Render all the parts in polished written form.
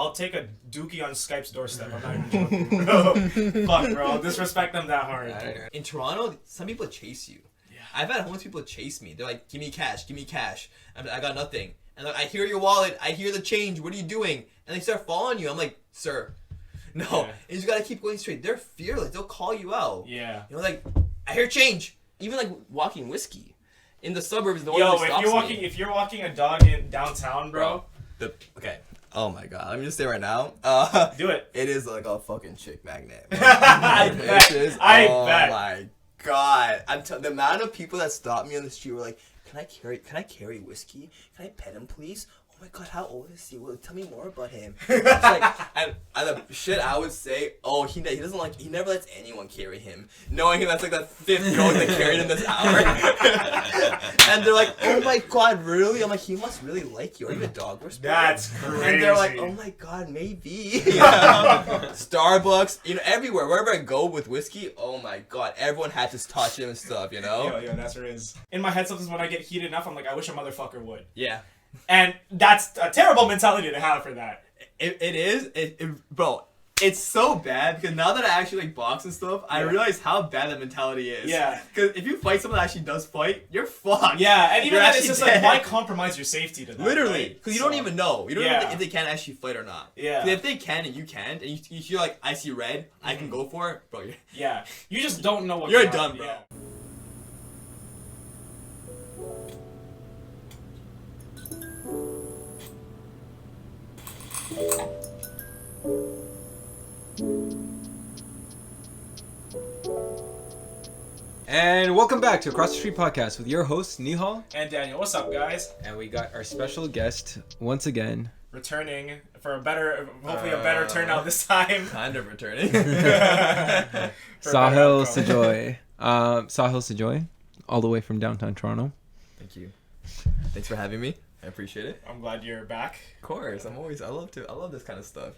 I'll take a dookie on Skype's doorstep. I'm not even joking, bro. Fuck, bro. I'll disrespect them that hard. In Toronto, some people chase you. Yeah. I've had homeless people chase me. They're like, give me cash. I got nothing. And like, I hear your wallet. I hear the change. What are you doing? And they start following you. I'm like, sir, no. Yeah. And you just gotta keep going straight. They're fearless. They'll call you out. Yeah. You know, like, I hear change. Even like walking whiskey in the suburbs. The one Yo, that stops if you're walking a dog in downtown, bro. Okay. Oh my god. Let me just say right now. Do it. It is like a fucking chick magnet. I bet. Oh my god. The amount of people that stop me on the street were like, Can I carry whiskey? Can I pet him, please? Oh my god, how old is he? Well, tell me more about him. It's like, and the shit I would say, he never lets anyone carry him, knowing that's like the 5th girl that carried him this hour. And they're like, oh my god, really? I'm like, he must really like you. Are you a dog whisperer? That's crazy. And they're like, oh my god, maybe. Starbucks, everywhere, wherever I go with whiskey, oh my god, everyone had to touch him and stuff, Yo, that's what it is. In my head, sometimes when I get heated enough, I'm like, I wish a motherfucker would. Yeah. And that's a terrible mentality to have for that. It is, bro. It's so bad because now that I actually like box and stuff, I realize how bad that mentality is. Yeah. Because if you fight someone that actually does fight, you're fucked. Yeah, and even then, it's just like, why compromise your safety to that? Literally, because you don't even know. You don't know if they can actually fight or not. Yeah. If they can and you can't, and you feel like I see red, I can go for it, bro. Yeah. You just don't know what you're done, bro. Yeah. And welcome back to Across the Street Podcast with your hosts, Nihaal and Daniel. What's up, guys? And we got our special guest once again. Returning for hopefully a better turnout this time. Kind of returning. Sahil Sajoy. Sahil Sajoy, all the way from downtown Toronto. Thank you. Thanks for having me. I appreciate it. I'm glad you're back. Of course, I love this kind of stuff,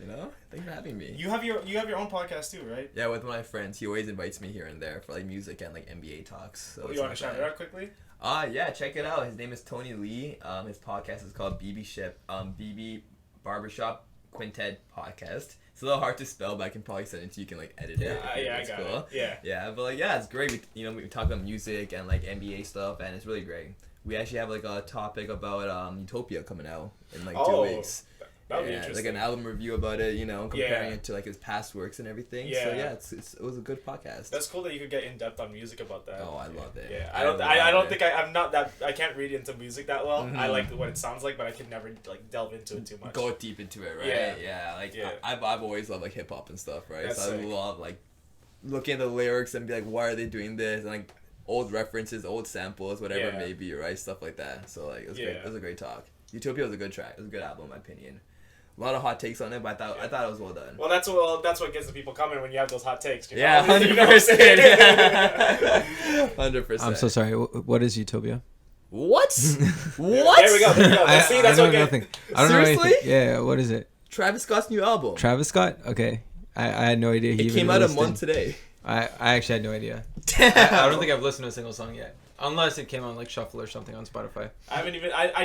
Thanks for having me. You have your own podcast too, right? Yeah, with my friends. He always invites me here and there for like music and like NBA talks. So you want to shout it out quickly? Yeah, check it out. His name is Tony Lee. His podcast is called BB Barbershop Quintet Podcast. It's a little hard to spell, but I can probably send it to you. You can like edit it. Yeah, I got it. Yeah. Yeah, but it's great. We talk about music and like NBA stuff, and it's really great. We actually have like a topic about Utopia coming out in like 2 weeks. That'd be interesting. Like an album review about it, comparing it to like his past works and everything. Yeah. So it was a good podcast. That's cool that you could get in depth on music about that. Oh, I love it. Yeah, I'm not that. I can't read into music that well. Mm-hmm. I like what it sounds like, but I could never like delve into it too much. Go deep into it, right? Yeah. I've always loved like hip hop and stuff, right? That's so sick. I love like looking at the lyrics and be like, why are they doing this? And like old references, old samples, whatever it may be, right? Stuff like that. So like it was great. It was a great talk. Utopia was a good track. It was a good album, in my opinion. A lot of hot takes on it, but I thought it was well done. Well, that's what gets the people coming when you have those hot takes. Yeah, 100%. 100%. I'm so sorry. What is Utopia? What? What? There we go. See, that's what nothing. I don't know anything. Yeah, what is it? Travis Scott's new album. Travis Scott? Okay. I had no idea he came out a month today. I actually had no idea. I don't think I've listened to a single song yet. Unless it came on like shuffle or something on Spotify. I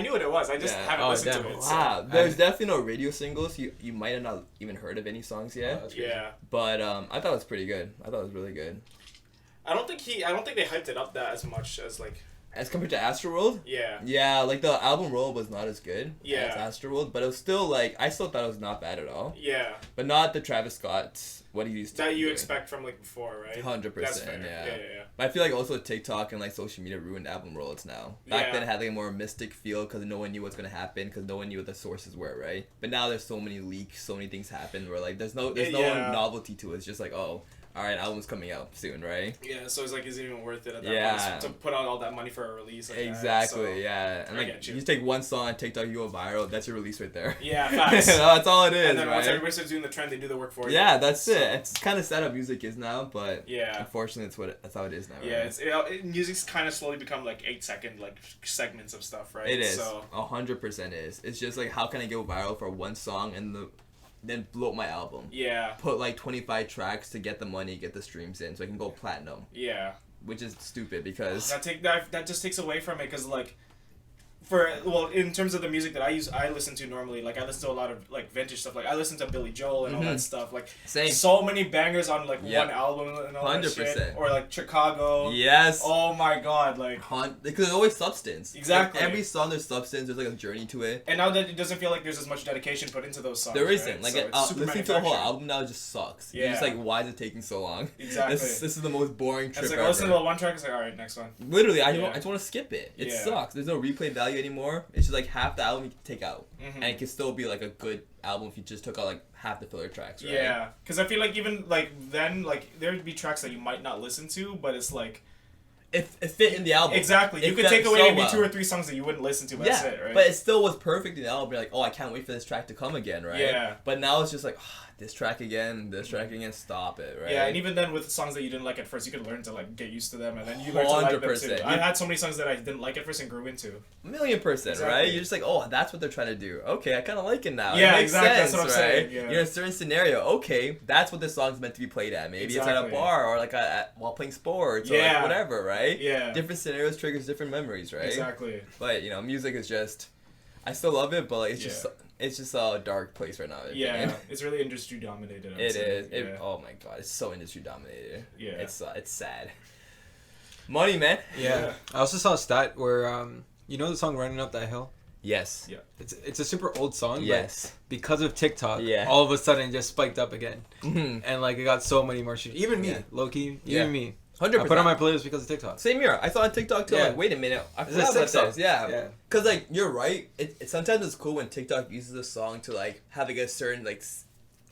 knew what it was. I just haven't listened to it. Wow. So. There's definitely no radio singles. You might have not even heard of any songs yet. Yeah. But I thought it was pretty good. I thought it was really good. I don't think they hyped it up that as much as like. As compared to Astroworld? Yeah. Yeah, like the album roll was not as good as Astroworld, but it was still like, I still thought it was not bad at all. Yeah. But not the Travis Scott, what he used to that you expect from like before, right? 100%, That's fair. Yeah. But I feel like also TikTok and like social media ruined album rollouts now. Back then it had like a more mystic feel because no one knew what's going to happen because no one knew what the sources were, right? But now there's so many leaks, so many things happen where like there's no novelty to it. It's just like, oh, alright, album's coming out soon, right? Yeah, so it's like, is it even worth it at that point to put out all that money for a release like exactly, that? So, yeah. And like, you take one song on TikTok, you go viral, that's your release right there. Yeah, facts. That's all it is, and then right? once everybody starts doing the trend, they do the work for you. Yeah, that's it. It's kind of sad how music is now, but unfortunately, that's how it is now, yeah, right? Music's kind of slowly become like 8-second like segments of stuff, right? It is. So 100% is. It's just like, how can I go viral for one song and then blow up my album. Yeah. Put like 25 tracks to get the money, get the streams in, so I can go platinum. Yeah. Which is stupid because that just takes away from it because like in terms of the music that I listen to normally, like I listen to a lot of like vintage stuff. Like I listen to Billy Joel and all that stuff. Like Same. so many bangers on like one album and all 100%. That shit. Or like Chicago. Yes. Oh my god, like because there's always substance. Exactly. Like, every song there's substance. There's like a journey to it. And now that it doesn't feel like there's as much dedication put into those songs. There isn't. Right? Like so listening to a whole album now just sucks. Yeah. You're just like, why is it taking so long? Exactly. This is the most boring trip it's like ever. listen to the one track. It's like all right, next one. Literally, I just want to skip it. It Yeah. sucks. There's no replay value anymore. It's just like half the album you can take out, Mm-hmm. and it can still be like a good album if you just took out like half the filler tracks, right? Yeah, because I feel like even like then like there'd be tracks that you might not listen to, but it's like It fit in the album. Exactly. You It could fit take away so maybe well. 2 or 3 songs that you wouldn't listen to. But that's it, right? But it still was perfect in the album. You're like, oh, I can't wait for this track to come again, right? Yeah. But now it's just like, this track again, stop it, right? Yeah, and even then with songs that you didn't like at first, you could learn to like get used to them, and then you learn to like them 100%. too. I had so many songs that I didn't like at first and grew into. 1,000,000%, Exactly. right? You're just like, oh, that's what they're trying to do. Okay, I kind of like it now. Yeah, it makes exactly. sense, That's what I'm right? saying. Yeah. You're in a certain scenario. Okay, that's what this song's meant to be played at. Maybe it's at a Exactly. bar or like while playing sports or Yeah. like whatever, right? Yeah. Different scenarios triggers different memories, right? Exactly. But music is just, I still love it, but like it's just a dark place right now. in my Yeah, opinion. it's really industry dominated. I would It say. is. Yeah. Oh my god, it's so industry dominated. Yeah. It's sad. Money, man. Yeah. I also saw a stat where you know the song "Running Up That Hill." Yes. Yeah. It's a super old song. Yes. But because of TikTok, Yeah. all of a sudden it just spiked up again, Mhm. and like it got so many more streams. Even me, Yeah. low key, Yeah. even me. 100%. I put on my playlist because of TikTok. Same here. I saw on TikTok too. Yeah. Like, wait a minute. I It's a forgot sick about song. this. Yeah. Yeah. Cause like you're right. It sometimes it's cool when TikTok uses a song to like have like a certain like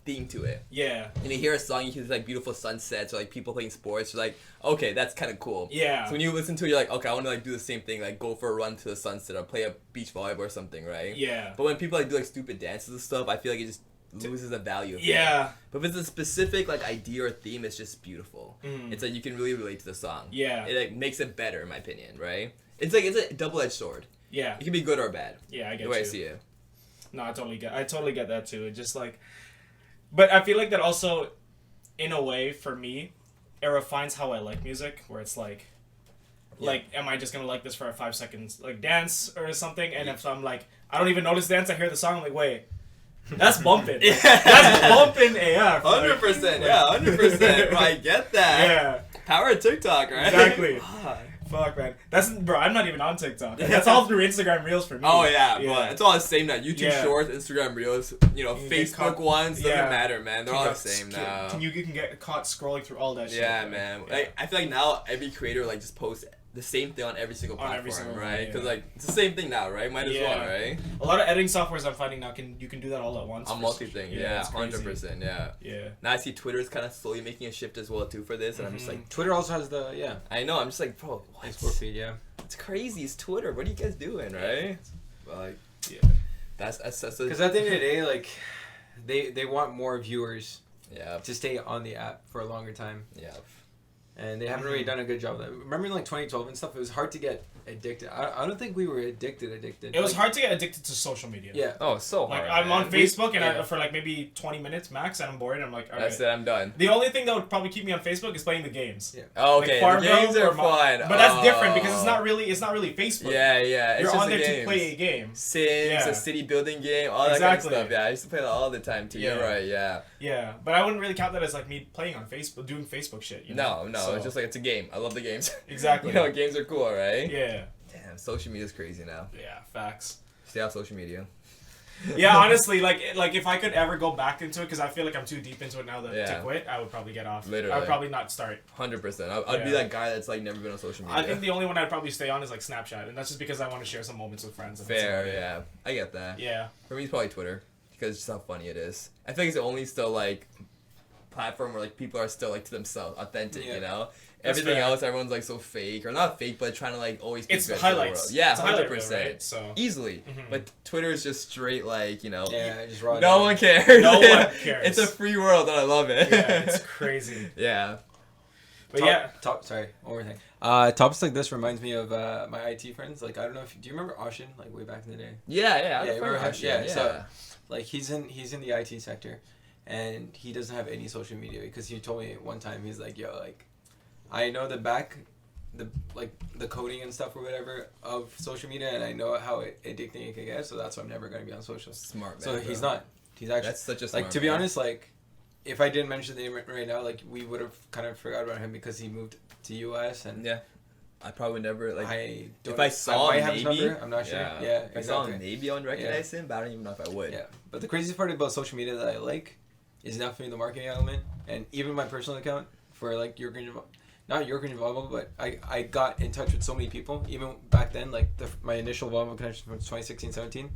theme to it. Yeah. And you hear a song, you hear like beautiful sunsets or like people playing sports. You're like, okay, that's kind of cool. Yeah. So when you listen to it, you're like, okay, I want to like do the same thing, like go for a run to the sunset or play a beach volleyball or something, right? Yeah. But when people like do like stupid dances and stuff, I feel like it just loses the value of it. Yeah. But if it's a specific like idea or theme, it's just beautiful. Mm. It's like you can really relate to the song. Yeah. It like makes it better in my opinion, right? It's a double-edged sword. Yeah. It can be good or bad. Yeah, I get The way you. I see it. No, I totally get that too. It just like, but I feel like that also, in a way, for me, it refines how I like music. Where it's like, am I just gonna like this for a 5 seconds like dance or something? And if I'm like, I don't even notice dance, I hear the song, I'm like, wait, that's bumping. Yeah. That's bumping AF. 100%. Yeah, 100%. I get that. Yeah. Power of TikTok, right? Exactly. Fuck, man. Bro, I'm not even on TikTok. That's all through Instagram Reels for me. Oh yeah, but it's all the same now. YouTube Yeah. Shorts, Instagram Reels, Facebook ones doesn't matter, man. They're all the same now. You can get caught scrolling through all that shit. Yeah, man. Yeah. Like I feel like now every creator like just posts the same thing on every single On platform, every single right? one, Because yeah. like it's the same thing now, right? Might as well, Yeah. right? A lot of editing softwares I'm finding now you can do that all at once. On multi-thing, yeah, it's crazy. 100%, yeah. Yeah. Now I see Twitter's kind of slowly making a shift as well too for this, and I'm just Mm-hmm. like, Twitter also has the I know, I'm just like, bro, what? export feed. Yeah. It's crazy. It's Twitter. What are you guys doing, right? Like, Yeah. that's Because at the end of the day, like, they want more viewers yeah, to stay on the app for a longer time, yeah. and they haven't really done a good job of that. Remember in like 2012 and stuff, it was hard to get addicted. I don't think we were addicted. It was hard to get addicted to social media. Yeah. Oh, so Like hard. I'm on man. Facebook yeah. for like maybe 20 minutes max, and I'm bored. And I'm like, all right. That's it. I'm done. The only thing that would probably keep me on Facebook is playing the games. Yeah. Oh, okay, Like the games Farmville are or fun. But that's different because Oh. it's not really Facebook. Yeah, yeah. It's You're just on the there games. to play a game. Sims, Yeah. a city building game, all that Exactly. kind of stuff. Yeah, I used to play that all the time too. You're Yeah. right. Yeah. Yeah, but I wouldn't really count that as like me playing on Facebook, doing Facebook shit. You know? No, So- it's just like it's a game. I love the games. Exactly. Games are cool, right? Yeah. Damn, social media's crazy now. Yeah. Facts. Stay off social media. Yeah, honestly, like if I could ever go back into it, because I feel like I'm too deep into it now to Yeah. quit, I would probably get off. Literally. I would probably not start. 100%. I'd be Yeah. that guy that's like never been on social media. I think the only one I'd probably stay on is like Snapchat, and that's just because I want to share some moments with friends. And that's Fair, about it. yeah. I get that. Yeah. For me, it's probably Twitter because it's just how funny it is. I think it's the only still like platform where like people are still like to themselves, authentic. Yeah. You know, That's everything fair. else, everyone's like so fake or not fake, but trying to like always. Be It's good to the highlights. world. Yeah, It's a highlight 100%. reel, right? So. Easily, Mhm. but Twitter is just straight like Yeah, just raw. no one cares. No one cares. It's a free world, and I love it. Yeah, it's crazy. Yeah. But yeah. Sorry, one more thing. Topics like this reminds me of my IT friends. Like, I don't know if do you remember Oshin, like way back in the day? Yeah, Yeah, I remember remember him? Yeah, so like he's in the IT sector, and he doesn't have any social media because he told me one time he's like, yo, like, I know the the coding and stuff or whatever of social media, and I know how addicting it can get. So that's why I'm never going to be on social. Smart man. So he's not. He's actually. That's such a smart like, to be man. honest, like, if I didn't mention the name right now, like, we would have kind of forgot about him because he moved to US, and Yeah. I probably never, like, I don't, if I saw might him, have his maybe. number, I'm not sure. Yeah, If I saw him, exactly. maybe I would recognize him, but I don't even know if I would. Yeah, but the craziest part about social media that I like is definitely the marketing element, and even my personal account for like not York Green Volleyball, but I got in touch with so many people even back then. Like my initial volleyball connection from 2016-17,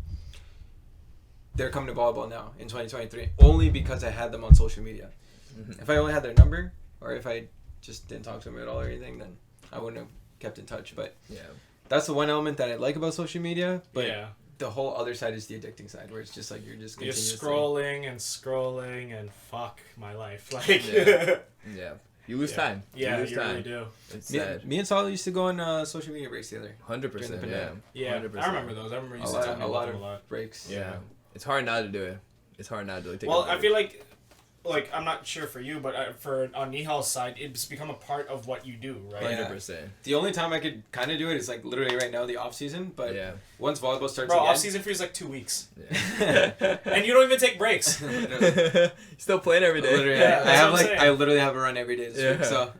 they're coming to volleyball now in 2023 only because I had them on social media. Mm-hmm. If I only had their number, or if I just didn't talk to them at all or anything, then I wouldn't have kept in touch. But Yeah. that's the one element that I like about social media. But yeah. the whole other side is the addicting side, where it's just like you're continuously scrolling and scrolling and fuck my life. Like, Yeah. Yeah. You lose Yeah. time. Yeah, you lose you time. really do. It's Me, sad. me and Sahil used to go on social media breaks together. 100%. During the Yeah. pandemic. Yeah, 100%. I remember those. I remember you A used to lot, tell me a about lot them of a lot. breaks. Yeah. It's hard not to do it. It's hard not to take Well, a break. I feel like I'm not sure for you, but for on Nihaal's side, it's become a part of what you do, right? Yeah. 100%. The only time I could kind of do it is like literally right now, the off season. But Yeah. once volleyball starts Bro, again, off season for you is like 2 weeks, Yeah. and you don't even take breaks. Still playing every day. literally, Yeah, I that's have what I'm like saying. I literally have a run every day this Yeah. week. So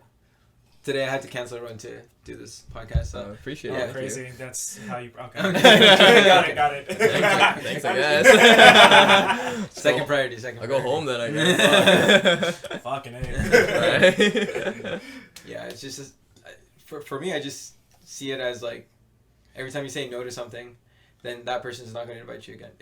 today I had to cancel a run to do this podcast. So, So appreciate Oh, it. crazy. That's how you. Okay. Okay. got it. Thanks, I guess. second priority. I'll go home then, I guess. Fucking A. Right? Yeah, it's just for me. I just see it as like every time you say no to something, then that person's not going to invite you again.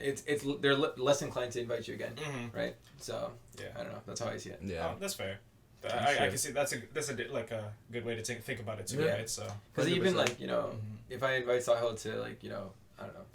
They're less inclined to invite you again, Mhm. right? So Yeah. I don't know. That's how I see it. Yeah. Oh, that's fair. For I sure. can see that's like a good way to think about it too, Yeah. right? So. Because even 100%. like if I invite Sahil to like I don't know,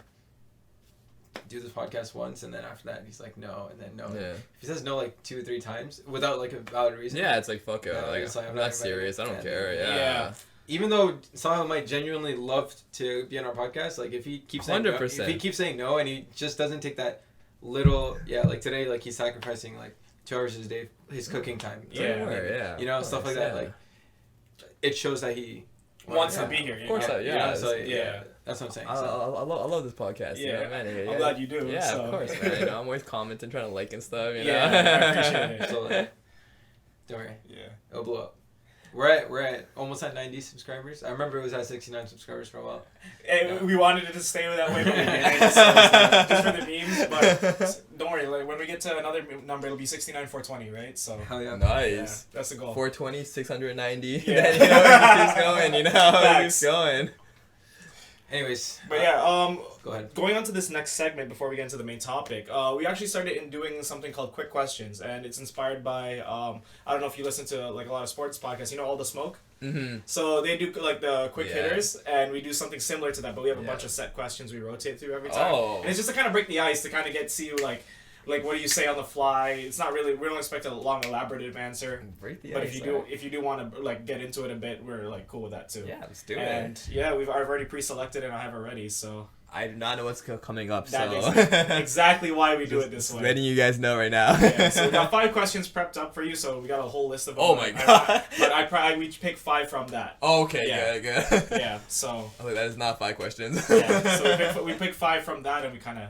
do this podcast once, and then after that he's like no, and then no. Yeah. If he says no like 2 or 3 times without like a valid reason. Yeah, it's like, fuck it. Yeah, Like, it's like, I'm I'm not not invited. serious. I don't Yeah. care. Yeah. Yeah. Even though Sahil might genuinely love to be on our podcast, like if he keeps saying no, 100%. if he keeps saying no and he just doesn't take that little like today, like he's sacrificing like 2 hours of his day, his cooking time. Yeah. Yeah. You know, Of stuff course, like that. yeah. Like it shows that he Wants to Yeah. be here. Of course, you yeah. know, so, Yeah. that's what I'm saying. I So. love this podcast. Yeah. You know, man. I'm glad you do. Yeah, so. of course, man. You know, I'm always commenting, trying to like and stuff. You know. Yeah, I appreciate it. So, don't worry, Yeah. it'll blow up. We're at almost at 90 subscribers. I remember it was at 69 subscribers for a while. And we wanted it to stay that way, but we didn't, so it's like, just for the memes. But don't worry, like, when we get to another number, it'll be 69,420, right? So Hell yeah. yeah, Nice. that's the goal. 420, 690. Yeah. Then, you know, it keeps going. You know, it Facts. keeps going. Anyways, But yeah, go ahead. going on to this next segment before we get into the main topic, we actually started in doing something called Quick Questions, and it's inspired by I don't know if you listen to like a lot of sports podcasts. You know, All the Smoke. Mm-hmm. So they do like the quick Yeah. hitters, and we do something similar to that, but we have a Yeah. bunch of set questions we rotate through every time. Oh. And it's just to kind of break the ice, to kind of see like what do you say on the fly. It's not really, we don't expect a long elaborative answer, Break the but ice, if you do want to like get into it a bit, we're like cool with that too. Yeah, let's do And it. yeah, I've already pre-selected and I have it ready, so I do not know what's coming up, that so is exactly why we do it this just way. letting you guys know right now. Yeah, so we got 5 questions prepped up for you, so we got a whole list of them. Oh my But God. we pick 5 from that. Okay, Yeah. good. Yeah, so I was like, that is not 5 questions. yeah, so we pick 5 from that, and we kind of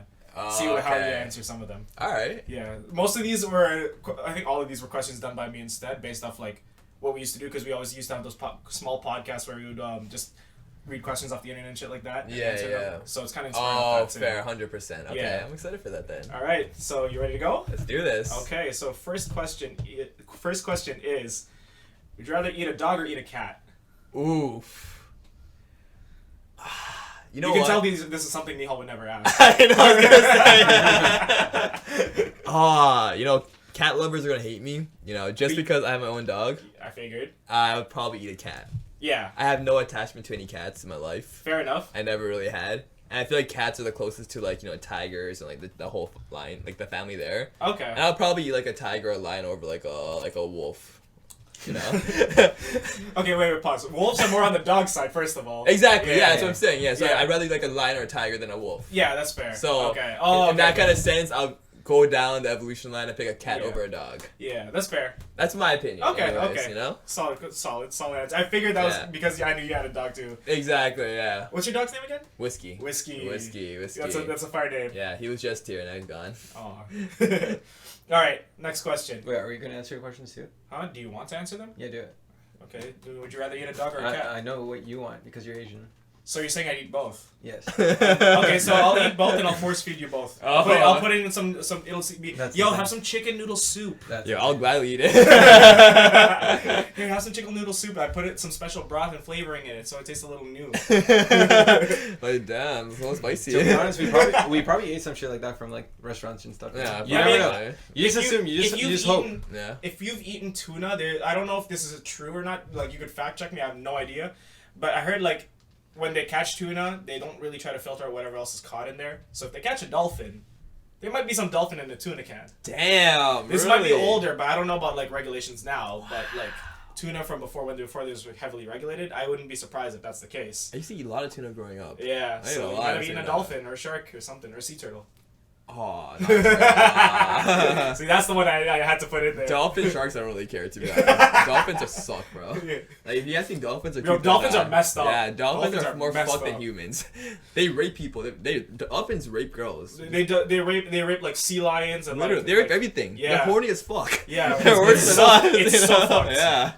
see how you answer some of them. All right. Yeah, most of these were, I think all of these were questions done by me instead, based off like what we used to do, because we always used to have those small podcasts where we would just read questions off the internet and shit like that. And Yeah, answer yeah. them. So it's kind of inspired Oh, off that too. fair, 100%. Okay, Yeah. I'm excited for that then. All right, so you ready to go? Let's do this. Okay, so first question is, would you rather eat a dog or eat a cat? Oof. You know You can what? tell this is something Nihaal would never ask. I know, I was gonna say. You know, cat lovers are gonna hate me. You know, just because I have my own dog, I figured. I would probably eat a cat. Yeah, I have no attachment to any cats in my life. fair enough. I never really had. And I feel like cats are the closest to, like, you know, tigers and, like, the whole line, like, the family there. Okay. And I'll probably eat, like, a tiger or a lion over, like a wolf. You know? Okay, wait, pause. Wolves are more on the dog side, first of all. Exactly, yeah, that's what I'm saying. Yeah, so Yeah. I'd rather eat, like, a lion or a tiger than a wolf. Yeah, that's fair. So, okay. Oh, in that kind of sense, go down the evolution line and pick a cat Yeah. over a dog. Yeah, that's fair. That's my opinion. Okay, anyways, okay. You know? Solid answer. I figured that was Yeah. because I knew you had a dog too. Exactly, yeah. What's your dog's name again? Whiskey. Whiskey. Whiskey. That's a fire name. Yeah, he was just here, now he's gone. Oh. All right, next question. Wait, are we gonna answer your questions too? Huh? Do you want to answer them? Yeah, do it. Okay. Would you rather eat a dog or a cat? I know what you want because you're Asian. So you're saying I'd eat both? Yes. Okay, so I'll eat both and I'll force feed you both. I'll put in some it'll be That's yo, the have thing. some chicken noodle soup. That's Yeah, the I'll thing. gladly eat it. Here, have some chicken noodle soup. I put it some special broth and flavoring in it so it tastes a little new. Like, damn, it's so spicy. To be honest, we probably ate some shit like that from like restaurants and stuff. Yeah, you I never mean, know. You just assume. You just hope. Yeah. If you've eaten tuna, I don't know if this is true or not. Like, you could fact check me. I have no idea. But I heard, like, when they catch tuna, they don't really try to filter out whatever else is caught in there. So if they catch a dolphin, there might be some dolphin in the tuna can. Damn. This really? might be older, but I don't know about, like, regulations now. But, like, tuna from before this was heavily regulated, I wouldn't be surprised if that's the case. I used to eat a lot of tuna growing up. Yeah, I ate so a you lot might of have eaten a tuna. dolphin or a shark or something, or a sea turtle. Oh, See, that's the one I had to put in there. dolphin sharks, I don't really care, to be honest. Dolphins just suck, bro. Yeah. Like, if you guys think dolphins are Yo, cute, dolphins they're are not. messed up. Yeah, dolphins Dolphins are are more messed fucked than up. humans. They rape people. Dolphins rape girls. They rape like sea lions and Literally, like, they rape like, everything. Yeah. They're horny as fuck. Yeah, They're worse it's than us. it's you so know? fucked. Yeah.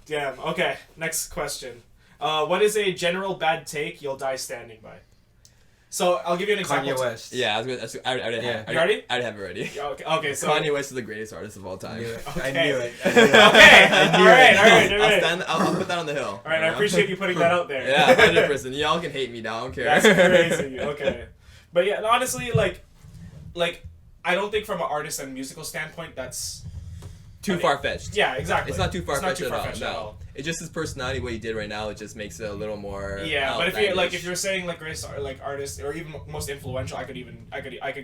Damn. Okay. Next question. What is a general bad take you'll die standing by? So I'll give you an example. Kanye West. Yeah, I already Yeah. have. You ready? I have it ready. Yeah, okay. So Kanye West is the greatest artist of all time. I knew it. Okay. I knew it. Okay. All right. I'll put that on the hill. All right. I appreciate you putting that out there. Yeah, 100%. Y'all can hate me now. I don't care. That's crazy. Okay. But yeah, honestly, like, I don't think from an artist and musical standpoint that's Too far-fetched. Yeah, exactly. It's not too far-fetched at all. at all. It's just his personality, what he did right now. It just makes it a little more. Yeah, but outlandish. if you're saying like greatest artist or even most influential, I could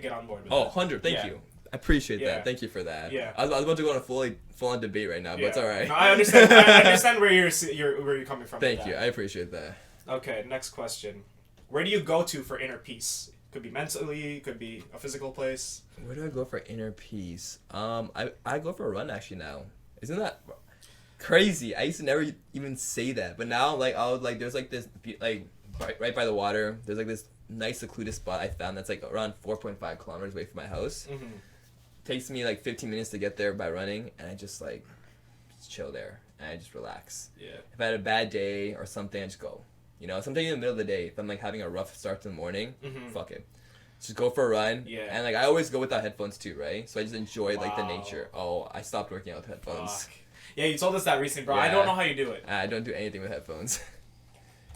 get on board with Oh, that. 100. Thank Yeah. you. I appreciate Yeah. that. Thank you for that. Yeah. I was about to go on a full-on debate right now, but it's all right. No, I understand. I understand where you're coming from. with Thank you. that. I appreciate that. Okay, next question. Where do you go to for inner peace? Could be mentally, could be a physical place. Where do I go for inner peace? I go for a run actually now. Isn't that crazy? I used to never even say that, but now there's like this like right by the water. There's like this nice secluded spot I found that's like around 4.5 kilometers away from my house. Mm-hmm. Takes me like 15 minutes to get there by running, and I just chill there and I just relax. Yeah. If I had a bad day or something, I just go. You know, something in the middle of the day. If I'm like having a rough start to the morning, Mhm. fuck it. Just go for a run. Yeah. And like I always go without headphones too, right? So I just enjoy like the Wow. nature. Oh, I stopped working out with headphones. Fuck. Yeah, you told us that recently, bro. I Yeah. don't know how you do it. I don't do anything with headphones.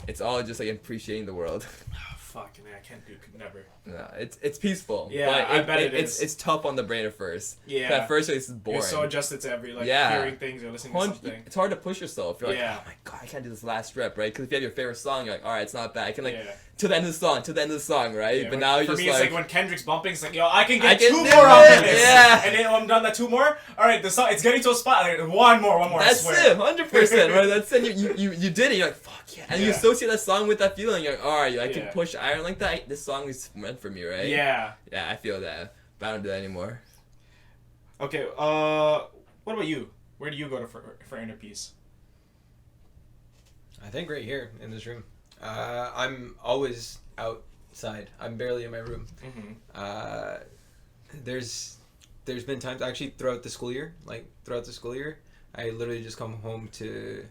It's all just like appreciating the world. Oh, fuck, man, I can't do. Could never. No, it's peaceful. Yeah, but I bet it is. It's tough on the brain at first. Yeah. 'Cause at first it's boring. You're so adjusted to every Yeah. hearing things or listening to something. It's hard to push yourself. You're like, Yeah. oh my god, I can't do this last rep, right? Because if you have your favorite song, you're like, all right, it's not bad. I can like Yeah. to the end of the song, right? Yeah, but when- now you're for just me, it's like, like when Kendrick's bumping, it's like, yo, I can I get can two do more off it, of this. yeah. And then I'm done that 2 more. All right, the song, it's getting to a spot. Like, one more. that's I swear. it, 100%, right? That's it. You did it. You're like, fuck yeah, and you Yeah. associate that song with that feeling. You're like, all right, I can Yeah. push iron like that. This song is meant for me, right? Yeah. Yeah, I feel that, but I don't do that anymore. Okay. What about you? Where do you go to for inner peace? I think right here in this room. I'm always outside. I'm barely in my room. Mm-hmm. There's been times actually throughout the school year, I literally just come home to.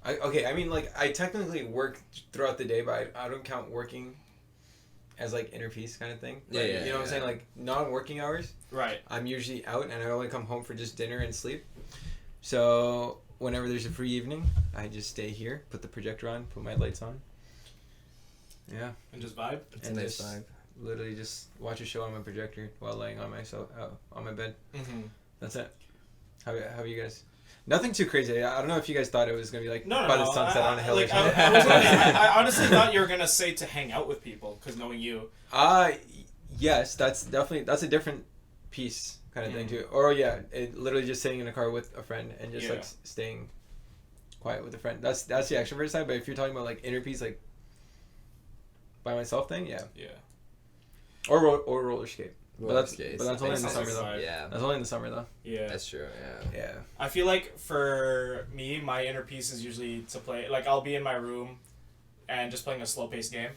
I technically work throughout the day, but I don't count working as like inner peace kind of thing. Yeah, Like, yeah, you know what I'm saying? Like non-working hours. Right. I'm usually out and I only come home for just dinner and sleep. So whenever there's a free evening, I just stay here, put the projector on, put my lights on. Yeah. And just vibe. It's And a nice just vibe. literally just watch a show on my projector while laying on my bed. Mm-hmm. That's it. How are you guys? Nothing too crazy. I don't know if you guys thought it was gonna be like No. by the sunset on a hill or something. I honestly thought you were gonna say to hang out with people, because knowing you. Yes, that's a different piece kind of thing too. Or yeah, literally just sitting in a car with a friend and just like staying quiet with a friend. That's the extrovert side. But if you're talking about like inner peace, like by myself thing, yeah. Yeah. Or roller skate. But that's skates. only in the Sounds summer like a though. vibe. Yeah. That's only in the summer though. Yeah. That's true. Yeah. Yeah. I feel like for me, my inner peace is usually to play. Like I'll be in my room, and just playing a slow paced game,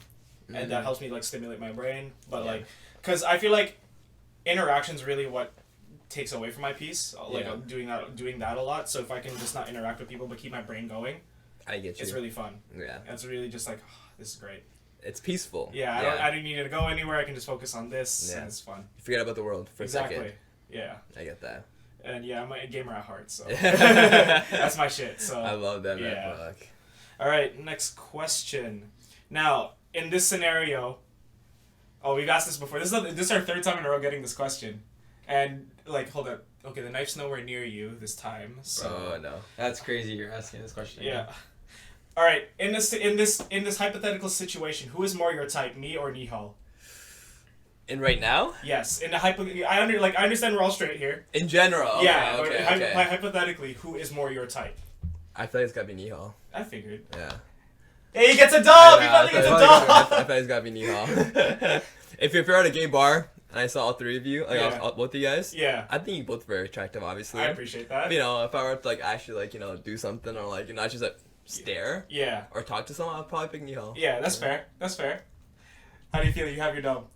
and that helps me like stimulate my brain. But like, cause I feel like interaction's really what takes away from my peace. Like I'm doing that a lot. So if I can just not interact with people but keep my brain going, I get you. it's really fun. Yeah. And it's really just like, oh, this is great. It's peaceful. Yeah, I don't need to go anywhere. I can just focus on this, and it's fun. You forget about the world for a second. Exactly. Yeah. I get that. And yeah, I'm a gamer at heart, so that's my shit. So I love that, man. yeah. Fuck. All right, next question. Now, in this scenario, we've asked this before. This is our third time in a row getting this question, and like, hold up. Okay, the knife's nowhere near you this time. So. Oh no. That's crazy. You're asking this question. Yeah. All right. In this hypothetical situation, who is more your type, me or Nihaal? And right now? Yes. In the I understand we're all straight here. In general. Okay, Yeah. Okay. Hypothetically, who is more your type? I feel like it's gotta be Nihaal. I figured. Yeah. Hey, he gets a dub! He I finally gets a feel dub! like it's gotta be Nihaal. if you're at a gay bar and I saw all three of you, both of you guys, Yeah. I think you both very attractive, obviously. I appreciate that. You know, if I were to like actually like do something or like not just like stare Yeah. or talk to someone, I'd probably pick Nihaal. Yeah, that's fair. That's fair. How do you feel? You have your dub.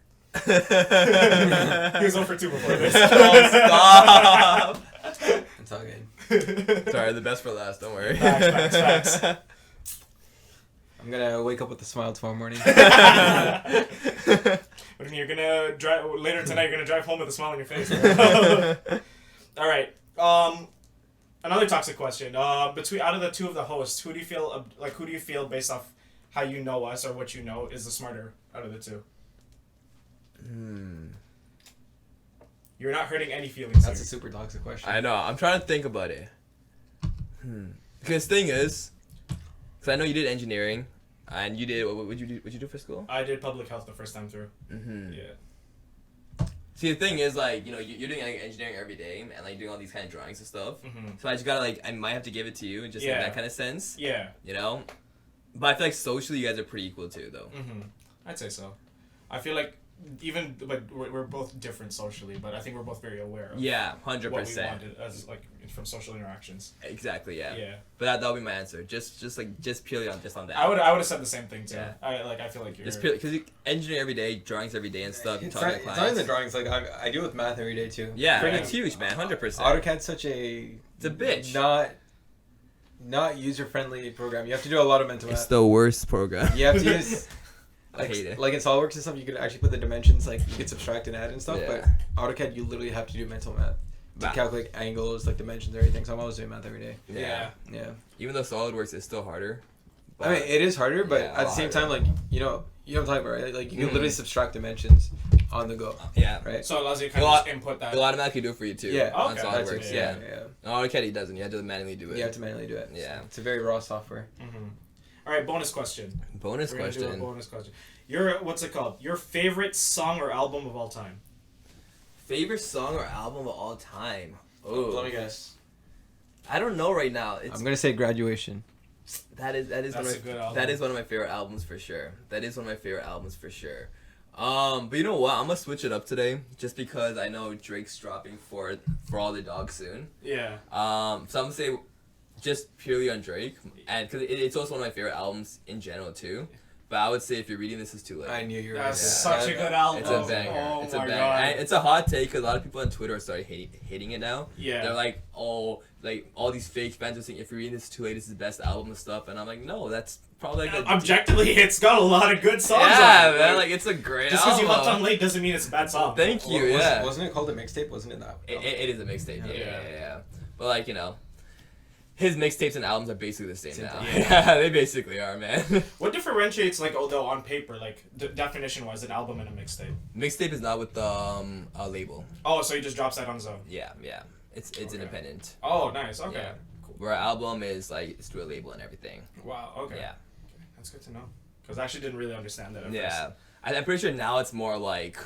He was 0 for 2 before this. Stop! It's all good. Sorry, the best for last. Don't worry. Facts. I'm gonna wake up with a smile tomorrow morning. What do you mean? You're gonna drive later tonight? You're gonna drive home with a smile on your face. All right. Another toxic question. Between out of the two of the hosts, who do you feel based off how you know us or what you know is the smarter out of the two? You're not hurting any feelings. That's here. a super toxic question. I know. I'm trying to think about it. Because the thing is, because I know you did engineering, and you did what would you do? What'd you do for school? I did public health the first time through. Yeah. See, the thing is, like, you're doing like engineering every day, and like doing all these kind of drawings and stuff. So I just gotta I might have to give it to you, just in that kind of sense. Yeah. You know, but I feel like socially, you guys are pretty equal too, though. I'd say so. I feel like but we're both different socially, but I think we're both very aware of 100%. what we wanted as from social interactions. Exactly. Yeah. Yeah. But that'll be my answer. Just purely on that. I would have said the same thing too. Yeah. I feel like you're Just purely because you engineer every day, drawings every day and stuff. It's talking not, to it's clients. not in the drawings. Like I deal with math every day too. Yeah, it's huge, man. 100%. AutoCAD's such a It's a bitch. Not user friendly program. You have to do a lot of mental math. It's the worst program. You have to use. I hate it. Like in SolidWorks and stuff, you could actually put the dimensions, like you could subtract and add and stuff. Yeah. But AutoCAD, you literally have to do mental math to calculate angles, like dimensions, everything. So I'm always doing math every day. Yeah. Even though SolidWorks is still harder. I mean, it is harder, but Yeah, at the same time, like you know what I'm talking about, right? Like you can literally subtract dimensions on the go. Yeah. Right. so it allows you to kind of just input that. A lot of math can do it for you too. Yeah. On Okay. SolidWorks. Yeah. No, AutoCAD he doesn't. You have to manually do it. You have to manually do it. Yeah. It's a very raw software. All right, bonus question. Bonus We're gonna do a question. bonus question. What's it called? Your favorite song or album of all time? Favorite song or album of all time? Let me guess. I don't know right now. I'm gonna say Graduation. That is That's a good album. That is one of my favorite albums for sure. But you know what? I'm gonna switch it up today just because I know Drake's dropping for all the dogs soon. Yeah. So I'm gonna say just purely on Drake, and because it's also one of my favorite albums in general too. But I would say if you're reading this, it's too late. I knew you were. That's gonna such say a that. good album. It's a banger. Oh It's a my banger. God. And it's a hot take because a lot of people on Twitter are starting hating it now. Yeah. They're like, oh, like all these fake fans are saying if you're reading this too late, this is the best album and stuff. And I'm like, no, that's probably like Objectively, it's got a lot of good songs. yeah, on it. man, like it's a great just because album. you hopped on late doesn't mean it's a bad song. Thank you. Wasn't it called a mixtape? Wasn't it that? It is a mixtape. Yeah. Yeah. But like his mixtapes and albums are basically the same now. thing. Yeah, they basically are, man. What differentiates, although on paper, definition-wise, an album and a mixtape? Mixtape is not with the a label. Oh, so he just drops that on his own. Yeah. It's Okay. independent. Oh, nice. Okay. Yeah. Cool. Where an album is like it's through a label and everything. Wow. Okay. Yeah. That's good to know. Because I actually didn't really understand that at Yeah. first. I'm pretty sure now it's more like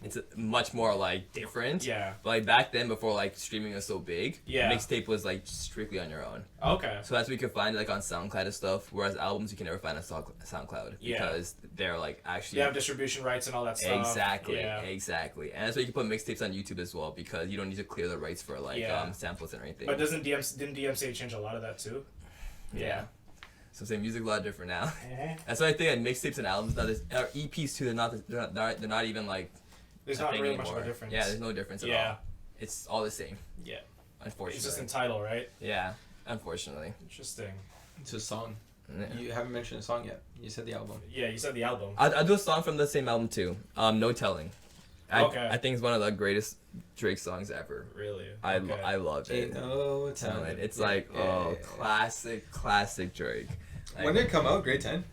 it's much more like different. Yeah. But like back then, before like streaming was so big, Yeah. mixtape was like strictly on your own. Okay. So that's what you can find like on SoundCloud and stuff. Whereas albums you can never find on SoundCloud because they're like actually. You have distribution rights and all that stuff. Exactly. Yeah. Exactly. And that's why you can put mixtapes on YouTube as well because you don't need to clear the rights for like samples and everything. But didn't DMCA change a lot of that too? Yeah. So say music a lot different now. Uh-huh. That's why I think that mixtapes and albums now, or EPs too. They're not even like. There's not really much of a difference. Yeah, there's no difference at all. It's all the same. Yeah. Unfortunately. It's just in title, right? Yeah. Unfortunately. Interesting. It's a song. Yeah. You haven't mentioned a song yet. You said the album. Yeah, you said the album. I'll do a song from the same album too. No Telling. Okay. I think it's one of the greatest Drake songs ever. Really? I love it. Ain't no telling. It's Yeah, like classic Drake. Like, When did it come out? Grade 10?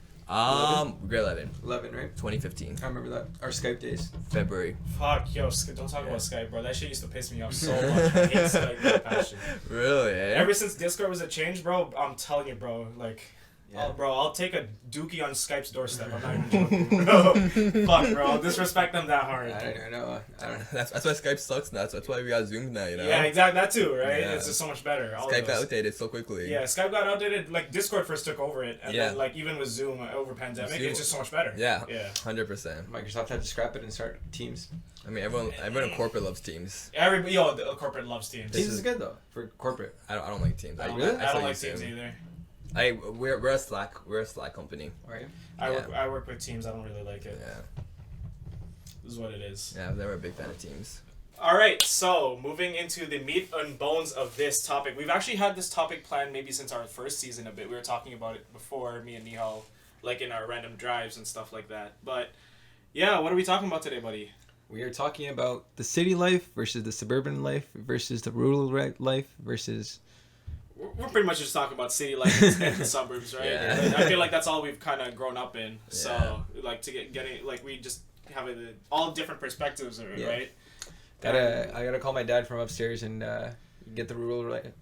grade 11, 11, right? 2015, I remember that. Our Skype days. February. Fuck, yo, don't talk about Skype, bro. That shit used to piss me off so much. I hate Skype with a passion. Really? Eh? Ever since Discord was a change, bro, I'm telling you, bro, like... Yeah. Oh, bro, I'll take a dookie on Skype's doorstep. I'm not even joking, bro. Fuck, bro. I'll disrespect them that hard. I don't know. That's why Skype sucks now. That's why we got Zoom now, you know? Yeah, exactly. That too, right? Yeah. It's just so much better. All Skype of got those. outdated so quickly. Yeah, Skype got outdated. Like, Discord first took over it. And Yeah. then, like, even with Zoom over pandemic, Zoom- it's just so much better. Yeah. Yeah. 100%. Microsoft had to scrap it and start Teams. I mean, everyone in corporate loves Teams. Everybody, yo, the corporate loves Teams. Teams is good, though, for corporate. I don't like Teams. I don't, Really? I still don't like use Teams Zoom. either. We're a Slack company. Right? I work with Teams. I don't really like it. Yeah. This is what it is. Yeah, I'm never a big fan of Teams. All right, so moving into the meat and bones of this topic. We've actually had this topic planned maybe since our first season a bit. We were talking about it before, me and Nihaal, like in our random drives and stuff like that. But yeah, what are we talking about today, buddy? We are talking about the city life versus the suburban life versus the rural life versus... We're pretty much just talking about city life and the suburbs, right? Yeah. I feel like that's all we've kind of grown up in. So, like, to getting like, we just have all different perspectives of it, Yeah. right? I gotta call my dad from upstairs and get the rural life.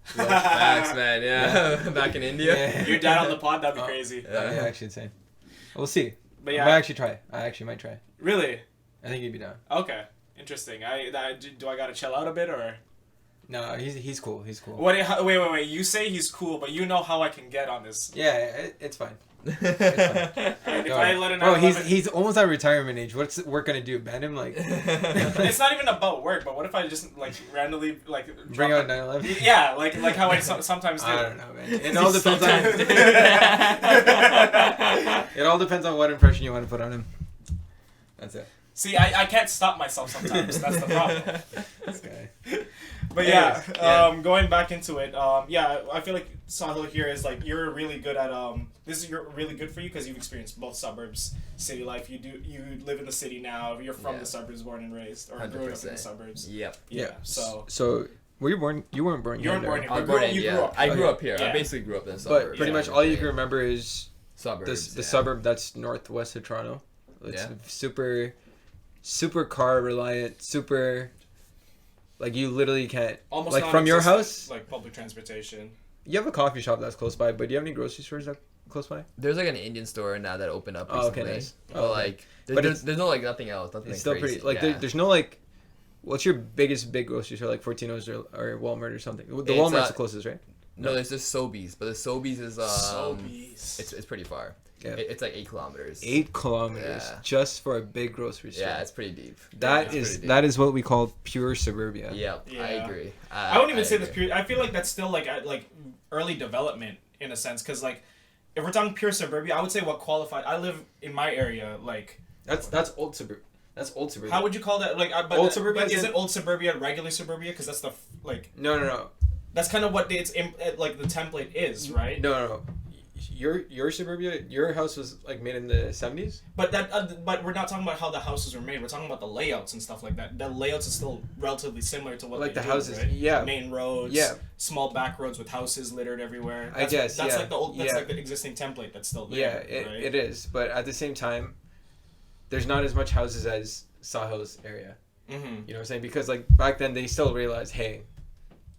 Facts, man. Yeah. Back in India. Yeah. Your dad on the pod, that'd be crazy. That'd be actually insane. We'll see. But I yeah, might actually try. I actually might try. really? I think he'd be down. Okay, interesting. Do I gotta chill out a bit or? No, he's cool. He's cool. Wait. You say he's cool, but you know how I can get on this. Yeah, it's fine. And if Go I ahead. let Bro, another he's almost at retirement age. What's work gonna do? Ban him? Like It's not even about work, but what if I just like randomly like bring drop out 9/11? Yeah, like how I sometimes do. I don't know, man. It all depends on. Sometimes. It all depends on what impression you want to put on him. That's it. See, I can't stop myself sometimes. That's the problem. This guy. But yeah, yeah. Going back into it, I feel like Sahil here is like you're really good at you're really good for you because you've experienced both suburbs, city life. You live in the city now. You're from the suburbs, born and raised, or grew up in the suburbs. Yep. Yeah. So were you born? You weren't born. you weren't born here, here. I was born in You India. grew up. I grew up here. Yeah. I basically grew up in the suburbs. but pretty Yeah. much all you can remember is Suburbs. the suburb that's northwest of Toronto. It's Yeah. super car reliant. Super. Like you literally can't. Almost like from your non-existent, house. like public transportation. You have a coffee shop that's close by, but do you have any grocery stores that close by? There's like an Indian store now that opened up Oh, recently. okay, nice. But Oh, okay. like, But there's no like nothing else. Nothing It's like still crazy. pretty. Like yeah. there's no like. What's your biggest big grocery store? Like Fortino's or Walmart or something. The It's, Walmart's the closest, right? No, there's just Sobeys, but the Sobeys is Sobeys. it's pretty far. Yeah. It's like 8 kilometers. 8 kilometers Yeah. just for a big grocery store. Yeah, it's pretty deep. That It's is pretty deep. that is what we call pure suburbia. Yep, Yeah. I agree. I wouldn't even say agree. that's pure. I feel like that's still like at like early development in a sense, because like if we're talking pure suburbia, I would say what qualified. I live in my area, like That's old suburbia. That's old suburbia. how would you call that? Like Old suburbia but is is in- it old suburbia regular suburbia? Because that's the like No. that's kind of what like the template is, right? No. Your suburbia, your house was like made in the 70s? But but we're not talking about how the houses were made. We're talking about the layouts and stuff like that. The layouts is still relatively similar to what Like they the do, houses, right? yeah. Main roads, Yeah. small back roads with houses littered everywhere. I guess, that's yeah. like the old. That's Yeah. like the existing template that's still Yeah, there. right? it is. But at the same time, there's not as much houses as Sahil's area. Mm-hmm. You know what I'm saying? Because like back then they still realized, hey,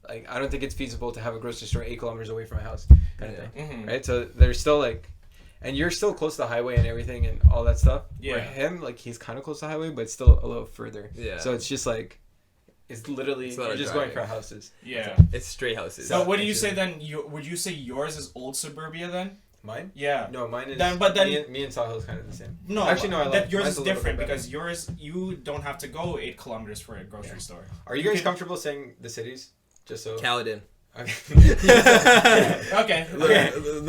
like I don't think it's feasible to have a grocery store 8 kilometers away from my house, kind of thing, Mm-hmm. right? So there's still like, and you're still close to the highway and everything and all that stuff. Yeah. Where him, like, he's kind of close to the highway, but still a little further. Yeah. So it's just like, it's literally It's not you're a just driving. going for houses. Yeah. It's straight houses. So what do you say then? Would you say yours is old suburbia then? Mine? Yeah. No, mine is. Then me and Sahil is kind of the same. No, Actually, no. I that lied. yours Mine's is a little different bit better. because yours you don't have to go 8 kilometers for a grocery store. Are you guys comfortable saying the cities? Just so. Caledon. Okay. Okay.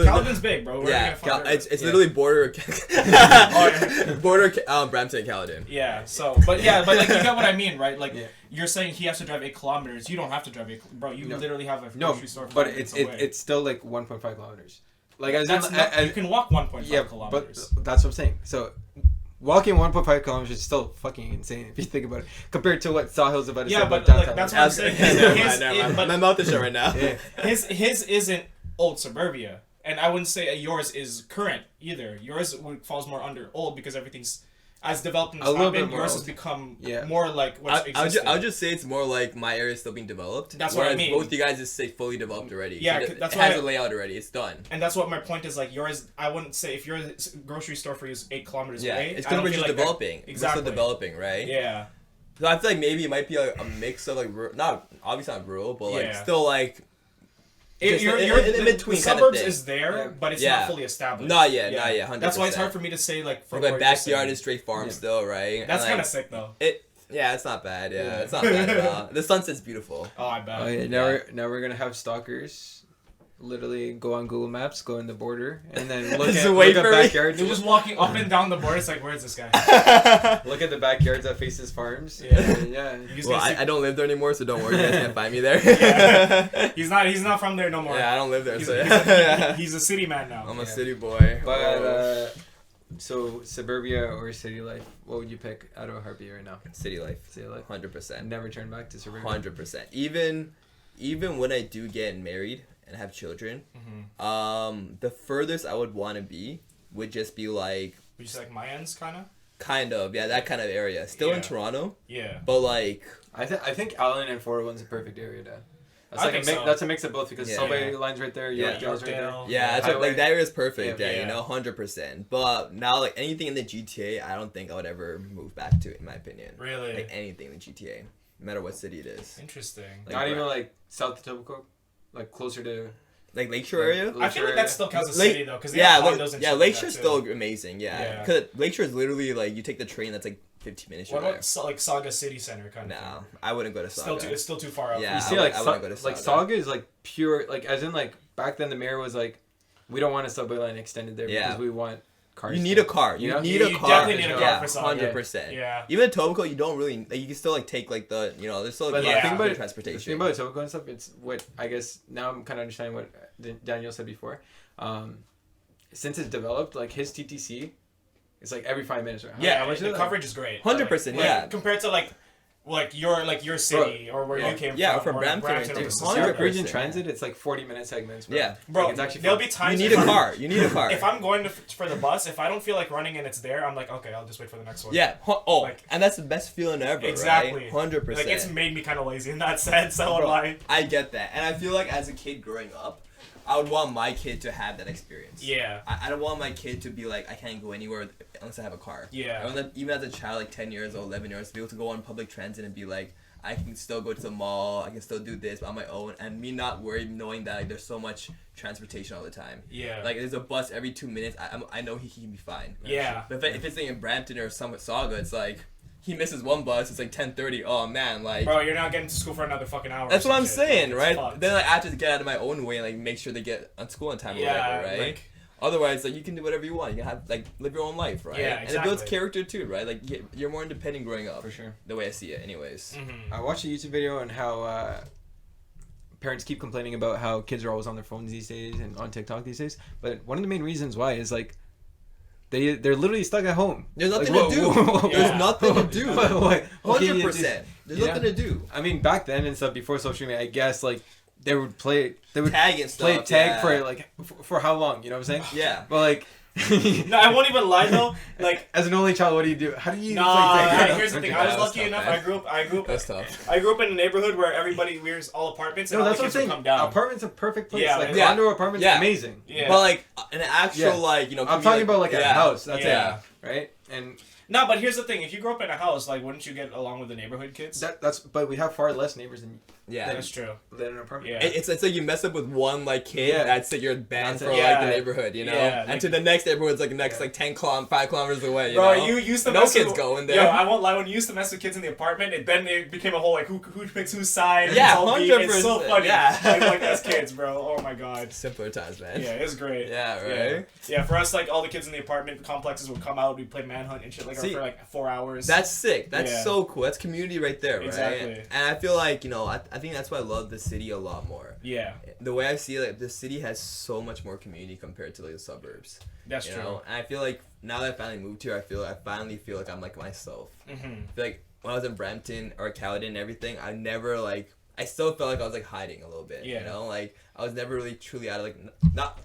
Caledon's big, bro. Where are you gonna find It's literally border Brampton and Caledon. Yeah. So, but like you get what I mean, right? Like you're saying he has to drive 8 kilometers. You don't have to drive 8, bro. You literally have a grocery store. But it's still like 1.5 kilometers. Like as you can walk 1.5 kilometers. But that's what I'm saying. So walking 1.5 kilometers is still fucking insane if you think about it, compared to what Sahil's about to say about downtown. Like, that's what I'm saying. My mouth is shut right now. Yeah. His isn't old suburbia, and I wouldn't say yours is current either. Yours falls more under old because everything's as development has happened. Yours has become more like what's existing. I'll just say it's more like my area is still being developed. That's what I mean. Both you guys is say fully developed already. Yeah, so that's it why has a layout already. It's done. And that's what my point is. Like yours, I wouldn't say if your grocery store for you is 8 kilometers away. It's because we're just developing. Exactly. We're still developing, right? Yeah. So I feel like maybe it might be a mix of like not obviously not rural, but like still like. You're in between the kind suburbs of thing. is there, but it's not fully established. Not yet, 100%. That's why it's hard for me to say like. For my backyard is straight farm still, right? That's kind of sick though. It's not bad. Yeah, it's not bad at all. The sunset's beautiful. Oh, I bet. Oh, yeah. Now we're gonna have stalkers. Literally go on Google Maps, go in the border, and then look at backyards. You're just walking up and down the border. It's like, where is this guy? Look at the backyards that faces farms. Yeah. Well, I don't live there anymore, so don't worry. You guys can't find me there. Yeah. He's not from there no more. Yeah, I don't live there. He's a city man now. I'm a city boy. But so suburbia or city life, what would you pick out of a heartbeat right now? City life. 100%. Never turn back to suburbia. 100%. Even when I do get married and have children, the furthest I would want to be would just be like. Would you say like Mayans, kind of, that kind of area. Still in Toronto. Yeah. But like. I think Allen and 401's a perfect area to. That's a mix of both because subway lines right there, Yorkdale's right there. Yeah, that's like that area is perfect. Yeah, 100%. But now, like anything in the GTA, I don't think I would ever move back to, in my opinion. Really? Like anything in the GTA, no matter what city it is. Interesting. Like, not even like South Etobicoke, like closer to. Like Lakeshore area? I feel like that still counts as city though, because Lakeshore's still amazing. Yeah, because Lakeshore is literally like you take the train that's like 15 minutes. What about like Saga City Center kind of? No, I wouldn't go to Saga. It's still too far out. Yeah, you see, I wouldn't go to Saga. Like Saga is like pure, like as in like back then the mayor was like, we don't want a subway line extended there because we want cars. You need a car. You need a car. Definitely need a car for Saga. 100%. Yeah. Even Etobicoke, you don't really like. You can still like take like the there's still like transportation. The thing about Etobicoke and stuff, it's what I guess now I'm kind of understanding what Daniel said before. Since it's developed, like his TTC, it's like every 5 minutes. Right? The coverage is great. 100%. Yeah. Compared to like your city or where you came from. Yeah, from Brampton. 100% Region Transit, it's like 40-minute segments. Bro. Yeah, bro. Like, it's actually there'll be times you need a car. If I'm going for the bus, if I don't feel like running and it's there, I'm like, okay, I'll just wait for the next one. Yeah. And that's the best feeling ever. Exactly. Right? 100%. Like it's made me kind of lazy in that sense. I get that, and I feel like as a kid growing up, I would want my kid to have that experience. Yeah. I don't want my kid to be like, I can't go anywhere unless I have a car. Yeah. I want them, even as a child, like 10 years old, 11 years, to be able to go on public transit and be like, I can still go to the mall, I can still do this on my own, and me not worried knowing that like, there's so much transportation all the time. Yeah. Like, there's a bus every 2 minutes, I know he can be fine. Yeah. But if it's like in Brampton or Summit Saga, it's like, he misses one bus, it's like 10:30. Oh man, like. Bro, you're not getting to school for another fucking hour. That's what I'm saying, right? Fucked. Then like, I have to get out of my own way and like make sure they get on school on time or whatever, right? Like, otherwise, like you can do whatever you want. You can have like live your own life, right? Yeah, exactly. And it builds character too, right? Like you're more independent growing up. For sure. The way I see it, anyways. Mm-hmm. I watched a YouTube video on how parents keep complaining about how kids are always on their phones these days and on TikTok these days. But one of the main reasons why is like. They're literally stuck at home. There's nothing to do. There's nothing to do. 100%. There's nothing to do. I mean, back then and stuff before social media, I guess like they would tag and stuff. Play tag for like for how long? You know what I'm saying? Yeah. But like No, I won't even lie though. Like, as an only child, what do you do? How do you? Here's the thing. I was lucky enough. I grew up. That's tough. I grew up in a neighborhood where we're all apartments. And No, all that's the what I'm kids would saying. come down. Apartments are perfect place. Yeah, like yeah. condo apartments, Yeah. amazing. Yeah. But like an actual like I'm talking about like a house. That's Yeah. it, right? And No, but here's the thing. If you grow up in a house, like, wouldn't you get along with the neighborhood kids? but we have far less neighbors than That's true. an apartment. Yeah. It's like you mess up with one like kid, that's it, you're banned That's for it. like the Yeah. neighborhood, you know. Yeah, And to the next neighborhood's like 5 kilometers away. You Bro, know? you used to no mess kids with, going there. Yo, I won't lie. When you used to mess with kids in the apartment, it became a whole like who picks whose side. and Yeah, it's all beef. It's so 100%, funny. yeah. Like as kids, bro. Oh my god. Simpler times, man. Yeah, it was great. Yeah, right? Yeah, for us, like all the kids in the apartment complexes would come out. We'd play manhunt and shit See, for like 4 hours. That's sick. That's Yeah. so cool. That's community right there, right? Exactly. And I feel like, I think that's why I love the city a lot more. Yeah, The way I see it, like, the city has so much more community compared to like the suburbs. that's You true. know? And I feel like now that I finally moved here, I finally feel like I'm like myself. Mm-hmm. I feel like when I was in Brampton or Caledon and everything, I still felt like I was like hiding a little bit. Yeah. You know, like I was never really truly out of like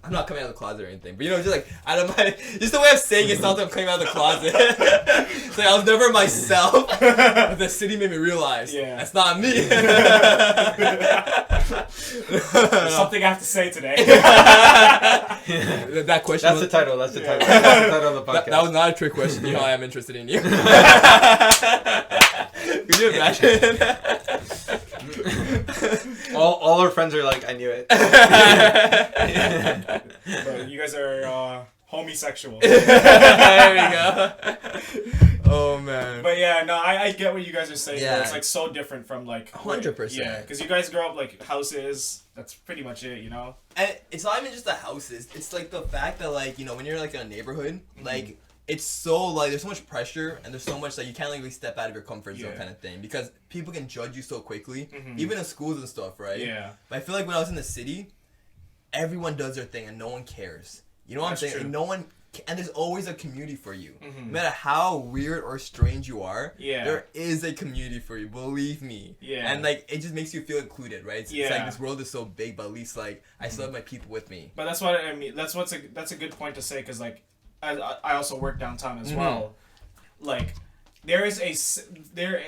I'm not coming out of the closet or anything, but just like out of my just the way of saying it sounds like I'm coming out of the closet. It's like I was never myself. But the city made me realize that's not me. There's something I have to say today. That question. That's the title. That's the title. That's the title of the podcast. That was not a trick question. You know, I am interested in you. Could you imagine? all our friends are like, I knew it. Bro, you guys are homosexual. There we go. Oh man. But yeah, no, I get what you guys are saying. Yeah. Bro. It's like so different from like 100%. Yeah, because you guys grow up like houses. That's pretty much it, you know. And it's not even just the houses. It's like the fact that like when you're like in a neighborhood, like it's so like there's so much pressure and there's so much that you can't like really step out of your comfort zone kind of thing because people can judge you so quickly, even in schools and stuff, right? Yeah. But I feel like when I was in the city, everyone does their thing and no one cares. You know what I'm saying? True. Like, no one. And there's always a community for you. No matter how weird or strange you are, there is a community for you, believe me. Yeah. And like it just makes you feel included, right? It's like this world is so big, but at least like I still have my people with me. But that's what I mean. That's a good point to say because like I also work downtown as well. Like there is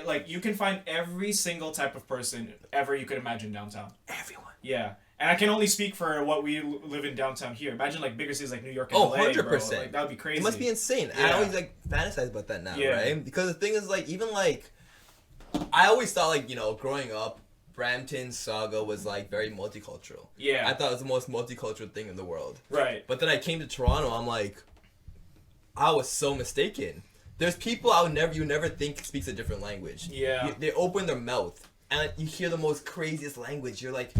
like you can find every single type of person ever you could imagine downtown. Everyone. Yeah. And I can only speak for what we live in downtown here. Imagine like bigger cities like New York and LA, 100%. bro. Like that would be crazy. It must be insane. Yeah. I always like fantasize about that now, right? Because the thing is like even like I always thought like growing up, Brampton Saga was like very multicultural. Yeah. I thought it was the most multicultural thing in the world. Right. But then I came to Toronto. I'm like, I was so mistaken. There's people you never think speaks a different language. Yeah. They open their mouth and you hear the most craziest language. You're like,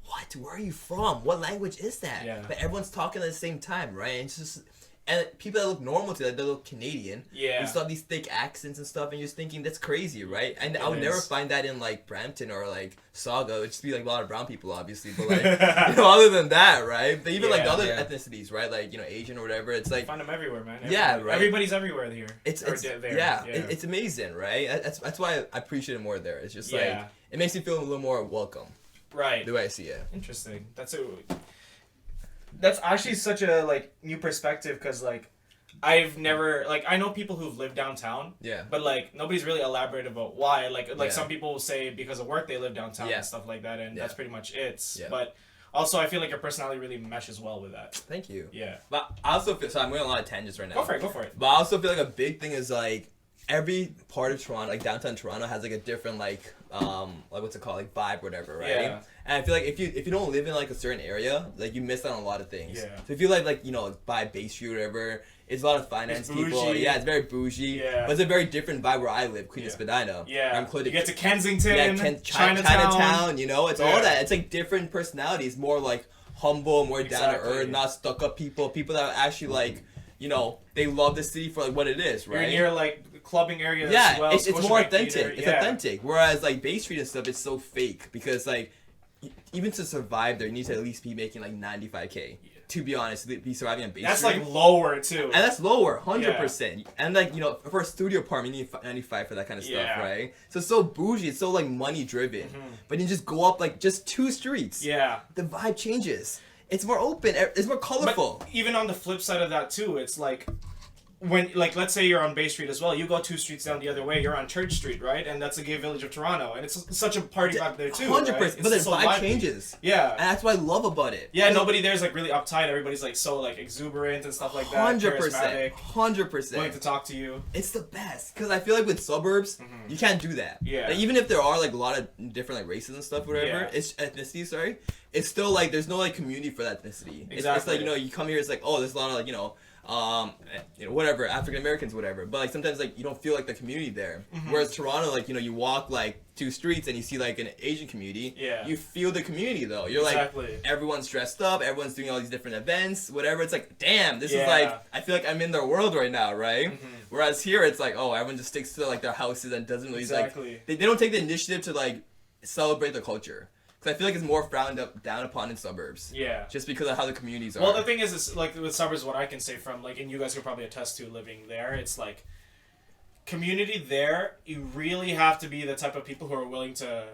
what? Where are you from? What language is that? Yeah. But everyone's talking at the same time, right? And it's just, and people that look normal to that, they look Canadian. Yeah. You still have these thick accents and stuff, and you're just thinking that's crazy, right? And I would never find that in like Brampton or like Saga. It would just be like a lot of brown people, obviously, but like other than that, right? But even like the other ethnicities, right? Like Asian or whatever. It's like you find them everywhere, man. Yeah, right. Everybody's everywhere here. It's amazing, right? That's why I appreciate it more there. It's just like it makes me feel a little more welcome. Right. The way I see it. Interesting. That's actually such a like new perspective because like I've never like I know people who've lived downtown. Yeah. But like nobody's really elaborated about why. Like some people will say because of work they live downtown and stuff like that, and that's pretty much it. Yeah. But also I feel like your personality really meshes well with that. Thank you. Yeah. But I also feel I'm going on a lot of tangents right now. Go for it. But I also feel like a big thing is like every part of Toronto, like downtown Toronto, has like a different like what's it called, like vibe, whatever, right? Yeah. And I feel like if you don't live in like a certain area, like you miss out on a lot of things. Yeah. So if you like by Bay Street or whatever, it's a lot of finance people. Yeah, it's very bougie. Yeah. But it's a very different vibe where I live, Queen of Spadina. Yeah. I'm close you get to Kensington, Chinatown. It's all that. It's like different personalities, more like humble, more down to earth, not stuck up people that are actually like, they love the city for like what it is, right? You're near like clubbing area yeah, as well. It's more authentic. It's authentic. Whereas like Bay Street and stuff, it's so fake because like even to survive there, you need to at least be making like $95K. To be honest, be surviving on Bay Street. That's like lower too. And that's lower, 100%. And like for a studio apartment, you need 95 for that kind of stuff, right? So it's so bougie. It's so like money driven. But you just go up like just 2 streets. Yeah. The vibe changes. It's more open. It's more colorful. But even on the flip side of that too, it's like when, like, let's say you're on Bay Street as well. You go 2 streets down the other way. You're on Church Street, right? And that's the gay village of Toronto, and it's such a party vibe there too. 100%. Right? But the so vibe lively. changes. Yeah. And that's what I love about it. Yeah, nobody there's like really uptight. Everybody's like so like exuberant and stuff like that. 100%. 100%. Willing to talk to you. It's the best. Because I feel like with suburbs, you can't do that. Yeah. Like, even if there are like a lot of different like races and stuff, whatever, Yeah. it's ethnicity, sorry. It's still like there's no like community for that ethnicity. Exactly. It's like, you know, you come here, it's like, oh, there's a lot of like, you know, whatever, African Americans, whatever. But like sometimes like you don't feel like the community there. Whereas Toronto, like, you know, you walk like 2 streets and you see like an Asian community. Yeah. You feel the community though. You're Exactly. like everyone's dressed up, everyone's doing all these different events, whatever. It's like, damn, this is Yeah. like I feel like I'm in their world right now, right? Whereas here it's like, oh, everyone just sticks to like their houses and doesn't really Exactly. like they don't take the initiative to like celebrate their culture. Because I feel like it's more down upon in suburbs. Yeah. Just because of how the communities are. Well, the thing is like with suburbs, what I can say from like, and you guys could probably attest to living there, it's like community there. You really have to be the type of people who are willing to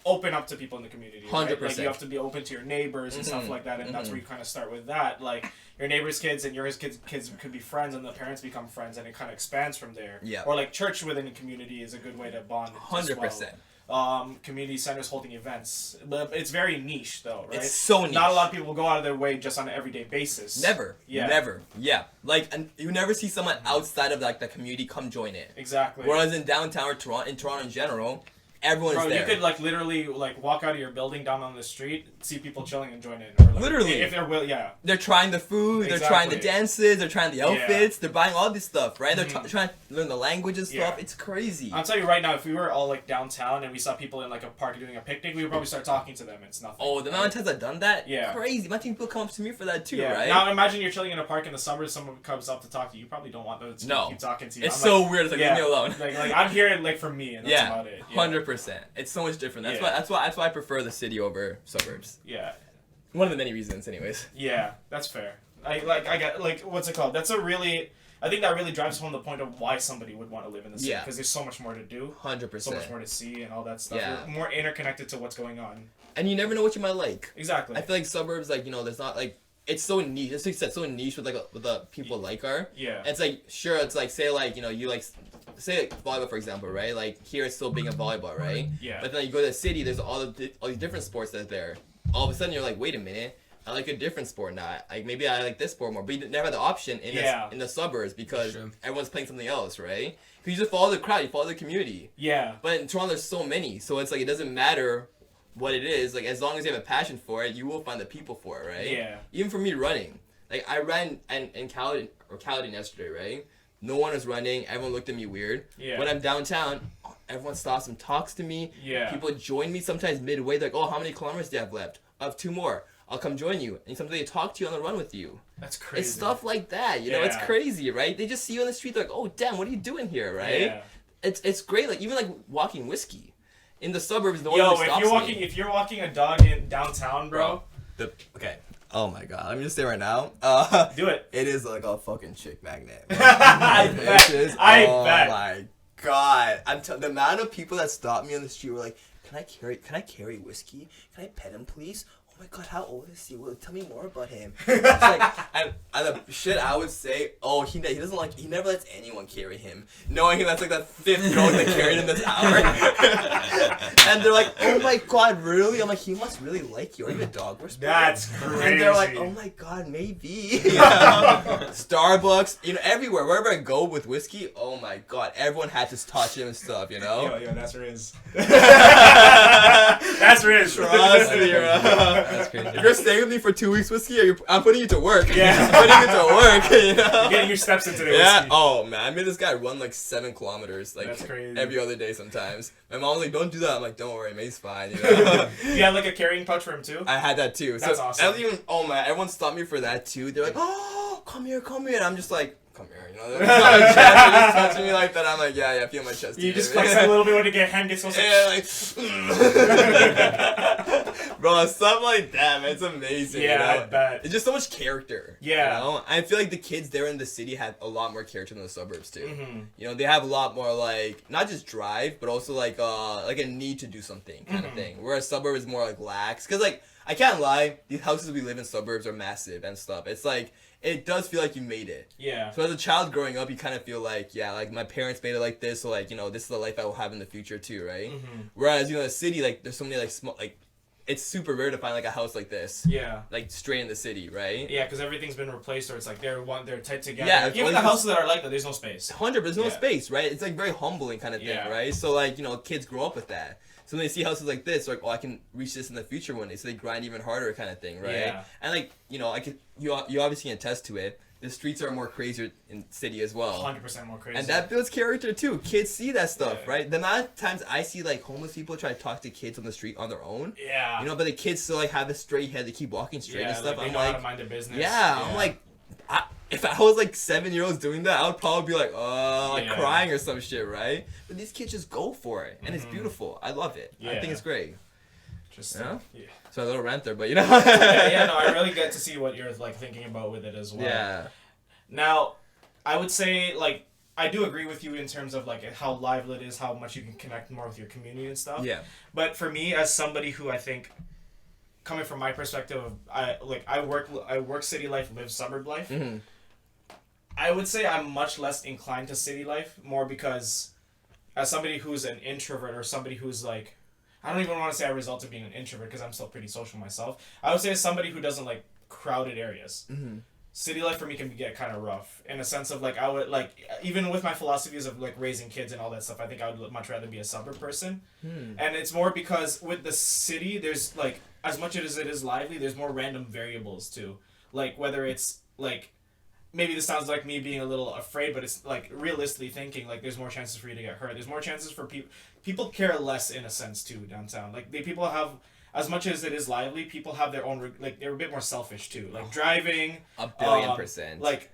open up to people in the community. 100%. Like you have to be open to your neighbors and stuff like that, and that's where you kind of start with that. Like your neighbors' kids and your kids could be friends, and the parents become friends, and it kind of expands from there. Yeah. Or like church within a community is a good way to bond. 100%. Community centers holding events, but it's very niche though, right? It's so niche. Not a lot of people will go out of their way just on an everyday basis. Never. Yeah. Never. Yeah. Like, and you never see someone outside of like the community come join it. Exactly. Whereas in downtown or Toronto in general, everyone's Bro, there. you could like literally like walk out of your building down on the street, see people chilling and join in. Or, like, Literally. if they're yeah. They're trying the food, they're trying the Exactly. dances, they're trying the outfits, Yeah. they're buying all this stuff, right? They're trying to learn the language and stuff. Yeah. It's crazy. I'll tell you right now, if we were all like downtown and we saw people in like a park doing a picnic, we would probably start talking to them. It's nothing. Oh, the amount of times I've done that? Yeah. Crazy. Imagine people come up to me for that too, Yeah. right? Now imagine you're chilling in a park in the suburbs, someone comes up to talk to you. You probably don't want them to No. keep talking to you. It's I'm so like, weird. It's like, yeah, leave me alone. Like I'm here like for me, and that's Yeah, about it. 100%. It's so much different. That's Yeah. why I prefer the city over suburbs. Yeah. One of the many reasons, anyways. Yeah, that's fair. I get like what's it called? I think that really drives home the point of why somebody would want to live in the city, Yeah. because there's so much more to do, 100%. so much more to see, and all that stuff. Yeah. You're more interconnected to what's going on. And you never know what you might like. Exactly. I feel like suburbs, like, you know, there's not like it's so niche. It's like you said, so niche with like what the people like are. Yeah. It's like sure, it's like say like, you know, you like say like volleyball for example, right? Like here it's still being a volleyball, right? Yeah. But then you go to the city, there's all these different sports that are there. All of a sudden you're like, wait a minute, I like a different sport now. Like maybe I like this sport more, but you never had the option in in the suburbs because Sure. everyone's playing something else, right? Because you just follow the crowd, you follow the community. Yeah. But in Toronto, there's so many, so it's like it doesn't matter what it is. Like as long as you have a passion for it, you will find the people for it, right? Yeah. Even for me running, like I ran in Caledon yesterday, right? No one was running. Everyone looked at me weird. Yeah. When I'm downtown, everyone stops and talks to me. Yeah. People join me sometimes midway. They're like, oh, how many kilometers do you have left? I have 2 more. I'll come join you. And sometimes they talk to you on the run with you. That's crazy. It's stuff like that, you know. It's Yeah. crazy, right? They just see you on the street. They're like, oh, damn, what are you doing here, right? Yeah. It's great. Like even like walking whiskey in the suburbs. No one Yo, really stops me. if you're walking a dog in downtown, bro, Okay. Oh my god. Let me just say right now. do it. It is like a fucking chick magnet. I bet. Oh my god. The amount of people that stop me on the street were like, can I carry whiskey? Can I pet him, please? Oh my god, how old is he? Well, tell me more about him. It's like, and the shit I would say, oh, he never lets anyone carry him, knowing that's like the 5th girl that carried him this hour. And they're like, oh my god, really? I'm like, he must really like you. Are you a dog whisperer? That's crazy. And they're like, oh my god, maybe. Starbucks, you know, everywhere, wherever I go with whiskey, oh my god, everyone had to touch him and stuff, you know? Yo, that's Riz. That's Riz. Trust me, bro. That's crazy. If you're staying with me for 2 weeks whiskey, I'm putting you to work. Yeah. I'm putting you to work, you know? You're getting your steps into the Yeah. whiskey. Oh man, I made this guy run like 7 kilometers, like That's crazy. every other day sometimes. My mom was like, "Don't do that." I'm like, "Don't worry, mate's fine." You know? You had like a carrying pouch for him too? I had that too. That's so awesome. I was even. Oh man, everyone stopped me for that too. They're like, "Oh, come here," and I'm just like, "Come here," you know? They're just touching me like that. I'm like, "Yeah, feel my chest." You here." just flex that a little bit when you get hand gets so Yeah, like, Bro, stuff like that, man, it's amazing. Yeah, you know? I bet. It's just so much character. Yeah. You know? I feel like the kids there in the city have a lot more character than the suburbs too. Mm-hmm. You know, they have a lot more like not just drive, but also like a need to do something kind of thing. Whereas suburb is more like lax. Cause like I can't lie, these houses we live in suburbs are massive and stuff. It's like it does feel like you made it. Yeah. So as a child growing up, you kind of feel like, yeah, like my parents made it like this, so like, you know, this is the life I will have in the future too, right? Mm-hmm. Whereas, you know, the city, like, there's so many like small, like, it's super rare to find like a house like this. Yeah. Like straight in the city, right? Yeah, because everything's been replaced, or it's like they're tight together. Yeah, Like, even the houses that are like that, there's no space. 100, there's no Yeah. space, right? It's like very humbling kind of thing, Yeah. right? So like, you know, kids grow up with that. So when they see houses like this, like, oh, I can reach this in the future one day. So they grind even harder kind of thing, right? Yeah. And like, you know, you obviously can attest to it. The streets are more crazier in city as well. 100% more crazy. And that builds character too. Kids see that stuff, Yeah. right? The amount of times I see like homeless people try to talk to kids on the street on their own. Yeah. You know, but the kids still like have a straight head. They keep walking straight and stuff. Like, they I'm know how like, to mind their business. yeah, I'm like, if I was like 7-year-olds doing that, I would probably be like, like Yeah. crying or some shit, right? But these kids just go for it, and it's beautiful. I love it. I Yeah. think it's great. Just Yeah? yeah. So a little rant there, but you know. Yeah, no, I really get to see what you're like thinking about with it as well. Yeah. Now, I would say like I do agree with you in terms of like how lively it is, how much you can connect more with your community and stuff. Yeah. But for me, as somebody who I think, coming from my perspective, I work city life, live suburb life. Mm-hmm. I would say I'm much less inclined to city life, more because as somebody who's an introvert or somebody who's like, I don't even want to say I result in being an introvert because I'm still pretty social myself. I would say as somebody who doesn't like crowded areas. Mm-hmm. City life for me can get kind of rough in a sense of like I would like even with my philosophies of like raising kids and all that stuff. I think I would much rather be a suburb person, and it's more because with the city there's like as much as it is lively, there's more random variables too. Like whether it's like maybe this sounds like me being a little afraid, but it's like realistically thinking like there's more chances for you to get hurt. There's more chances for people care less in a sense too downtown. Like people have. As much as it is lively, people have their own like they're a bit more selfish too. Like driving, 1,000,000,000%. Like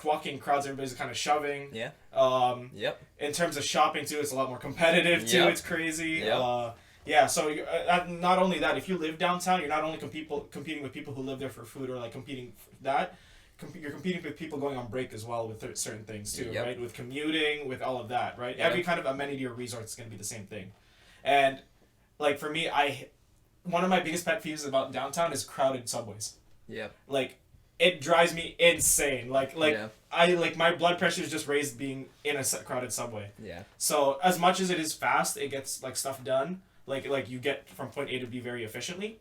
walking crowds, everybody's kind of shoving. Yeah. Yep. In terms of shopping too, it's a lot more competitive too. Yep. It's crazy. Yep. Yeah. So not only that, if you live downtown, you're not only competing with people who live there for food or like competing that. You're competing with people going on break as well with certain things too, Yep. right? With commuting, with all of that, right? Yep. Every kind of amenity or resort is going to be the same thing, and like for me, one of my biggest pet peeves about downtown is crowded subways. Yep. Like, it drives me insane. Like Yeah. I like my blood pressure is just raised being in a crowded subway. Yeah. So as much as it is fast, it gets like stuff done. Like you get from point A to B very efficiently.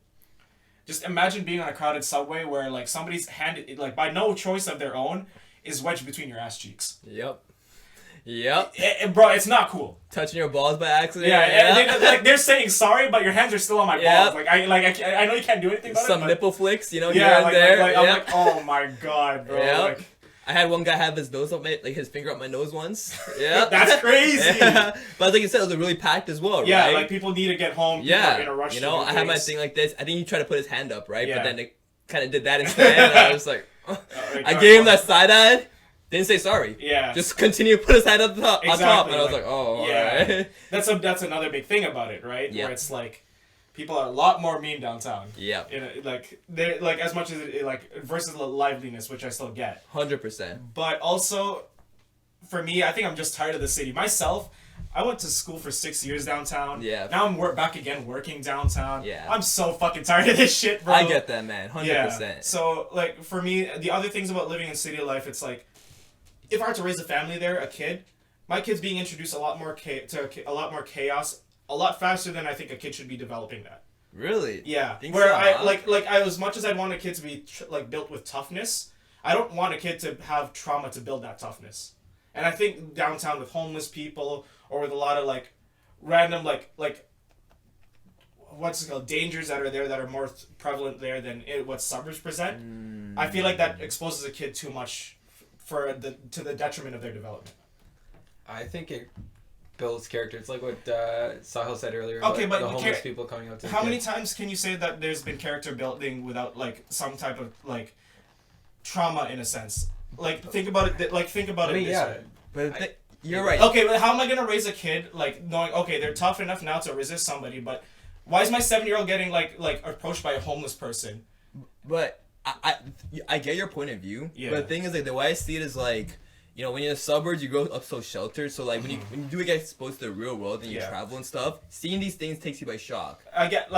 Just imagine being on a crowded subway where like somebody's hand, like by no choice of their own, is wedged between your ass cheeks. Yep. Yep. Bro, it's not cool. Touching your balls by accident. Yeah. They're saying sorry, but your hands are still on my Yep. balls. Like I know you can't do anything about Some it. nipple flicks, you know, Yeah, here and there. I'm Yep. like, oh my god, bro. Yep. Like, I had one guy have his nose up my, like his finger up my nose once. Yeah. that's crazy. Yeah. But like you said, it was really packed as well, Yeah, right? like people need to get home. People Yeah. are in a rush. You to know, do I had my things. thing like this. I think he tried to put his hand up, right? Yeah. But then it kind of did that instead. And I was like, Like, I gave him that side eye. Didn't say sorry. Yeah. Just continue to put his hand up top, on top, Exactly, and I was like, like, oh, yeah. alright. That's another big thing about it, right? Yeah. Where it's like people are a lot more mean downtown. Yeah. Like they like as much as it like versus the liveliness, which I still get. 100%. But also, for me, I think I'm just tired of the city. Myself, I went to school for 6 years downtown. Yeah. Now I'm back again working downtown. Yeah. I'm so fucking tired of this shit, bro. I get that, man. 100%. Yeah. So, like, for me, the other things about living in city life, it's like, if I were to raise a family there, a kid, my kid's being introduced a lot more to a lot more chaos, a lot faster than I think a kid should be developing that. Really? Yeah. Think Where so, I huh? like as much as I want a kid to be like built with toughness, I don't want a kid to have trauma to build that toughness. And I think downtown with homeless people or with a lot of like random like what's it called, dangers that are there that are more prevalent there than what suburbs present. I feel like that exposes a kid too much to the detriment of their development. I think it builds character. It's like what Sahil said earlier. Okay, about but the homeless people coming out to how the many kids. times can you say that there's been character building without like some type of like trauma in a sense? Like think about it. Like think about I mean, it this yeah. way. But you're right. Okay, but how am I gonna raise a kid like knowing okay they're tough enough now to resist somebody, but Why is my 7-year-old getting like approached by a homeless person? But I get your point of view. Yeah. But the thing is, like, the way I see it is like, you know, when you're in the suburbs, you grow up so sheltered. So like when you do get exposed to the real world and you travel and stuff, seeing these things takes you by shock. I get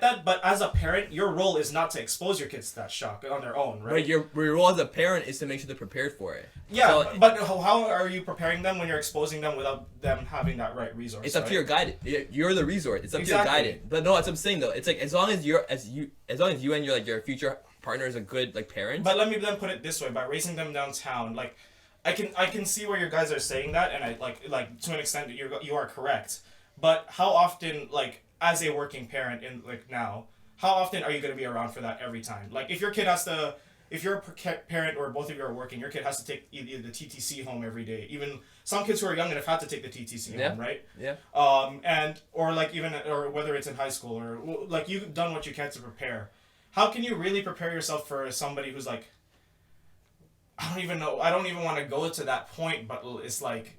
that, but as a parent, your role is not to expose your kids to that shock on their own, right? But your role as a parent is to make sure they're prepared for it. Yeah, so, but how are you preparing them when you're exposing them without them having that right resource? It's up to your guidance. You're the resource. It's up to your guidance. But no, that's what I'm saying though. It's like as long as you and your future partner is a good like parent. But let me then put it this way: by raising them downtown, like. I can see where you guys are saying that, and I like to an extent you are correct. But how often, like as a working parent in like now, how often are you going to be around for that every time? Like if your kid has to, if you're a parent or both of you are working, your kid has to take either the TTC home every day. Even some kids who are young and have had to take the TTC home, right? Yeah. And or like even or whether it's in high school or like you've done what you can to prepare. How can you really prepare yourself for somebody who's like? I don't even know. I don't even want to go to that point, but it's like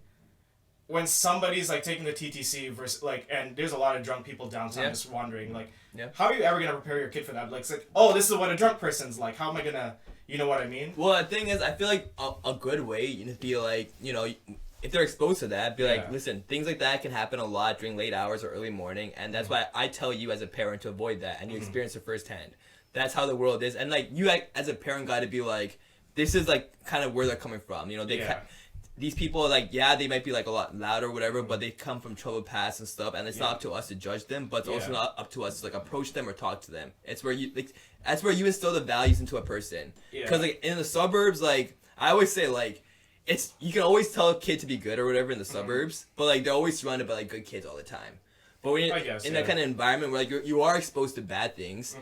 when somebody's like taking the TTC versus like, and there's a lot of drunk people downtown just wandering. Like, how are you ever gonna prepare your kid for that? Like, it's like, oh, this is what a drunk person's like. How am I gonna, you know what I mean? Well, the thing is, I feel like a good way to be like, you know, if they're exposed to that, be like, listen, things like that can happen a lot during late hours or early morning, and that's why I tell you as a parent to avoid that, and you experience it firsthand. That's how the world is, and like you as a parent got to be like. This is like kind of where they're coming from, you know. These people like they might be like a lot louder or whatever, but they come from troubled past and stuff, and it's not up to us to judge them, but it's also not up to us to like approach them or talk to them. It's where you like that's where you instill the values into a person. Because like in the suburbs, like I always say, like it's you can always tell a kid to be good or whatever in the suburbs, but like they're always surrounded by like good kids all the time. But when you're in that kind of environment where like you are exposed to bad things,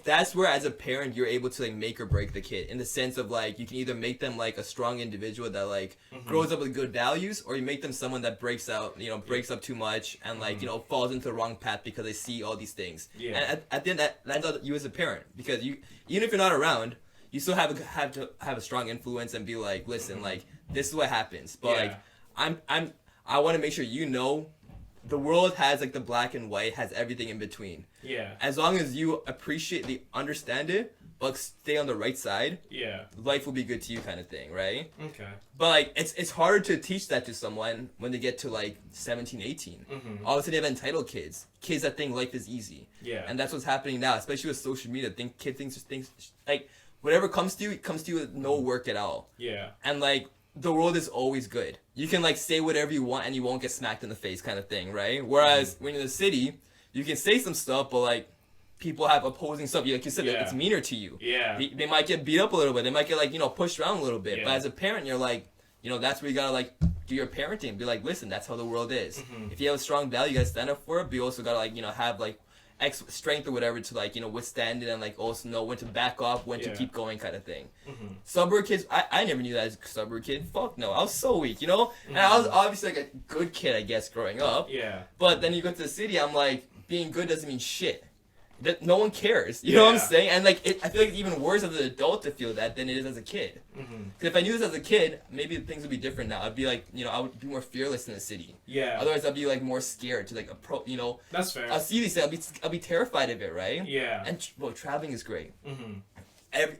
that's where as a parent you're able to like make or break the kid in the sense of like you can either make them like a strong individual that like grows up with good values, or you make them someone that breaks up too much and like falls into the wrong path because they see all these things. And at the end that's on you as a parent, because you even if you're not around, you still have to have a strong influence and be like, listen, like this is what happens, but like I want to make sure the world has like the black and white, has everything in between. Yeah. As long as you understand it, but stay on the right side. Yeah. Life will be good to you, kind of thing, right? Okay. But like it's harder to teach that to someone when they get to like 17, 18. All of a sudden they have entitled kids that think life is easy. Yeah. And that's what's happening now, especially with social media. Kids think like whatever comes to you, it comes to you with no work at all. Yeah. And like. The world is always good. You can like say whatever you want and you won't get smacked in the face, kind of thing, right? Whereas when you're in the city, you can say some stuff, but like people have opposing stuff. Like you said, it's meaner to you. Yeah. They might get beat up a little bit. They might get like pushed around a little bit. Yeah. But as a parent, you're like, that's where you gotta like do your parenting. Be like, listen, that's how the world is. If you have a strong value, you gotta stand up for it. But you also gotta like have like strength or whatever to like withstand it, and like also know when to back off, when to keep going, kind of thing. Suburb kids, I never knew that as a suburb kid. Fuck no, I was so weak, and I was obviously like a good kid, I guess, growing up. Yeah. But then you go to the city, I'm like, being good doesn't mean shit. That no one cares, you know what I'm saying? And like I feel like it's even worse as an adult to feel that than it is as a kid. Because if I knew this as a kid, maybe things would be different now. I'd be like, I would be more fearless in the city. Yeah. Otherwise, I'd be like more scared to like approach. That's fair. I'll see these things, I'll be terrified of it, right? Yeah. And traveling is great.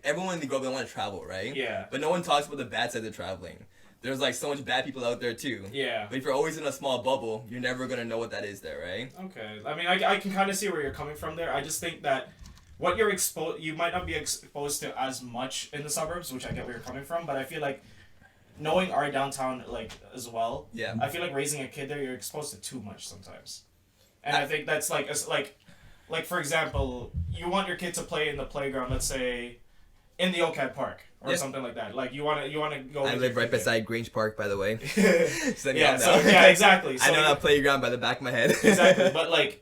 Everyone in the group, they want to travel, right? Yeah. But no one talks about the bad side of traveling. There's like so much bad people out there too. Yeah. But if you're always in a small bubble, you're never gonna know what that is there, right? Okay. I mean, I can kind of see where you're coming from there. I just think that what you're you might not be exposed to as much in the suburbs, which I get where you're coming from. But I feel like knowing our downtown like as well. Yeah. I feel like raising a kid there, you're exposed to too much sometimes, and I think that's like for example, you want your kid to play in the playground, let's say, in the OCAD Park. Or something like that. Like you want to go. I live right beside Grange Park, by the way. Exactly. So I know that playground by the back of my head. Exactly, but like,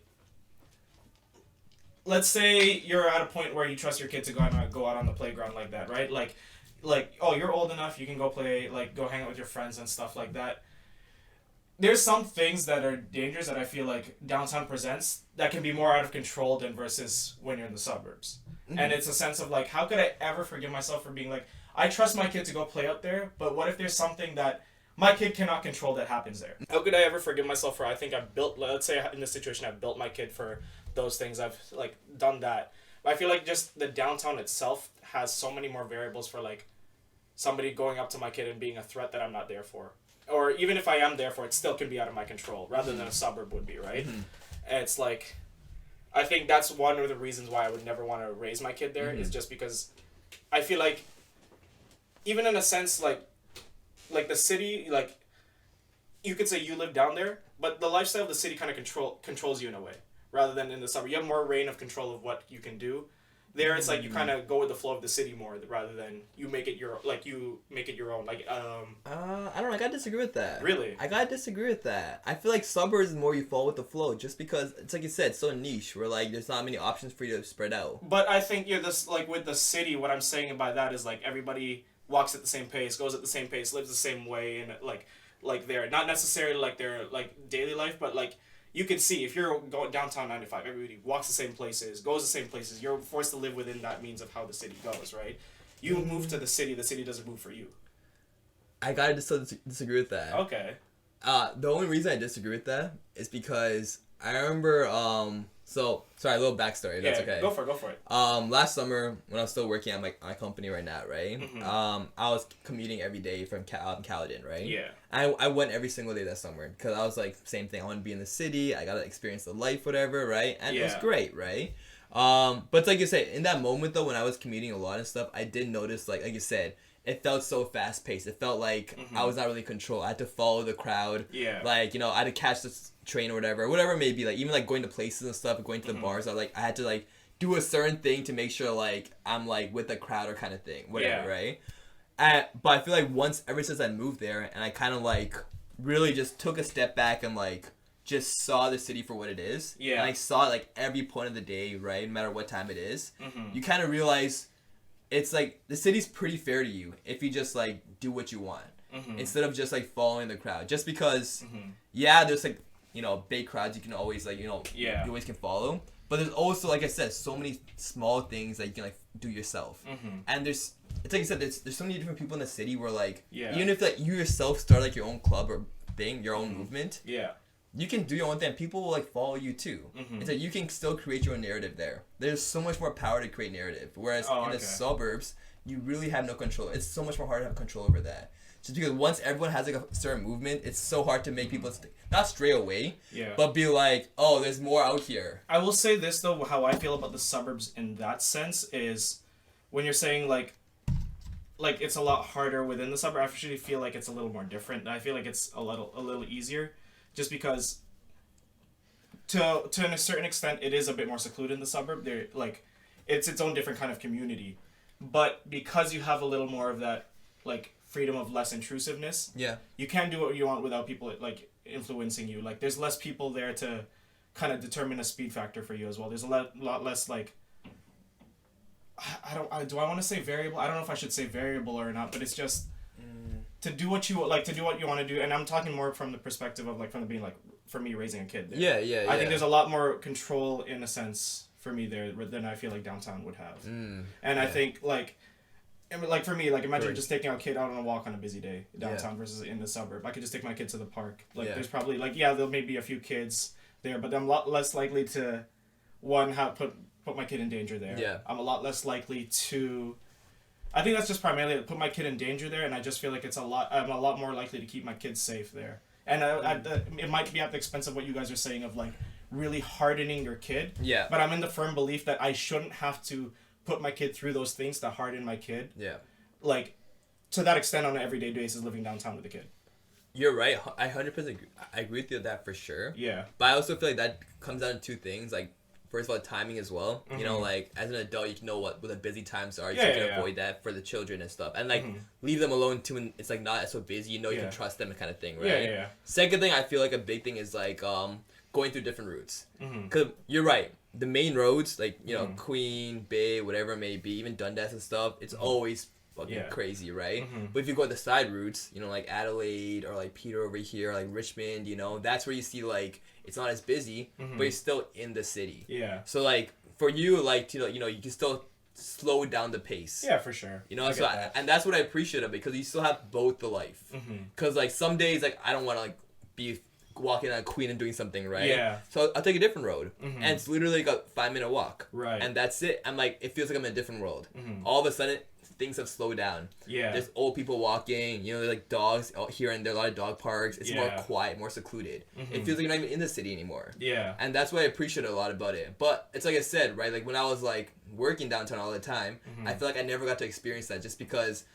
let's say you're at a point where you trust your kid to go out on the playground like that, right? Like, oh, you're old enough, you can go play, like go hang out with your friends and stuff like that. There's some things that are dangerous that I feel like downtown presents that can be more out of control than versus when you're in the suburbs. And it's a sense of like, how could I ever forgive myself for being like, I trust my kid to go play out there, but what if there's something that my kid cannot control that happens there? How could I ever forgive myself for, let's say in this situation, I've built my kid for those things. I've like done that. But I feel like just the downtown itself has so many more variables for like somebody going up to my kid and being a threat that I'm not there for. Or even if I am there for it, still can be out of my control, rather than a suburb would be, right? And it's like, I think that's one of the reasons why I would never want to raise my kid there, is just because I feel like, even in a sense, like the city, like, you could say you live down there, but the lifestyle of the city kind of controls you in a way, rather than in the suburb. You have more reign of control of what you can do. There, it's like you kind of go with the flow of the city more, rather than you make it your own. Like, I don't know. I gotta disagree with that. Really? I gotta disagree with that. I feel like suburbs is more you fall with the flow, just because it's like you said, it's so niche. Where like there's not many options for you to spread out. But I think this like with the city, what I'm saying by that is like everybody walks at the same pace, goes at the same pace, lives the same way, and like they're not necessarily like their like daily life, but like. You can see if you're going downtown 95, everybody walks the same places, goes the same places. You're forced to live within that means of how the city goes, right? You move to the city doesn't move for you. I gotta disagree with that. Okay. The only reason I disagree with that is because I remember so sorry, a little backstory. That's okay. Go for it. Last summer when I was still working at my company right now, right? I was commuting every day from Caledon, right? Yeah. I went every single day that summer because I was like same thing. I want to be in the city. I gotta experience the life, whatever, right? And it was great, right? But it's like you said, in that moment though, when I was commuting a lot and stuff, I did notice like you said. It felt so fast paced. It felt like I was not really in control. I had to follow the crowd. Yeah. Like, you know, I had to catch this train or whatever it may be. Like, even like going to places and stuff, going to the bars, I had to like do a certain thing to make sure like I'm like with the crowd or kind of thing. Whatever, right? But I feel like ever since I moved there and I kind of like really just took a step back and like just saw the city for what it is. Yeah. And I saw it like every point of the day, right? No matter what time it is. You kind of realize it's like the city's pretty fair to you if you just like do what you want instead of just like following the crowd. Just because, there's like, you know, big crowds you can always like, you know, you always can follow. But there's also, like I said, so many small things that you can like do yourself. And it's like I said, there's so many different people in the city where like, even if like you yourself start like your own club or thing, your own movement. Yeah. You can do your own thing. People will like follow you too. It's like you can still create your own narrative there. There's so much more power to create narrative. Whereas in the suburbs, you really have no control. It's so much more hard to have control over that. Just because once everyone has like a certain movement, it's so hard to make people not stray away, but be like, oh, there's more out here. I will say this though, how I feel about the suburbs in that sense is when you're saying like it's a lot harder within the suburb. I actually feel like it's a little more different. I feel like it's a little easier. Just because, to a certain extent, it is a bit more secluded in the suburb. There, like, it's its own different kind of community, but because you have a little more of that, like, freedom of less intrusiveness. Yeah. You can do what you want without people like influencing you. Like, there's less people there to, kind of determine a speed factor for you as well. There's a lot less like. Do I want to say variable? I don't know if I should say variable or not, but it's just. To do what you want to do, and I'm talking more from the perspective of like from being like for me raising a kid there. Yeah. I think there's a lot more control in a sense for me there than I feel like downtown would have. I think like for me, like imagine just taking our kid out on a walk on a busy day downtown versus in the suburb. I could just take my kid to the park. Like there's probably like there may be a few kids there, but I'm a lot less likely to put my kid in danger there. Yeah. I'm a lot less likely to. I think that's just primarily put my kid in danger there, and I just feel like I'm a lot more likely to keep my kids safe there. And it might be at the expense of what you guys are saying of like really hardening your kid. Yeah. But I'm in the firm belief that I shouldn't have to put my kid through those things to harden my kid. Yeah. Like, to that extent on an everyday basis living downtown with a kid. You're right. I 100% agree with you on that for sure. Yeah. But I also feel like that comes down to two things. Like, first of all, timing as well. You know, like, as an adult, you can know what the busy times are. You can avoid that for the children and stuff. And, like, leave them alone, too, and it's, like, not so busy. You know you can trust them kind of thing, right? Yeah. Second thing, I feel like a big thing is, like, going through different routes. Because you're right. The main roads, like, you know, Queen, Bay, whatever it may be, even Dundas and stuff, it's always fucking crazy, right? But if you go to the side routes, you know, like Adelaide or, like, Peter over here, or, like, Richmond, you know, that's where you see, like, it's not as busy, but you're still in the city. Yeah. So, like, for you, like, to, you know, you can still slow down the pace. Yeah, for sure. You know, and that's what I appreciate of it, because you still have both the life. Because, like, some days, like, I don't want to, like, be walking on Queen and doing something, right? Yeah. So I'll take a different road, Mm-hmm. and it's literally like a 5-minute walk, Right. and that's it. I'm like, it feels like I'm in a different world. Mm-hmm. All of a sudden, things have slowed down. Yeah. There's old people walking, you know, there's like dogs out here and there, a lot of dog parks. It's more Yeah. quiet, more secluded. Mhm. It feels like you're not even in the city anymore. Yeah. And that's what I appreciate a lot about it. But it's like I said, right? Like when I was like working downtown all the time, Mhm. I feel like I never got to experience that just because,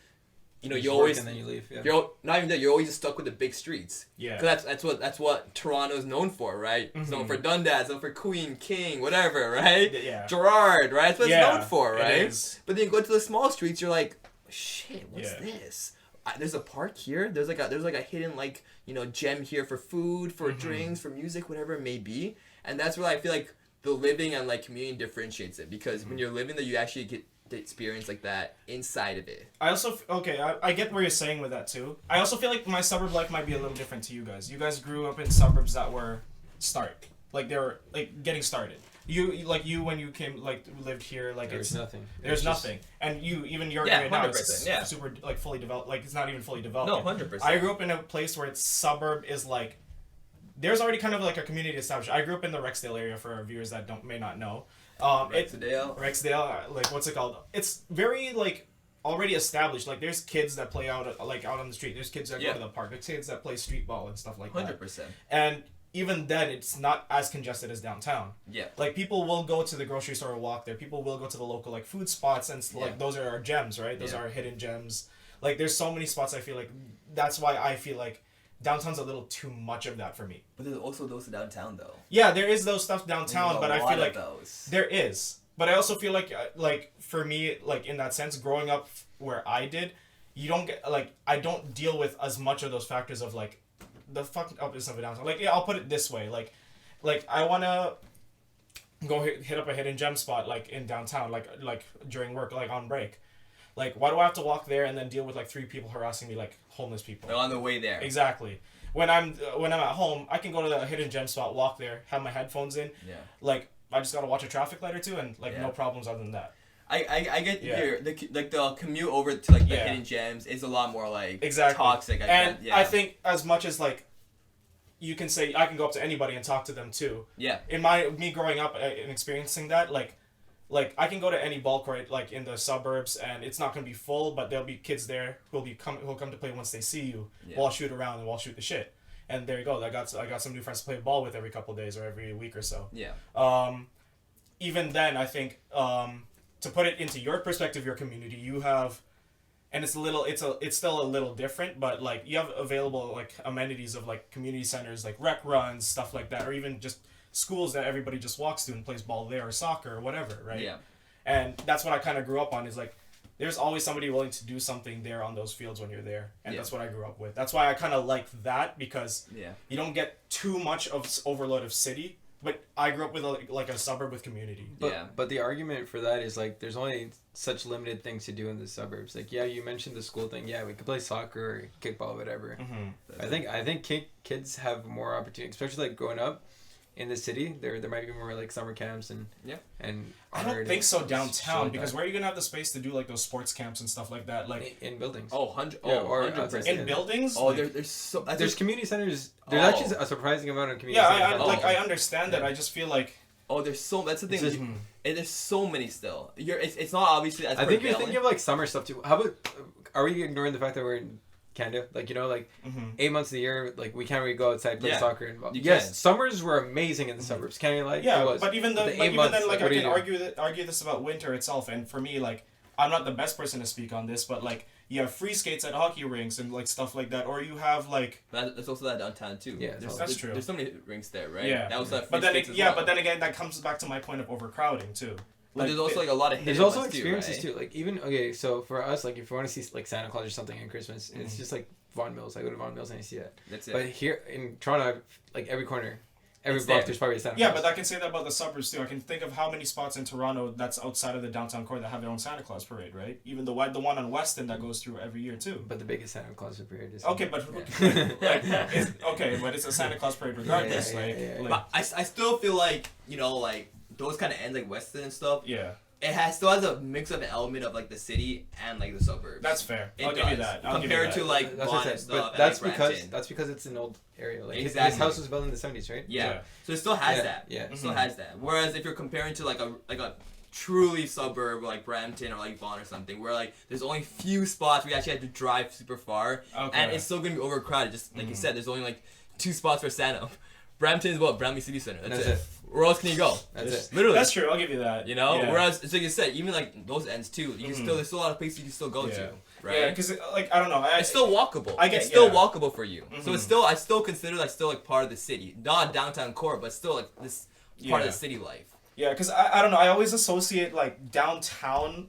you know, You you just always work and then you leave. Yeah. you're not even that. You're always just stuck with the big streets. Yeah. Cause that's what Toronto's known for, right? It's known Mhm. for Dundas, known for Queen, King, whatever, right? Yeah. Gerard, right? That's what Yeah, it's known for, it right? is. But then you go to the small streets, you're like, shit, what's Yeah. this? There's a park here. There's like a hidden like, you know, gem here for food, for Mhm. drinks, for music, whatever it may be. And that's where I feel like the living and like community differentiates it, because when you're living there, you actually get the experience like that inside of it. I also I get where you're saying with that too. I also feel like my suburb life might be a little different to you guys. You guys grew up in suburbs that were they were like getting started. You when you came like lived here, like There's nothing. there's It's just- nothing, and even your Yeah, area now 100%, it's yeah. super like fully developed. Like it's not even fully developed. No, yet. 100%. I grew up in a place where it's suburb is like there's already kind of like a community established. I grew up in the Rexdale area for our viewers that may not know. Rexdale, like what's it called? It's very like already established. Like there's kids that play out on the street. There's kids that go to the park. There's kids that play street ball and stuff like that. 100%. And even then, it's not as congested as downtown. Yeah. Like people will go to the grocery store and walk there. People will go to the local like food spots and like those are our gems, right? Those are our hidden gems. Like there's so many spots. I feel like that's why I feel like downtown's a little too much of that for me. But there's also those downtown though. Yeah, there is those stuff downtown, but I feel like those. there is. But I also feel like for me, like in that sense, growing up where I did, you don't get like I don't deal with as much of those factors of like the fucking upness of a downtown. Like I'll put it this way, like I wanna go hit up a hidden gem spot like in downtown, like during work, like on break. Like why do I have to walk there and then deal with like 3 people harassing me like homeless people? They're on the way there. Exactly. When I'm at home, I can go to the hidden gem spot, walk there, have my headphones in. Yeah. Like I just gotta watch a traffic light or two, and like no problems other than that. I get here. The commute over to like the Yeah. hidden gems is a lot more like Exactly. toxic. I think as much as like you can say I can go up to anybody and talk to them too. Yeah. In me growing up and experiencing that, like I can go to any ball court like in the suburbs and it's not gonna be full, but there'll be kids there who'll come to play once they see you. Yeah. We'll shoot around and we'll shoot the shit. And there you go. I got some new friends to play ball with every couple of days or every week or so. Yeah. Even then, I think to put it into your perspective, your community, you have, and it's still a little different, but like you have available like amenities of like community centers, like rec runs, stuff like that, or even just schools that everybody just walks to and plays ball there or soccer or whatever, right? Yeah. And that's what I kind of grew up on is like, there's always somebody willing to do something there on those fields when you're there, and that's what I grew up with. That's why I kind of like that because you don't get too much of overload of city. But I grew up with a suburb with community. But the argument for that is like there's only such limited things to do in the suburbs. Like you mentioned the school thing. Yeah, we could play soccer or kickball, whatever. Mm-hmm. I think kids have more opportunity, especially like growing up in the city. There might be more like summer camps and I don't think so downtown because where are you gonna have the space to do like those sports camps and stuff like that? Like in buildings. Oh, 100%. In buildings? Oh, like, there's community centers. There's actually a surprising amount of community centers. Yeah, I understand that. I just feel like that's the thing. There's so many still. It's not obviously as I think you're thinking of like summer stuff too. How about are we ignoring the fact that we're in Canada, like 8 months of the year, like we can't really go outside play soccer and yes, summers were amazing in the suburbs. Can't you like? Yeah, but even then, like I can argue argue this about winter itself, and for me, like I'm not the best person to speak on this, but like you have free skates at hockey rinks and like stuff like that, or you have like that's also that downtown too. Yeah, that's true. There's so many rinks there, right? Yeah, that was that. But then again, that comes back to my point of overcrowding too. But there's also like a lot of there's also experiences too. Like even so for us, like if you want to see like Santa Claus or something in Christmas, it's just like Vaughan Mills. I go to Vaughan Mills and I see it. That's it. But here in Toronto, like every corner, every block, there's probably a Santa Claus. Yeah, but I can say that about the suburbs too. I can think of how many spots in Toronto that's outside of the downtown core that have their own Santa Claus parade, right? Even the one on Weston that goes through every year too. But the biggest Santa Claus parade is okay, but but it's a Santa Claus parade regardless. But I still feel like like those kind of ends like Weston and stuff. Yeah. still has a mix of an element of like the city and like the suburbs. That's fair. It I'll give you does. that. Compared to like That's Vaughan what I and said. stuff. But that's and, like, because Brampton. it's an old area. Like Exactly. his house was built in the 70s, right? Yeah. So it still has Yeah. that. Yeah. It still has that. Whereas if you're comparing to like a truly suburb like Brampton or like Vaughan or something, where like there's only few spots where you actually have to drive super far, and it's still gonna be overcrowded. Just like you said, there's only like 2 spots for stand-up. Brampton is what? Bramley City Center. That's it. Where else can you go? That's it. Literally. That's true. I'll give you that. You know. Yeah. Whereas, it's like you said, even like those ends too, you can still there's still a lot of places you can still go to. Right. Yeah, because like I don't know, it's still walkable. It's still walkable for you. So it's still I still consider that still like part of the city, not downtown core, but still like this part of the city life. Yeah, because I don't know, I always associate like downtown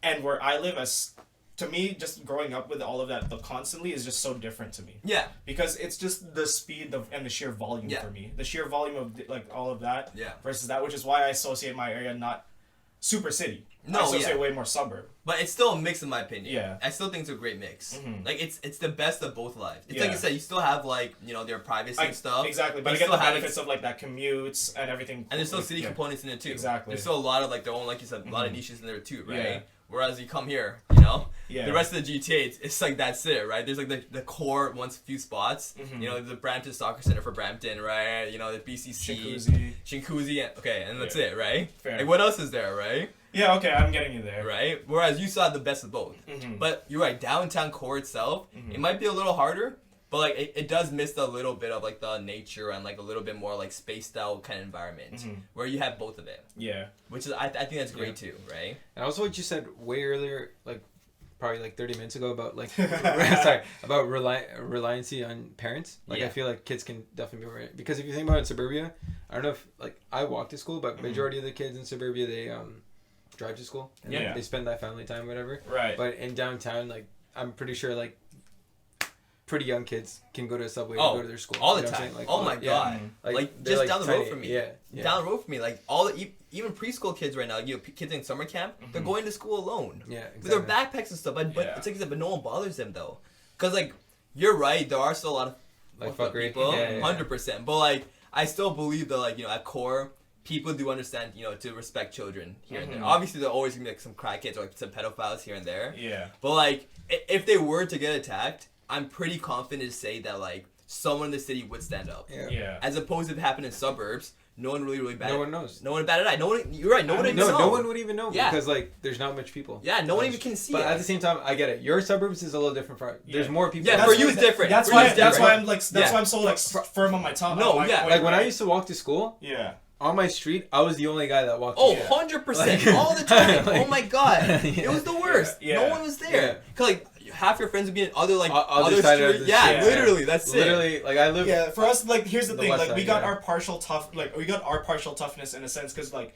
and where I live as, to me, just growing up with all of that constantly is just so different to me. Yeah. Because it's just the speed and the sheer volume for me. The sheer volume of like all of that versus that, which is why I associate my area not super city. I associate way more suburb. But it's still a mix in my opinion. Yeah. I still think it's a great mix. Like it's the best of both lives. It's like you said, you still have like, you know, their privacy and stuff. Exactly. But you I get still the have benefits of like that commutes and everything. And there's still city components in it too. Exactly. There's still a lot of like their own, like you said, a lot of niches in there too, right? Yeah. Whereas you come here, you know, the rest of the GTA, it's like that's it, right? There's like the core once few spots, you know, the Brampton Soccer Center for Brampton, right? You know, the BCC, Shinkuzi, okay, and that's it, right? Fair. Like what else is there, right? Yeah, okay, I'm getting you there. Right? Whereas you saw the best of both. But you're right, downtown core itself, it might be a little harder, but like it does miss a little bit of like the nature and like a little bit more like spaced out kind of environment where you have both of it. Yeah. Which is I think that's great too, right? And also what you said way earlier, like probably like 30 minutes ago about like about reliancy on parents. Like I feel like kids can definitely be right. Because if you think about it in suburbia, I don't know if like I walk to school, but majority of the kids in suburbia they drive to school. And they spend that family time, whatever. Right. But in downtown, like I'm pretty sure like pretty young kids can go to a subway and go to their school all the time. Like, oh my god! Like just down the road from me. Down the road from me, like all the even preschool kids right now, you know, kids in summer camp, they're going to school alone. Yeah, exactly. With their backpacks and stuff. But it's like you said, but no one bothers them though, because like you're right, there are still a lot of like fuckery people, 100%. But like I still believe that like you know at core. People do understand, you know, to respect children here and there. Obviously, there are always gonna be like some crackheads or like some pedophiles here and there. Yeah. But like, if they were to get attacked, I'm pretty confident to say that like someone in the city would stand up. Yeah. As opposed to it happening in suburbs, no one really batted. No one knows. No one batted an eye. No one. You're right. No one. No one would even know because like there's not much people. Yeah. No one even can see. But at the same time, I get it. Your suburbs is a little different. There's more people. Yeah. For you, it's different. That's why I'm like. That's why I'm so like firm on my top. No. Like when I used to walk to school. Yeah. On my street, I was the only guy that walked. Oh, 100%, all the time. Oh my god, it was the worst. No one was there. Cause like half your friends would be in other like other streets. Literally, that's it. Like I live. Yeah, for us, like here's the thing. Like we got our partial toughness in a sense, cause like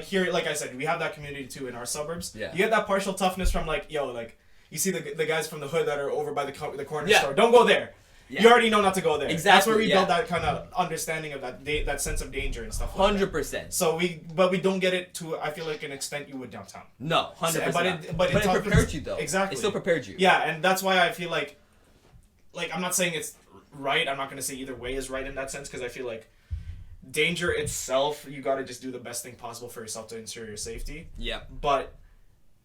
here, like I said, we have that community too in our suburbs. Yeah. You get that partial toughness from like like you see the guys from the hood that are over by the corner store. Don't go there. Yeah. You already know not to go there. Exactly. That's where we build that kind of understanding of that sense of danger and stuff. 100%. So we don't get it to I feel like an extent you would downtown. No, 100%. But it prepared you though. Exactly. It still prepared you. Yeah, and that's why I feel like I'm not saying it's right. I'm not gonna say either way is right in that sense because I feel like danger itself, you gotta just do the best thing possible for yourself to ensure your safety. Yeah. But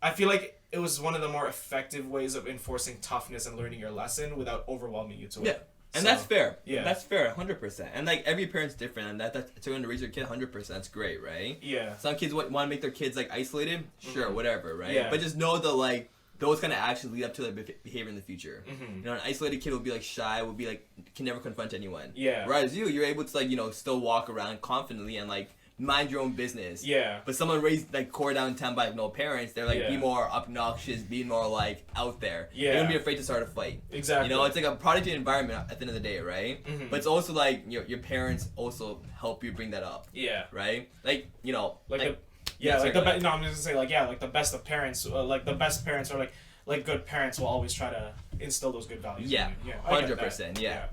I feel like it was one of the more effective ways of enforcing toughness and learning your lesson without overwhelming you to it. Yeah. And that's fair. Yeah. That's fair, 100%. And like every parent's different, and that's going to raise your kid 100%. That's great, right? Yeah. Some kids want to make their kids like isolated, sure, whatever, right? Yeah. But just know that like those kind of actions lead up to their behavior in the future. You know, an isolated kid will be like shy, will be like can never confront anyone. Yeah. Whereas you're able to like you know still walk around confidently and like mind your own business. Yeah. But someone raised like core downtown by no parents, they're like be more obnoxious, be more like out there. Yeah. They're gonna be afraid to start a fight. Exactly. You know, it's like a product of the environment at the end of the day, right? But it's also like your parents also help you bring that up. Yeah. Right? Like, you know, I'm just gonna say like the best of parents, like the best parents are like good parents will always try to instill those good values. Yeah. In you. 100%. Yeah.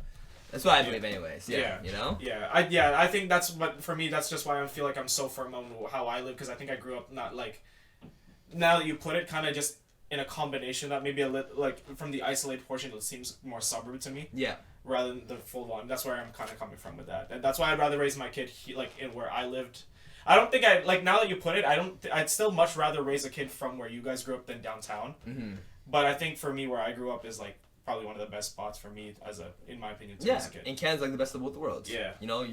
That's what I believe, anyways. Yeah, you know. Yeah, I think that's what for me. That's just why I feel like I'm so firm on how I live because I think I grew up not like. Now that you put it, kind of just in a combination that maybe like from the isolated portion, it seems more suburb to me. Yeah. Rather than the full volume. That's where I'm kind of coming from with that, and that's why I'd rather raise my kid in where I lived. I don't think I like now that you put it. I'd still much rather raise a kid from where you guys grew up than downtown. Mm-hmm. But I think for me, where I grew up is like probably one of the best spots for me in my opinion, Yeah, as a kid. and Canada's like the best of both worlds. Yeah. You know,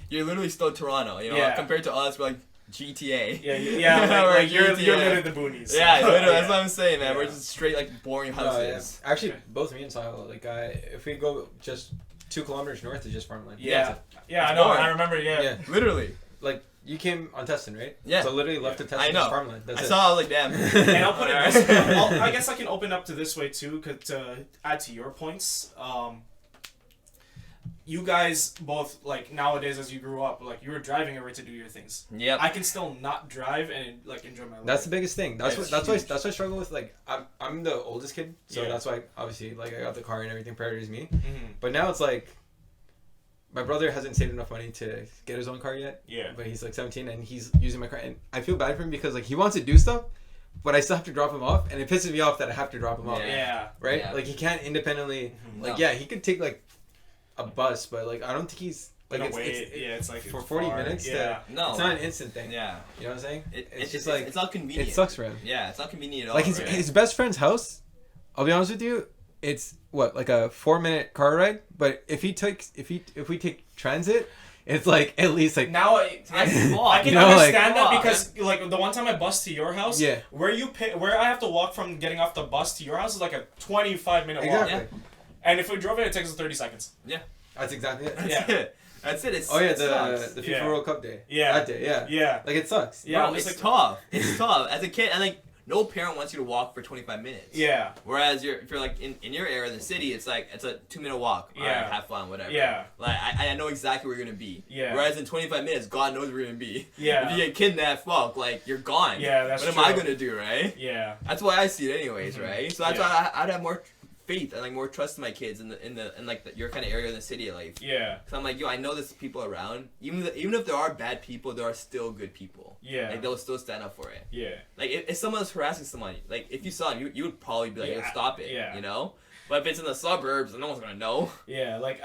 you're literally still Toronto. You know, Yeah. compared to us, we're like GTA. Yeah. Like you're literally the boonies. Yeah, So. literally, that's what I'm saying, man. Yeah. We're just straight like boring houses. Actually, both me and Sahil, like, if we go just 2 kilometers north, is just farmland. Yeah. Yeah, I It's know. boring. I remember. Yeah. Literally. Like, you came on Teston, right? Yeah. So literally left of Teston I know. is farmland. That's I it. saw. I was like, damn. And I'll put it this way. I guess I can open up to this way too, to add to your points. You guys both, like, nowadays as you grew up, like, you were driving everywhere to do your things. Yep. I can still not drive and like enjoy my life. That's the biggest thing. That's It's why huge. I struggle with, like, I'm the oldest kid, so Yeah. that's why obviously like I got the car and everything priorities me. Mm-hmm. But now it's like my brother hasn't saved enough money to get his own car yet. Yeah. But he's like 17 and he's using my car, and I feel bad for him because like he wants to do stuff, but I still have to drop him off, and it pisses me off that I have to drop him off. Yeah. Right? Yeah. Like he can't independently. Mhm. Like No. yeah, he could take like a bus, but like I don't think he's like In a way, it's like for it's 40 far. minutes. Yeah. No. It's not an instant thing. Yeah. You know what I'm saying? It's just just like it's not convenient. it sucks for him. Yeah, it's not convenient at all. Like his right? his best friend's house, I'll be honest with you, it's what, like a 4-minute car ride, but if we take transit, it's like at least like Now I can You know, like- understand that because like the one time I bus to your house, Yeah. where I have to walk from getting off the bus to your house is like a 25-minute exactly. walk. And if we drove it takes us 30 seconds. That's exactly it. That's Yeah. it. That's it. It's, Oh yeah, it sucks. the FIFA Yeah. World Cup day. Yeah. That day, yeah. Yeah. Like it sucks. Yeah. Bro, I'm it's just like, tough. It's tough. As a kid, and like no parent wants you to walk for 25 minutes. yeah. Whereas if you're like in your area in the city, it's like it's a 2-minute walk. All Yeah. right, have fun, whatever. Yeah. Like I know exactly where you're gonna be. Yeah. Whereas in 25 minutes, God knows where you're gonna be. Yeah. If you get kidnapped, fuck, like you're gone. Yeah, that's What true. am I gonna do, right? Yeah. That's why I see it anyways, Mhm. right? So that's Yeah. why I'd have more faith and like more trust in my kids in your kind of area in the city life. Yeah. Cause I'm like, yo, I know there's people around. Even if there are bad people, there are still good people. Yeah. Like they'll still stand up for it. Yeah. Like if someone was harassing someone, like if you saw him, you would probably be like, yo, Yeah. stop it. Yeah. You know. But if it's in the suburbs, no one's gonna know. Yeah, like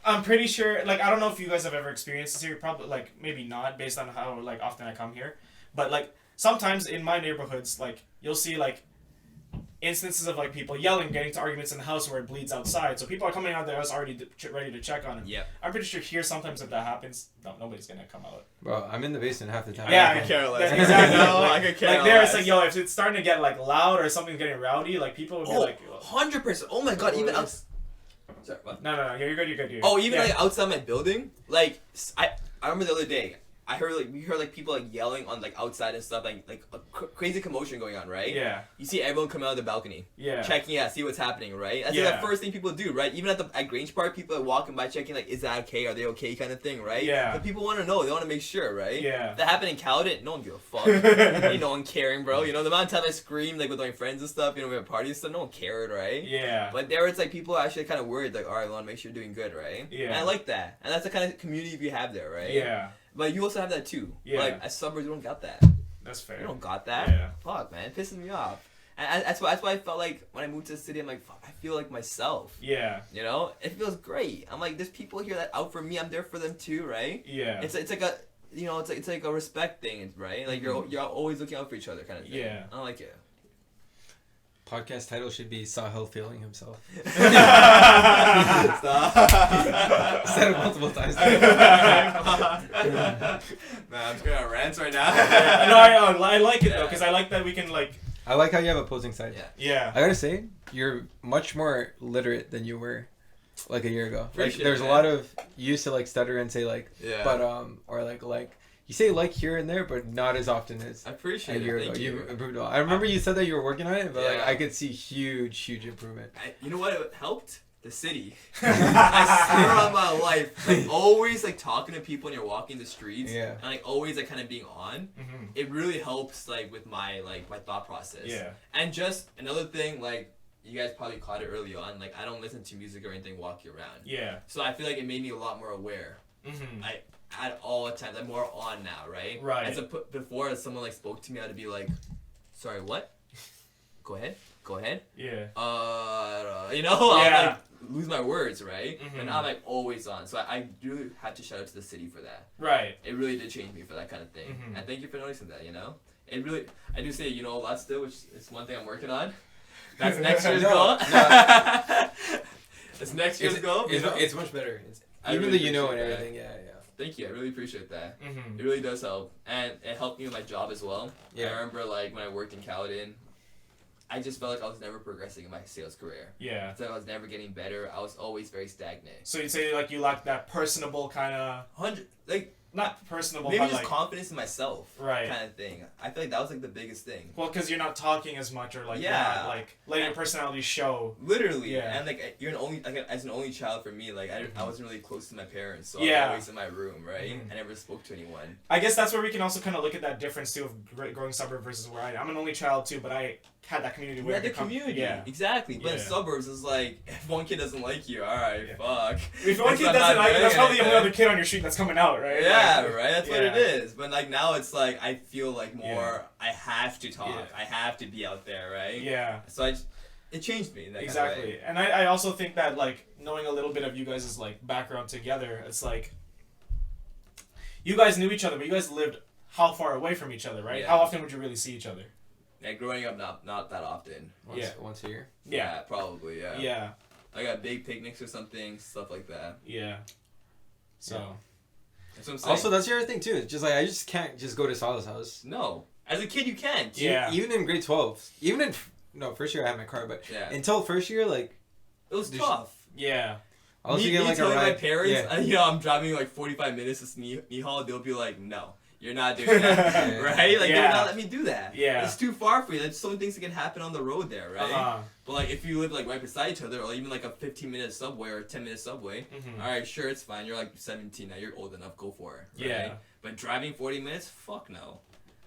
I'm pretty sure, like I don't know if you guys have ever experienced this here, probably like maybe not based on how like often I come here, but like sometimes in my neighborhoods, like you'll see like instances of like people yelling, getting to arguments in the house where it bleeds outside, so people are coming out their house already ready to check on it. Yeah. I'm pretty sure here sometimes if that happens, nobody's gonna come out. Bro, I'm in the basement half the time. Yeah, I could care less. that- exactly. No, like, I could care like there, it's less. like yo, if it's starting to get like loud or something's getting rowdy, like people would be like, 100%. Oh my god, even outside. Sorry, what? no, you're good, you're good. Oh, even yeah. like outside my building, like I remember the other day, we heard like people like yelling on like outside and stuff, like a crazy commotion going on, right? Yeah, You see everyone coming out of the balcony, yeah, checking, see what's happening, right? That's like Yeah. the first thing people do, right? Even at Grange Park, people are walking by checking, like, is that okay? Are they okay? Kind of thing, right? Yeah. But people want to know. They want to make sure, right? Yeah. If that happened in Caledon, no one give a fuck. Ain't no one caring, bro. You know, the amount of time I screamed like with my friends and stuff, you know, we had parties and stuff, no one cared, right? yeah. But there, it's like people are actually kind of worried, like, all right, we want to make sure you're doing good, right? Yeah. And I like that, and that's the kind of community we have there, right? Yeah, But you also have that too. Yeah. Like as suburbs, you don't got that. that's fair. You don't got that. Yeah. Fuck, man, it pisses me off. And that's why I felt like when I moved to the city, I'm like, fuck, I feel like myself. Yeah, You know, it feels great. I'm like, there's people here that out for me. I'm there for them too, right? yeah. It's like a, you know, it's like a respect thing, right? Like you're always looking out for each other, kind of thing. Yeah. I like it. Podcast title should be Sahil feeling himself. Stop. Said it multiple times. Man, I'm just going on rants right now. No, I like it though, because I like that we can like. I like how you have opposing sides. Yeah. Yeah. I gotta say, you're much more literate than you were like a year ago. Like, Appreciate there's it, a man. lot of you used to like stutter and say like, Yeah. but or like you say like here and there, but not as often as I a appreciate it. year ago. Thank you. You've improved a lot. I remember you said that you were working on it, but like Yeah. I could see huge improvement. You know what it helped? The city. I swear on my life, like always like talking to people when you're walking the streets, Yeah. and like always like kind of being on. Mm-hmm. It really helps like with my thought process. Yeah. And just another thing, like you guys probably caught it early on, like I don't listen to music or anything walking around. Yeah. So I feel like it made me a lot more aware. Mm-hmm. At all times, I'm more on now, right? Right. As before, as someone like spoke to me, I'd be like, "Sorry, what?" go ahead. Yeah. You know, Yeah. I'll like lose my words, right? Mhm. But now I'm like always on. So I really had to shout out to the city for that. Right. It really did change me for that kind of thing. Mhm. And thank you for noticing that, you know? It really, I do say, you know, a lot still, which is one thing I'm working on. That's next year's No, goal. no. It's next year's goal. you know? It's much better. I Even really though you know and appreciate everything, yeah. Thank you. I really appreciate that. Mm-hmm. It really does help. And it helped me with my job as well. Yeah. I remember, like, when I worked in Caledon, I just felt like I was never progressing in my sales career. Yeah. I was never getting better. I was always very stagnant. So you'd say like you lack that personable kind of, not personable, Maybe but just like, confidence in myself, Right. kind of thing. I feel like that was like the biggest thing. well, because you're not talking as much or like, Yeah. you're not, like letting your personality show. Literally, Yeah. and like you're an only like as an only child for me, like I wasn't really close to my parents, so I Yeah. was always in my room, right? Mhm. I never spoke to anyone. I guess that's where we can also kind of look at that difference too of growing suburb versus where I'm an only child too, but I had that community We where had the I could come- community, Yeah. exactly. But in Yeah. suburbs, it's like if one kid doesn't like you, all right, Yeah. fuck. If one It's kid not doesn't like you, doing that's probably the only anything. other kid on your street that's coming out, right? Yeah, Like, right. That's what yeah. it is. But like now, it's like I feel like more. Yeah. I have to talk. Yeah. I have to be out there, right? Yeah. So it changed me in that Exactly. kind of way. And I also think that like knowing a little bit of you guys' like background together, it's like you guys knew each other, but you guys lived how far away from each other, right? Yeah. How often would you really see each other? Yeah, growing up, not that often. Once a year. Yeah. Probably. Yeah. Yeah. I got big picnics or something, stuff like that. Yeah. So Yeah. That's what I'm saying. Also, that's the other thing too. It's just like I just can't just go to Sal's house. No, as a kid you can't. Yeah. Even in grade 12, even in first year I had my car, but Yeah. until first year, like It was There's- tough. yeah. I was me getting like a telling my ride. parents, Yeah. you know, I'm driving like 45 minutes to Nihaal, they'll be like, no, you're not doing that, Yeah. right? Like, they Yeah. would not let me do that. Yeah. It's too far for you. There's so many things that can happen on the road there, right? Uh-huh. But, like, if you live, like, right beside each other, or even, like, a 15-minute subway or a 10-minute subway, Mhm. all right, sure, it's fine. You're, like, 17 now. You're old enough. Go for it. Right? Yeah. But driving 40 minutes? Fuck no.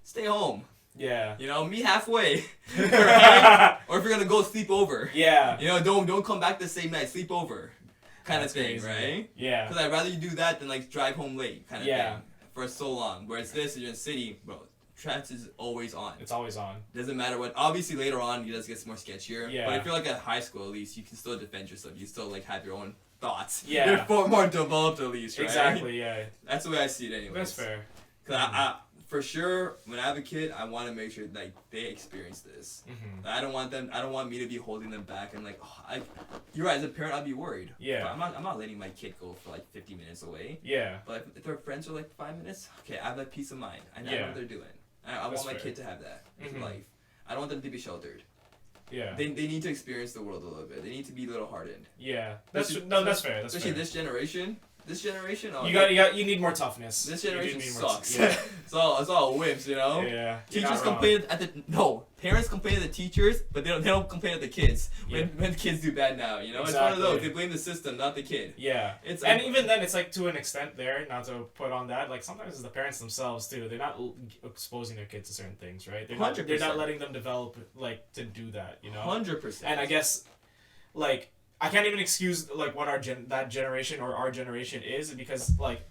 Stay home. Yeah. You know, meet halfway. Right? Or if you're going to go, sleep over. Yeah. You know, don't come back the same night. Sleep over. Kind That's of thing, crazy. right? Yeah. Because I'd rather you do that than like drive home late, kind of Yeah. thing, for so long. Whereas this, you're in the city, bro. Trans is always on. It's always on. Doesn't matter what. Obviously, later on, it does get more sketchier. Yeah. But if you're like at high school, at least you can still defend yourself. You still like have your own thoughts. Yeah. They're far more developed, at least. Right? Exactly. Yeah. That's the way I see it, anyways. That's fair. Cause I, for sure, when I have a kid, I want to make sure like they experience this. Mm-hmm. I don't want me to be holding them back and like, you're right. As a parent, I'd be worried. Yeah. But I'm not letting my kid go for like 50 minutes away. Yeah. But if their friends are like 5 minutes, okay, I have that peace of mind. I know Yeah. what they're doing. I That's want my fair. kid to have that in Mhm. life. I don't want them to be sheltered. Yeah. They need to experience the world a little bit. They need to be a little hardened. Yeah. That's Especially- that's fair. That's Especially fair. this generation. Oh, You need more toughness. This You do generation need more sucks. Yeah. it's all whims, you know. Yeah. You're Teachers not wrong. complain at the parents complain at the teachers, but they don't complain at the kids Yeah. when kids do bad now. You know, it's one of Exactly. those. They blame the system, not the kid. Yeah. It's And like, even then, it's like to an extent there, not to put on that, like sometimes it's the parents themselves too. They're not exposing their kids to certain things, right? They're not 100%. letting them develop like to do that, you know? 100%. And I guess, like, I can't even excuse like what that generation or our generation is because like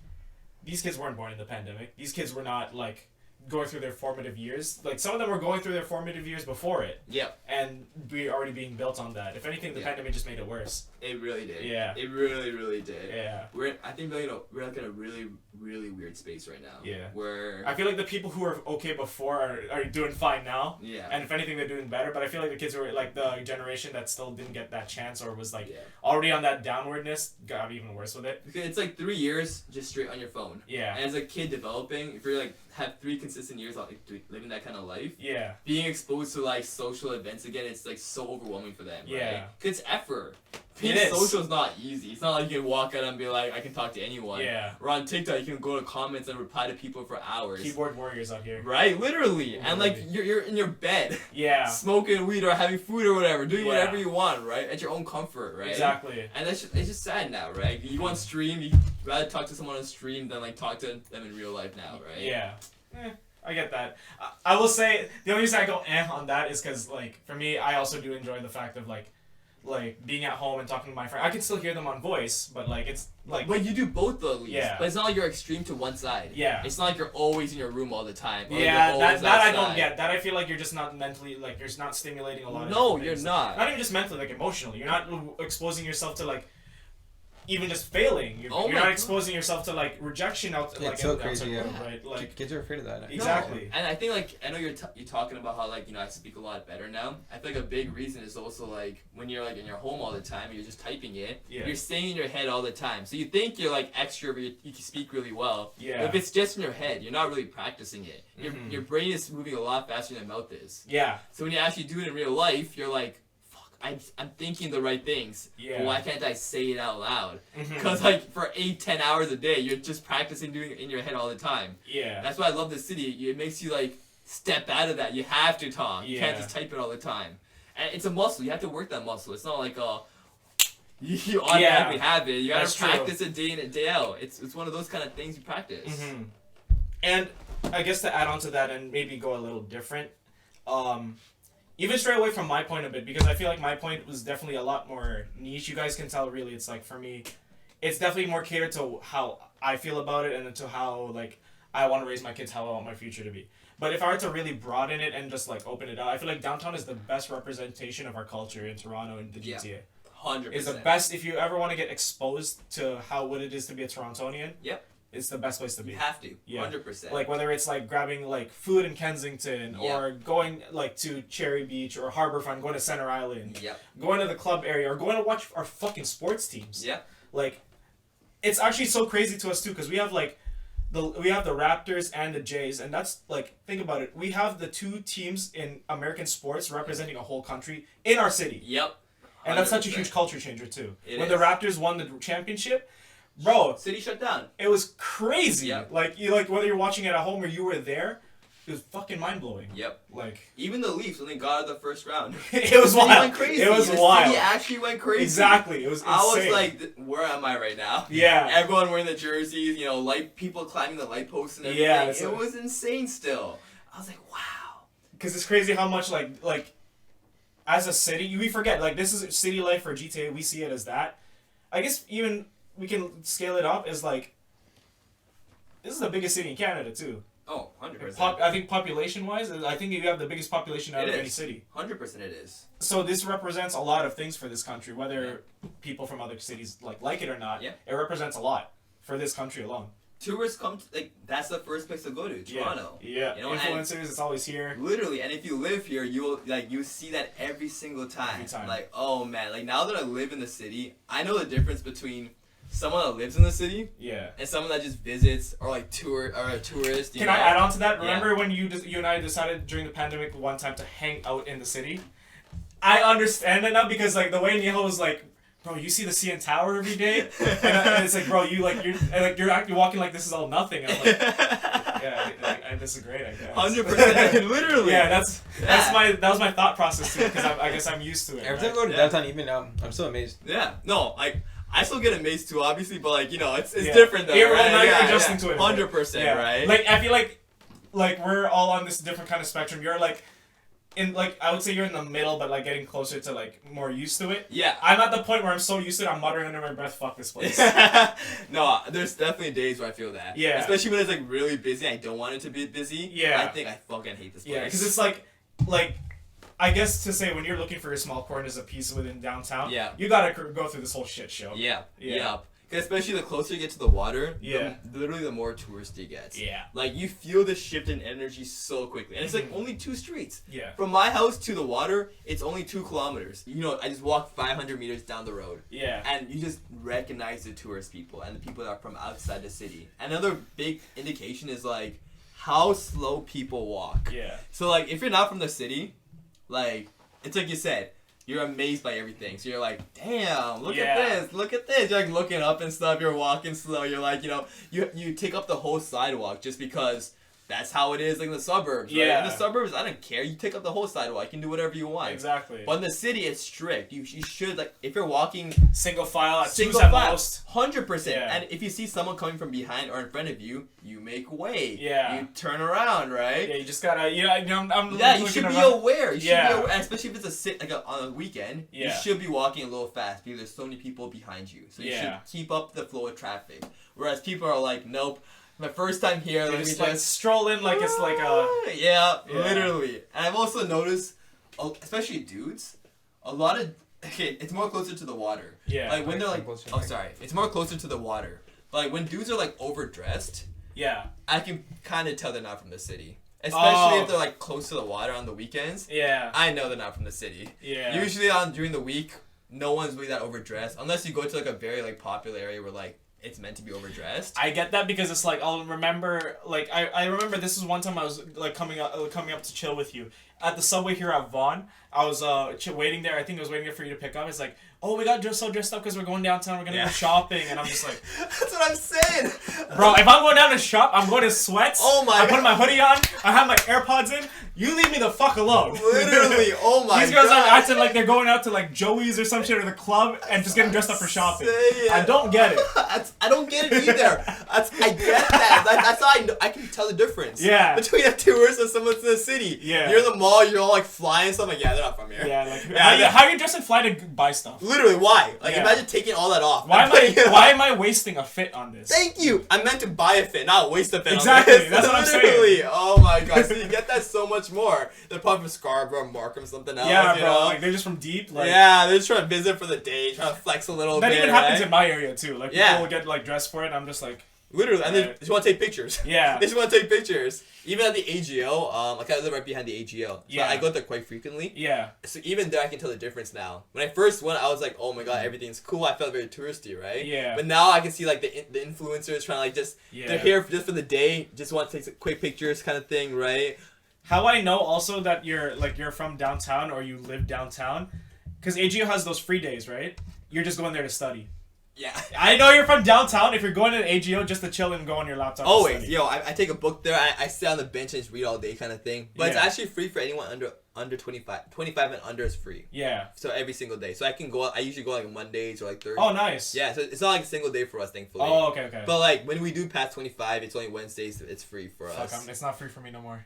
these kids weren't born in the pandemic. These kids were not like going through their formative years. Like some of them were going through their formative years before it, Yep, and we already being built on that. If anything, the Yeah. pandemic just made it worse. it really did. Yeah. It really, really did. Yeah. I think we're like in a really, really weird space right now. Yeah. Where. I feel like the people who were okay before are doing fine now. Yeah. And if anything, they're doing better. But I feel like the kids who were like the generation that still didn't get that chance or was like Yeah. already on that downwardness got even worse with it. Because it's like 3 years just straight on your phone. Yeah. And as a kid developing, if you're like have 3 consistent years of like living that kind of life, Yeah. being exposed to like social events again, it's like so overwhelming for them. Yeah. Right? 'Cause it's effort. Being It is. social is not easy. It's not like you can walk out and be like, I can talk to anyone. Yeah. Or on TikTok, you can go to comments and reply to people for hours. Keyboard warriors out here. Right, literally. And like Literally. you're in your bed, Yeah. smoking weed or having food or whatever, doing Yeah. whatever you want, right, at your own comfort, right? Exactly. And it's just sad now, right? You on stream, you rather talk to someone on stream than like talk to them in real life now, right? Yeah. I get that. I will say the only reason I go on that is because like for me, I also do enjoy the fact of like like being at home and talking to my friend. I can still hear them on voice, but like it's like. But you do both though, at least. Yeah. But it's not like you're extreme to one side. Yeah. It's not like you're always in your room all the time. Or Yeah, you're that always I don't outside. get. That I feel like you're just not mentally, like you're not stimulating a lot of. No, different you're things. not. Not even just mentally, like emotionally. You're not exposing yourself to like. Even just failing, you're Oh not my exposing yourself to like rejection out, like It's so in the outside crazy, world, yeah. right? Like Kids are afraid of that. exactly. No. And I think like I know you're talking about how like I speak a lot better now. I think a big reason is also like when you're like in your home all the time and you're just typing it, Yeah. you're staying in your head all the time. So you think you're like extrovert, you can speak really well. Yeah. But if it's just in your head, you're not really practicing it. Mhm. Your brain is moving a lot faster than your mouth is. Yeah. So when you actually do it in real life, you're like, fuck, I'm thinking the right things. Yeah. But why can't I say it out loud? Mhm. Because like for 8-10 hours a day, you're just practicing doing it in your head all the time. Yeah. That's why I love the city. It makes you like step out of that. You have to talk. You can't Yeah. just type it all the time. And it's a muscle. You have to work that muscle. It's not like you automatically have it. You gotta That's true. practice it day in and day out. It's one of those kind of things you practice. Mm-hmm. And I guess to add on to that and maybe go a little different, even straight away from my point a bit, because I feel like my point was definitely a lot more niche. You guys can tell really it's like for me, it's definitely more catered to how I feel about it and to how like I want to raise my kids, how I want my future to be. But if I were to really broaden it and just like open it out, I feel like downtown is the best representation of our culture in Toronto and the GTA. Yeah. 100%. Is the best if you ever want to get exposed to what it is to be a Torontonian. Yep. It's the best place to be. You have to. Yeah. 100%. Like whether it's like grabbing like food in Kensington Yeah. or going like to Cherry Beach or Harbourfront, going to Center Island, Yep. going to the club area or going to watch our fucking sports teams. Yeah. Like, it's actually so crazy to us too because we have like we have the Raptors and the Jays, and that's like think about it. We have the two teams in American sports representing a whole country in our city. Yep. And that's such a 100%. huge culture changer too. It when is. the Raptors won the championship, bro, City shut down. it was crazy. Yeah. Like you whether you're watching it at home or you were there, it was fucking mind blowing. Yep. Like Even the Leafs when they got out of the first round. it was The city wild. went crazy. It was the wild. City actually went crazy. Exactly. It was insane. I was like, where am I right now? Yeah. Everyone wearing the jerseys, light people climbing the light posts and everything. Yeah, It was insane still. I was like, wow. Because it's crazy how much like as a city we forget like this is city life for GTA. We see it as that. I guess even we can scale it up as like this is the biggest city in Canada too. Oh, 100%. I think population wise, I think you have the biggest population out It of any is. city. 100% it is. So this represents a lot of things for this country, whether people from other cities like it or not. Yeah. It represents a lot for this country alone. Tourists come, that's the first place to go to, Toronto. Yeah. You know, and Influencers, it's always here. literally, and if you live here, you see that every single time. Every time. Like, oh man, like now that I live in the city, I know the difference between someone that lives in the city Yeah. and someone that just visits or like a tourist. Can I add on to that? Yeah. Remember when you and I decided during the pandemic one time to hang out in the city? I understand it now because like the way Nihaal was like, bro, you see the CN Tower every day, and it's like, bro, you're walking like this is all nothing. And I'm like, yeah, this is great. I guess. 100%, literally. Yeah, that was my thought process too because I guess I'm used to it. Every time I Right? go to Yeah. downtown, even now, I'm still amazed. Yeah, no, like I still get amazed too, obviously, but like it's Yeah. different though. Yeah, well, right? now you're adjusting to it, right? 100%, Yeah. right? Like I feel like we're all on this different kind of spectrum. You're like in like I would say you're in the middle, but like getting closer to like more used to it. yeah. I'm at the point where I'm so used to it, I'm muttering under my breath, "Fuck this place." No, there's definitely days where I feel that. Yeah. Especially when it's like really busy. I don't want it to be busy. Yeah. I think I fucking hate this place. Yeah, because it's like I guess to say when you're looking for a small corner as a piece within downtown, Yeah. you gotta go through this whole shit show. Yeah. Yeah. Yeah. 'Cause especially the closer you get to the water, Yeah. literally the more touristy it gets. Yeah. Like you feel the shift in energy so quickly, and it's like Mhm. only 2 streets. Yeah. From my house to the water, it's only 2 kilometers. I just walk 500 meters down the road. Yeah. And you just recognize the tourist people and the people that are from outside the city. Another big indication is like how slow people walk. Yeah. So like if you're not from the city, like it's like you said, you're amazed by everything. So you're like, damn, look Yeah. at this. You're like looking up and stuff. You're walking slow. You're like, you take up the whole sidewalk just because that's how it is like in the suburbs. Right? In the suburbs, I don't care. You take up the whole sidewalk. You can do whatever you want. Exactly. But in the city, it's strict. You should, like, if you're walking single file at single twos at file, most. 100%. Yeah. And if you see someone coming from behind or in front of you, you make way. Yeah. You turn around, right? Yeah, you just gotta, I'm you should be aware. You should be aware, and especially if it's on a weekend. Yeah. You should be walking a little fast because there's so many people behind you. So you should keep up the flow of traffic. Whereas people are like, nope. My first time here, let me just like stroll in like it's like a literally. And I've also noticed, especially dudes, a lot of it's more closer to the water. Yeah. Like when they're like, it's more closer to the water. But like when dudes are like overdressed, I can kind of tell they're not from the city. Especially if they're like close to the water on the weekends. Yeah. I know they're not from the city. Yeah. Usually during the week, no one's really that overdressed unless you go to like a very like popular area where like it's meant to be overdressed. I get that because it's like I'll remember like I remember this is one time I was like coming up to chill with you at the subway here at Vaughan. I was waiting there. I think I was waiting there for you to pick up. It's like, oh, we got so dressed up because we're going downtown. We're gonna go shopping, and I'm just like, that's what I'm saying, bro. If I'm going down to shop, I'm going to sweats. Oh my! I'm putting my hoodie on. I have my AirPods in. You leave me the fuck alone. Literally, oh my god. These girls are acting like they're going out to like Joey's or some shit or the club and just getting dressed up for shopping. I don't get it. I don't get it either. I get that. That's how I can tell the difference. Yeah. Between a tourist and someone in the city. Yeah. You're in the mall. You're all like flying stuff. Like, yeah, they're not from here. Yeah. Like, how are you dressed and fly to buy stuff? Literally, why? Like, imagine taking all that off. Why am I wasting a fit on this? Thank you. I meant to buy a fit, not waste a fit. Exactly. On this. That's what I'm Literally. saying. Oh my god. So you get that so much more. They're probably from Scarborough, Markham, something else. Yeah, you bro. know? Like they're just from deep. Like, yeah, they're just trying to visit for the day, trying to flex a little bit. That even happens right? in my area too. Like people will get like dressed for it, and I'm just like. Literally, and they just want to take pictures. Yeah. They just want to take pictures. Even at the AGO, like I live right behind the AGO. So I go there quite frequently. Yeah. So even there I can tell the difference now. When I first went, I was like, oh my god, everything's cool. I felt very touristy, right? Yeah. But now I can see like the influencers trying to like just, they're here just for the day, just want to take some quick pictures kind of thing, right? How I know also that you're from downtown or you live downtown, because AGO has those free days, right? You're just going there to study. Yeah. I know you're from downtown if you're going to the AGO just to chill and go on your laptop. Always. Yo, I take a book there. I sit on the bench and just read all day kind of thing. But it's actually free for anyone under 25. 25 and under is free. Yeah. So every single day. So I usually go like Mondays or like Thursdays. Oh, nice. Yeah, so it's not like a single day for us, thankfully. Oh, okay. But like when we do past 25, it's only Wednesdays, so it's free for us. It's not free for me no more.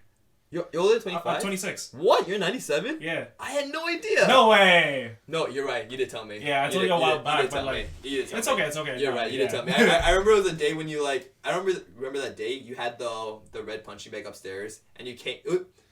You're older than 25? I'm 26. What? You're 97? Yeah. I had no idea. No way. No, you're right. You did tell me. Yeah, I told you a while back, but like, it's okay. You're right. You did tell me. I remember it was a day when you like. I remember that day you had the red punching bag upstairs, and you came.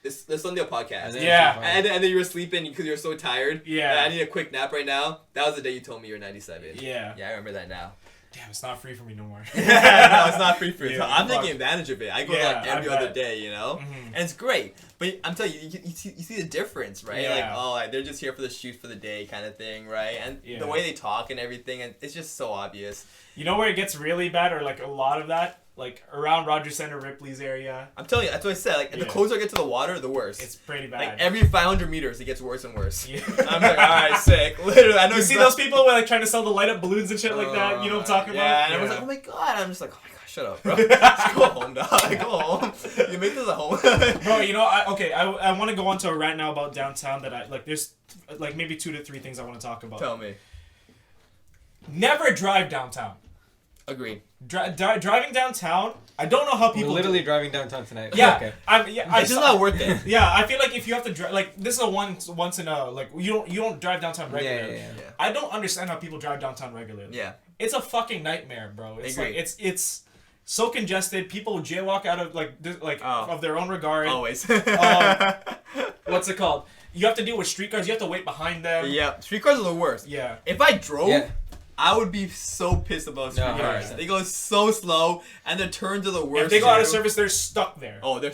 This Sunday podcast. Yeah. And then you were sleeping because you were so tired. Yeah. I need a quick nap right now. That was the day you told me you're 97. Yeah. Yeah, I remember that now. Damn, it's not free for me no more. No, it's not free for you. Yeah, I'm taking advantage of it. I go like every other day, you know? Mm-hmm. And it's great. But I'm telling you, you see the difference, right? Yeah. Like, they're just here for the shoot for the day kind of thing, right? And the way they talk and everything, and it's just so obvious. You know where it gets really bad, or like a lot of that? Like around Rogers Center, Ripley's area. I'm telling you, that's what I said. Like, the closer I get to the water, the worse. It's pretty bad. Like every 500 meters, it gets worse and worse. Yeah. I'm like, all right, sick. Literally, I know. You see those people who are like trying to sell the light up balloons and shit like that? You know what I'm talking about? Yeah, and I was like, oh my god. I'm just like, oh my god, shut up, bro. Just go home, dog. Go home. You make this at home. Bro, you know, I want to go on to a rant now about downtown that there's like maybe 2 to 3 things I want to talk about. Tell me. Never drive downtown. Agreed. Driving downtown, I don't know how people. We're literally driving downtown tonight. Yeah, okay. It's just not worth it. Yeah, I feel like if you have to drive, like this is a once in a like you don't drive downtown regularly. Yeah. I don't understand how people drive downtown regularly. Yeah, it's a fucking nightmare, bro. It's like it's so congested. People jaywalk out of of their own regard. Always. What's it called? You have to deal with streetcars. You have to wait behind them. Yeah, streetcars are the worst. Yeah. If I drove, I would be so pissed about streetcars. Yeah. They go so slow, and the turns are the worst. If they go out of service, they're stuck there. Oh, the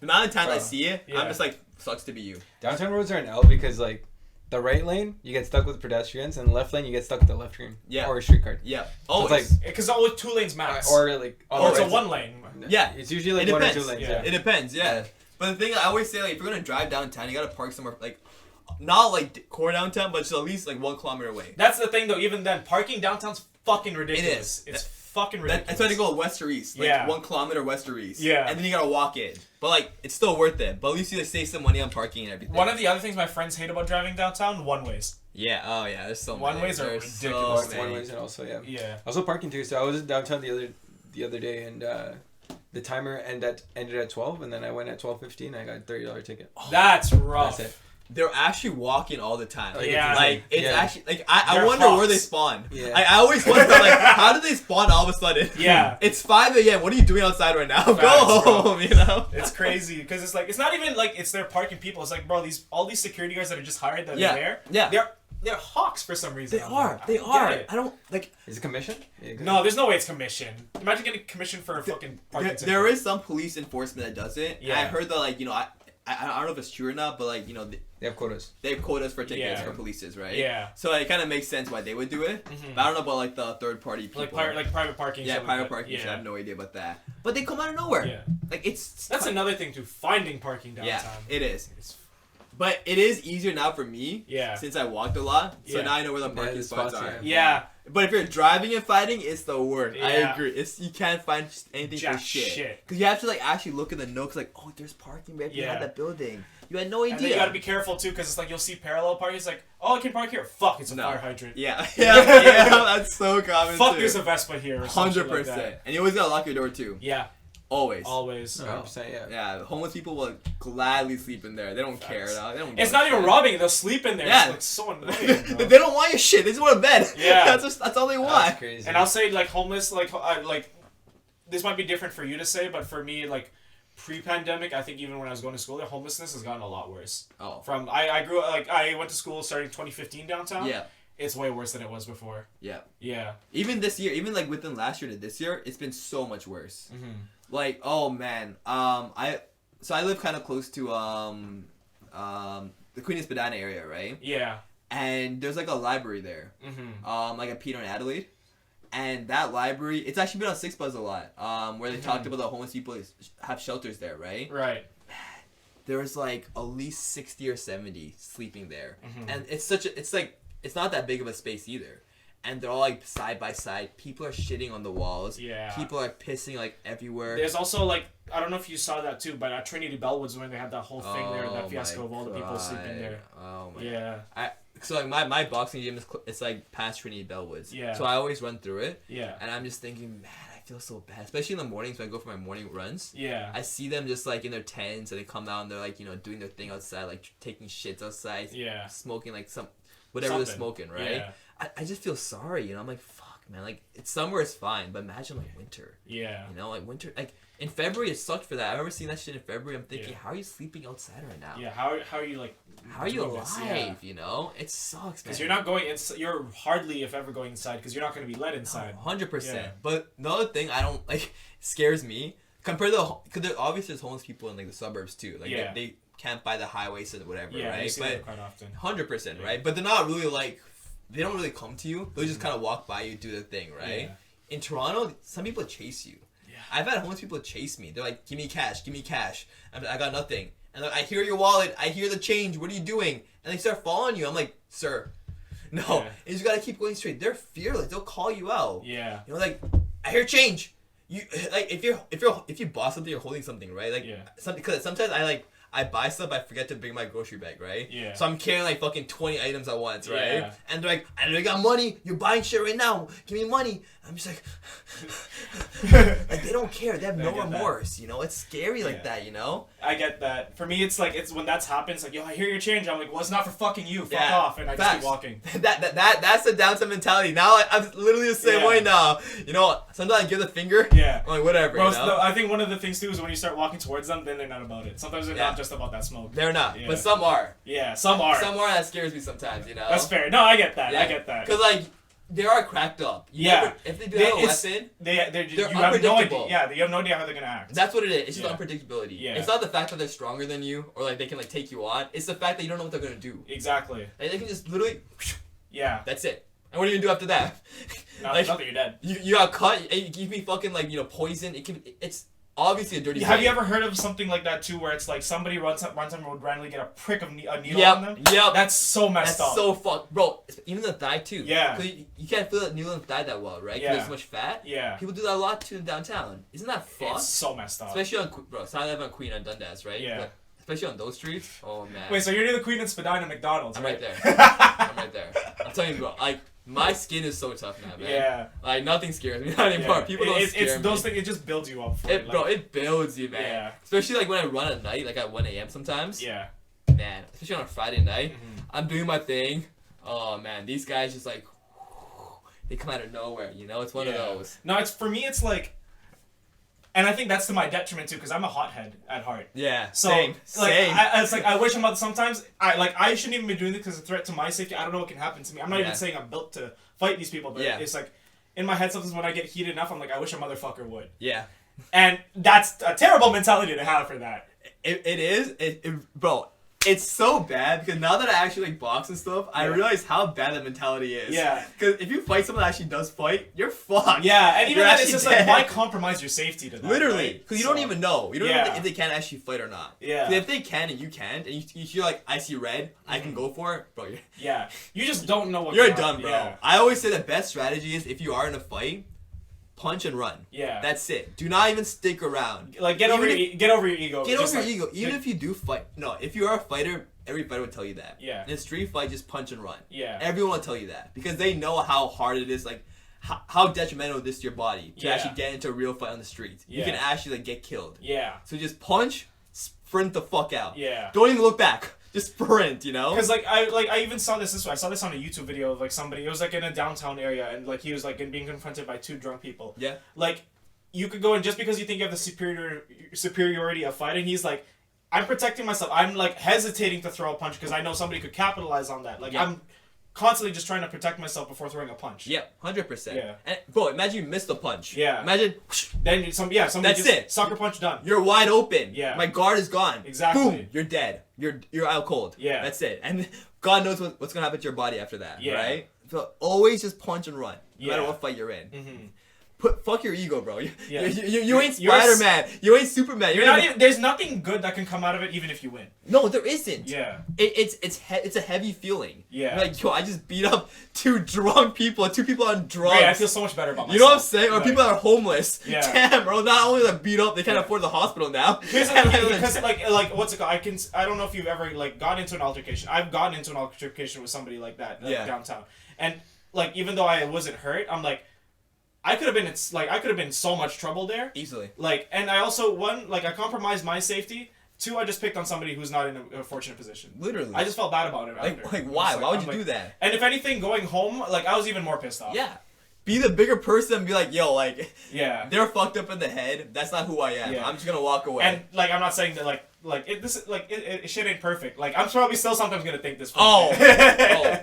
amount of times I see it, I'm just like, sucks to be you. Downtown roads are an L because like the right lane you get stuck with pedestrians, and the left lane you get stuck with the left lane. Yeah. Or a streetcar. Yeah. Oh, so it's like because always 2 lanes max. Or like it's a 1 lane. Yeah. It's usually like 1 or 2 lanes. Yeah. It depends. Yeah. But the thing I always say, like, if you're gonna drive downtown, you gotta park somewhere like. Not like core downtown, but just at least like 1 kilometer away. That's the thing, though. Even then, parking downtown's fucking ridiculous. It is. It's fucking ridiculous. That's why they go west or east. Like 1 kilometer west or east. Yeah. And then you gotta walk in. But like, it's still worth it. But at least you save some money on parking and everything. One of the other things my friends hate about driving downtown, one-ways. Yeah, oh yeah, there's so many. One-ways are ridiculous. So one-ways and also, Yeah. Also parking too. So I was downtown the other day and the timer ended at 12 and then I went at 12:15. I got a $30 ticket. That's rough. That's it. They're actually walking all the time. Like, it's actually like I wonder hawks. where they spawn. Yeah. I always wonder like how do they spawn all of a sudden? Yeah. It's 5 a.m. What are you doing outside right now? Facts, Go bro. home, you know? It's crazy because it's like it's not even like it's their parking people. It's like, bro, all these security guards that are just hired that are there. Yeah. They're hawks for some reason. They I'm are. like, They I don't are. get it. I don't like. Is it commission? No, there's no way it's commission. Imagine getting commission for a fucking parking ticket. There is some police enforcement that does it. Yeah. I heard that like I don't know if it's true or not, but like They have quotas. They have quotas for tickets Yeah. for polices, right? Yeah. So it kind of makes sense why they would do it. Mhm. But I don't know about like the third party people. Like private parking. Yeah, stuff private like that. parking. Yeah. I have no idea about that. But they come out of nowhere. Yeah. Like it's. That's another thing too. Finding parking downtown. Yeah, it is. But it is easier now for me. Yeah. Since I walked a lot, so Yeah. now I know where the parking the spots spots, are. Yeah. But if you're driving and fighting, it's the worst. I Yeah. agree. You can't find anything Jack for shit. shit. Because you have to like actually look in the nooks, like, oh, there's parking right behind Yeah. that building. You had no idea. And then you gotta be careful too, because it's like you'll see parallel parking. It's like, oh, I can park here. Fuck, it's a fire hydrant. Yeah, yeah, that's so common. Fuck, too. there's a Vespa here. Or some shit 100%. like that. And you always gotta lock your door too. Yeah. Always. Always. 100%, yeah. Yeah, homeless people will gladly sleep in there. They don't care. Though. They don't. It's give not a even shit. robbing. They'll sleep in there. Yeah. It's so annoying. Bro. They don't want your shit. They just want a bed. Yeah. that's all they want. That's crazy. And I'll say like homeless, like this might be different for you to say, but for me, like pre-pandemic, I think even when I was going to school, the homelessness has gotten a lot worse. Oh. From I grew up like I went to school starting 2015 downtown. Yeah. It's way worse than it was before. Yeah. Yeah. Even this year, even like within last year to this year, it's been so much worse. Mm-hmm. Like, oh man, I live kind of close to the Queen of Spadina area, right? Yeah. And there's like a library there, like at Peter and Adelaide, and that library, it's actually been on Six Buzz a lot, where they talked about the homeless people have shelters there, right? Right. There was like at least 60 or 70 sleeping there, and it's not that big of a space either. And they're all like side by side. People are shitting on the walls. Yeah. People are pissing like everywhere. There's also like I don't know if you saw that too, but at Trinity Bellwoods when they had that whole thing there, that fiasco of all the people sleeping there. Oh my Yeah. God. So like my boxing gym it's like past Trinity Bellwoods. Yeah. So I always run through it. Yeah. And I'm just thinking, man, I feel so bad, especially in the mornings when I go for my morning runs. Yeah. I see them just like in their tents and they come out and they're like doing their thing outside, like taking shits outside. Yeah. Smoking like whatever they're smoking, right? Yeah. I just feel sorry, I'm like, fuck, man, like it's summer is fine, but imagine like winter. Yeah. Like winter, like in February it sucked for that. I remember seeing that shit in February. I'm thinking, how are you sleeping outside right now? Yeah. How are you like? How are you doing alive? this? It sucks, man. Because you're not going. You're hardly if ever going inside because you're not going to be let inside. 100%. Yeah. But the other thing I don't like scares me compared to because obviously there's homeless people in like the suburbs too. Like they can't buy the highways and whatever, Yeah, you right? see But that quite often. 100%, right? But they're not really like. They don't really come to you. They'll just kind of walk by you, do their thing, right? Yeah. In Toronto, some people chase you. Yeah. I've had homeless people chase me. They're like, give me cash. I'm like, I got nothing. And like, I hear your wallet. I hear the change. What are you doing? And they start following you. I'm like, sir, no. Yeah. You just got to keep going straight. They're fearless. They'll call you out. Yeah. Like, I hear change. You like if you bought something, you're holding something, right? Like, because sometimes I buy stuff, I forget to bring my grocery bag, right? Yeah. So I'm carrying like fucking 20 items at once, right? Yeah. And they're like, I know you got money. You're buying shit right now. Give me money. I'm just like, like they don't care. They have no remorse. It's scary like that. I get that. For me, it's like it's when that's happened. It's like, yo, I hear your change. I'm like, well, it's not for fucking you. Fuck off, and I just keep walking. That's the downtown mentality. Now I'm literally the same way now. Sometimes I give the finger. Yeah. I'm like, whatever. Bro, I think one of the things too is when you start walking towards them, then they're not about it. Sometimes they're not just about that smoke. They're not, Yeah. but some are. Yeah, some are. Some are. That scares me sometimes. That's fair. No, I get that. Yeah. I get that. Because like they are cracked up. If they do have a weapon, they're you have no idea. unpredictable. Yeah, you have no idea how they're gonna act. That's what it is. It's just unpredictability. Yeah. It's not the fact that they're stronger than you or like they can like take you on. It's the fact that you don't know what they're gonna do. Exactly. Like, they can just literally. Yeah. That's it. And what are you gonna do after that? Not that you're dead. You got cut. You give me fucking like poison. It's obviously a dirty Have you ever heard of something like that too, where it's like somebody runs up and would randomly get a prick of a needle on them? Yep. That's so messed up. That's so fucked. Bro, even the thigh too. Yeah. Because you can't feel the needle in the thigh that well, right? Because there's so much fat. Yeah. People do that a lot too in downtown. Isn't that fucked? It's so messed up. Especially on, bro, so I live on Queen and Dundas, right? Yeah. But especially on those streets. Oh, man. Wait, so you're near the Queen and Spadina McDonald's, I'm right? right there. I'm right there. I'm telling you, bro, like, my skin is so tough now, man. Yeah. Like, nothing scares me anymore. People don't scare it's me. those things, it just builds you up for it. Bro, it builds you, man. Yeah. Especially, like, when I run at night, like, at 1 a.m. sometimes. Yeah. Man, especially on a Friday night. I'm doing my thing. Oh, man, these guys just, like, they come out of nowhere, you know? It's one of those. No, it's, for me, it's like, and I think that's to my detriment too, because I'm a hothead at heart. Yeah, so, same. It's like I wish sometimes I shouldn't even be doing this because it's a threat to my safety. I don't know what can happen to me. I'm not even saying I'm built to fight these people, but it's like in my head sometimes when I get heated enough, I'm like, I wish a motherfucker would. Yeah. And that's a terrible mentality to have for that. It is, bro. It's so bad because now that I actually like box and stuff, I realize how bad that mentality is. Yeah. Because if you fight someone that actually does fight, you're fucked. Yeah, and even You're then, it's just dead. like, why compromise your safety to that? Literally, right? because you don't even know. You don't know if they can actually fight or not. Yeah. 'Cause if they can and you can't, and you feel like I see red, I can go for it, bro. Yeah. You just don't know what You're done, bro. Yeah. I always say the best strategy is if you are in a fight, punch and run. Yeah. That's it. Do not even stick around. Like get over your ego. Get over your ego. Even if you do fight, no. If you are a fighter, every fighter would tell you that. Yeah. In a street fight, just punch and run. Yeah. Everyone will tell you that because they know how hard it is, like how detrimental it is to your body to actually get into a real fight on the streets. You can actually like get killed. Yeah. So just punch, sprint the fuck out. Yeah. Don't even look back. Just sprint, you know? Because I even saw this way. I saw this on a YouTube video of like somebody. It was like in a downtown area, and like he was like being confronted by two drunk people. Yeah. Like, you could go and just because you think you have the superiority of fighting, he's like, I'm protecting myself. I'm like hesitating to throw a punch because I know somebody could capitalize on that. Like I'm constantly just trying to protect myself before throwing a punch. Yeah, 100%. Yeah. And bro, imagine you missed the punch. Yeah. Imagine. Then somebody That's just it. sucker punch done. You're wide open. Yeah. My guard is gone. Exactly. Boom. You're dead. You're out cold. Yeah. That's it. And God knows what's gonna happen to your body after that. Yeah. Right. So always just punch and run, no matter Yeah. what fight you're in. Mm-hmm. Fuck your ego, bro. You ain't You're Spider-Man. You ain't Superman. You're not even, there's nothing good that can come out of it, even if you win. No, there isn't. Yeah. It's a heavy feeling. Yeah. You're like, yo, I just beat up two drunk people, two people on drugs. Right, I feel so much better about myself. You know what I'm saying? Or Right. people that are homeless. Yeah. Damn, bro. Not only like beat up, they can't afford the hospital now. Because like what's it called? I don't know if you've ever like gotten into an altercation. I've gotten into an altercation with somebody like that downtown, and like even though I wasn't hurt, I'm like, I could have been in so much trouble there Easily. Like, and I also I compromised my safety. Two, I just picked on somebody who's not in a fortunate position. Literally. I just felt bad about it. Like why? Why would you do that? And if anything, going home, like I was even more pissed off. Yeah. Be the bigger person and be like, yo, like, yeah, they're fucked up in the head. That's not who I am. Yeah. I'm just gonna walk away. And like, I'm not saying that shit ain't perfect. Like, I'm probably still sometimes gonna think this. Oh,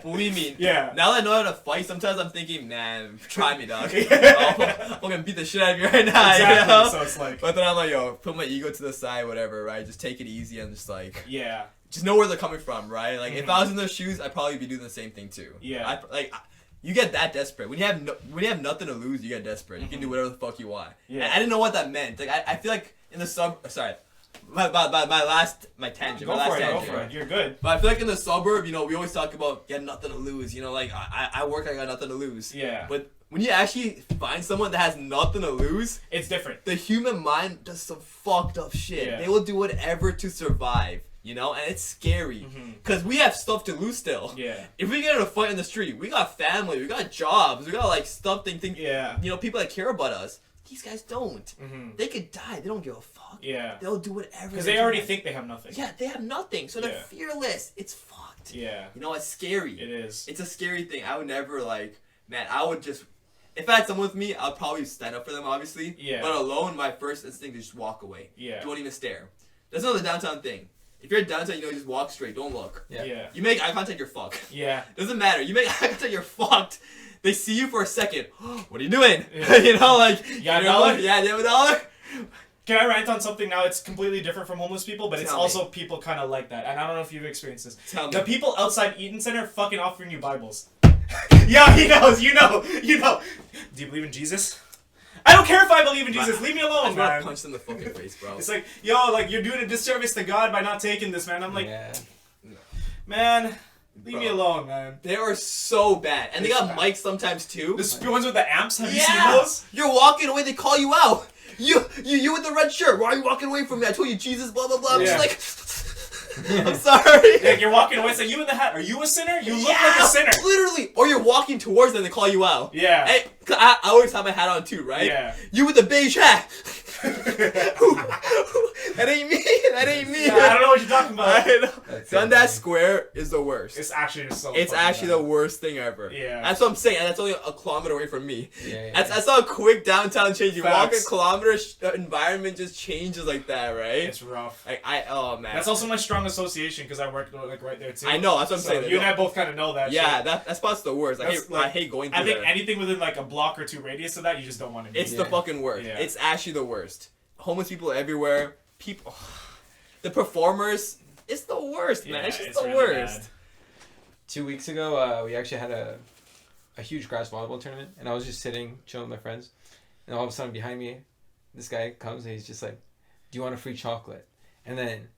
believe me. Yeah. Now that I know how to fight, sometimes I'm thinking, man, try me, dog. Yeah. I'm gonna beat the shit out of you right now. Exactly. You know? So it's like, But then I'm like, yo, put my ego to the side, whatever, right? Just take it easy and just like, yeah, just know where they're coming from, right? Like, if I was in those shoes, I'd probably be doing the same thing too. Yeah. You get that desperate when you have nothing to lose. You get desperate. You can do whatever the fuck you want. Yeah. And I didn't know what that meant. Like, I feel like in the my tangent. Go my last for it. tangent. Go for it. You're good. But I feel like in the suburb, we always talk about you have nothing to lose. Like I work, I got nothing to lose. Yeah. But when you actually find someone that has nothing to lose, It's different. the human mind does some fucked up shit. Yeah. They will do whatever to survive. And it's scary because we have stuff to lose still. Yeah. If we get in a fight in the street, we got family, we got jobs, we got like stuff, Yeah. people that care about us. These guys don't. Mm-hmm. They could die. They don't give a fuck. Yeah. They'll do whatever. Because they already think they have nothing. Yeah, they have nothing, so they're Yeah. fearless. It's fucked. Yeah. It's scary. It is. It's a scary thing. I would never I would just. If I had someone with me, I'd probably stand up for them, obviously. Yeah. But alone, my first instinct is just walk away. Yeah. Don't even stare. That's another downtown thing. If you're downtown, just walk straight. Don't look. Yeah. Yeah. You make eye contact, you're fucked. Yeah. Doesn't matter. You make eye contact, you're fucked. They see you for a second. What are you doing? Yeah. You got a dollar? Yeah, do you have a dollar? Can I rant on something now? It's completely different from homeless people, but it's Tell me. also people kind of like that. And I don't know if you've experienced this. Tell me. The people outside Eaton Center fucking offering you Bibles. Yeah, he knows. You know. Do you believe in Jesus? I don't care if I believe in Jesus. Leave me alone, I just want man. to punch them in the fucking face, bro. It's like, yo, like, you're doing a disservice to God by not taking this, man. I'm like, man, leave me alone, man. They are so bad. And they got bad. mics sometimes, too. The ones with the amps, have you seen those? You're walking away, they call you out. You with the red shirt. Why are you walking away from me? I told you Jesus, blah, blah, blah. I'm just like... I'm sorry. Like, you're walking away, it's like, you in the hat, are you a sinner? You look like a sinner. Literally. Or you're walking towards them, they call you out. Yeah. Hey, I always have my hat on too, right? Yeah. You with the beige hat. That ain't me. That ain't me. Yeah, I don't know what you're talking about. Dundas Square is the worst. It's actually just so It's actually the worst thing ever. Yeah. That's what I'm saying, and that's only a kilometer away from me. Yeah. That's how a quick downtown change. You walk a Facts. kilometer, the environment just changes like that, right? It's rough. Like oh man. That's also my strong association because I work like right there too. I know. That's what I'm saying. You and I both kind of know that. Yeah, shit. that spot's the worst. I hate going through I think there. anything within like a block or 2 radius of that, you just don't want to. It's the fucking worst. Yeah. It's actually the worst. Homeless people everywhere. People, the performers. It's the worst, man. It's just the really worst. bad. 2 weeks ago, we actually had a huge grass volleyball tournament, and I was just sitting, chilling with my friends, and all of a sudden behind me, this guy comes and he's just like, "Do you want a free chocolate?" And then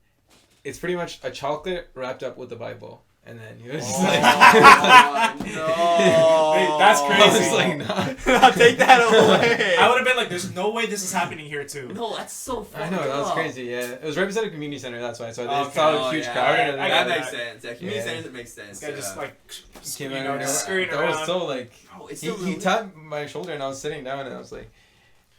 it's pretty much a chocolate wrapped up with the Bible. And then he was just like, no. Wait, that's I crazy. was like, nah. I'll take that away. I would have been like, "There's no way this is happening here too." No, that's so funny. I know, that was crazy, yeah. It was right beside a community center, that's why. So Okay. it's not a huge crowd. And I That got makes that. sense. Yeah, community centers, it makes sense. This guy just like, came you out know, and just scurrying that around. was so like, Oh, it's he tapped my shoulder and I was sitting down and I was like,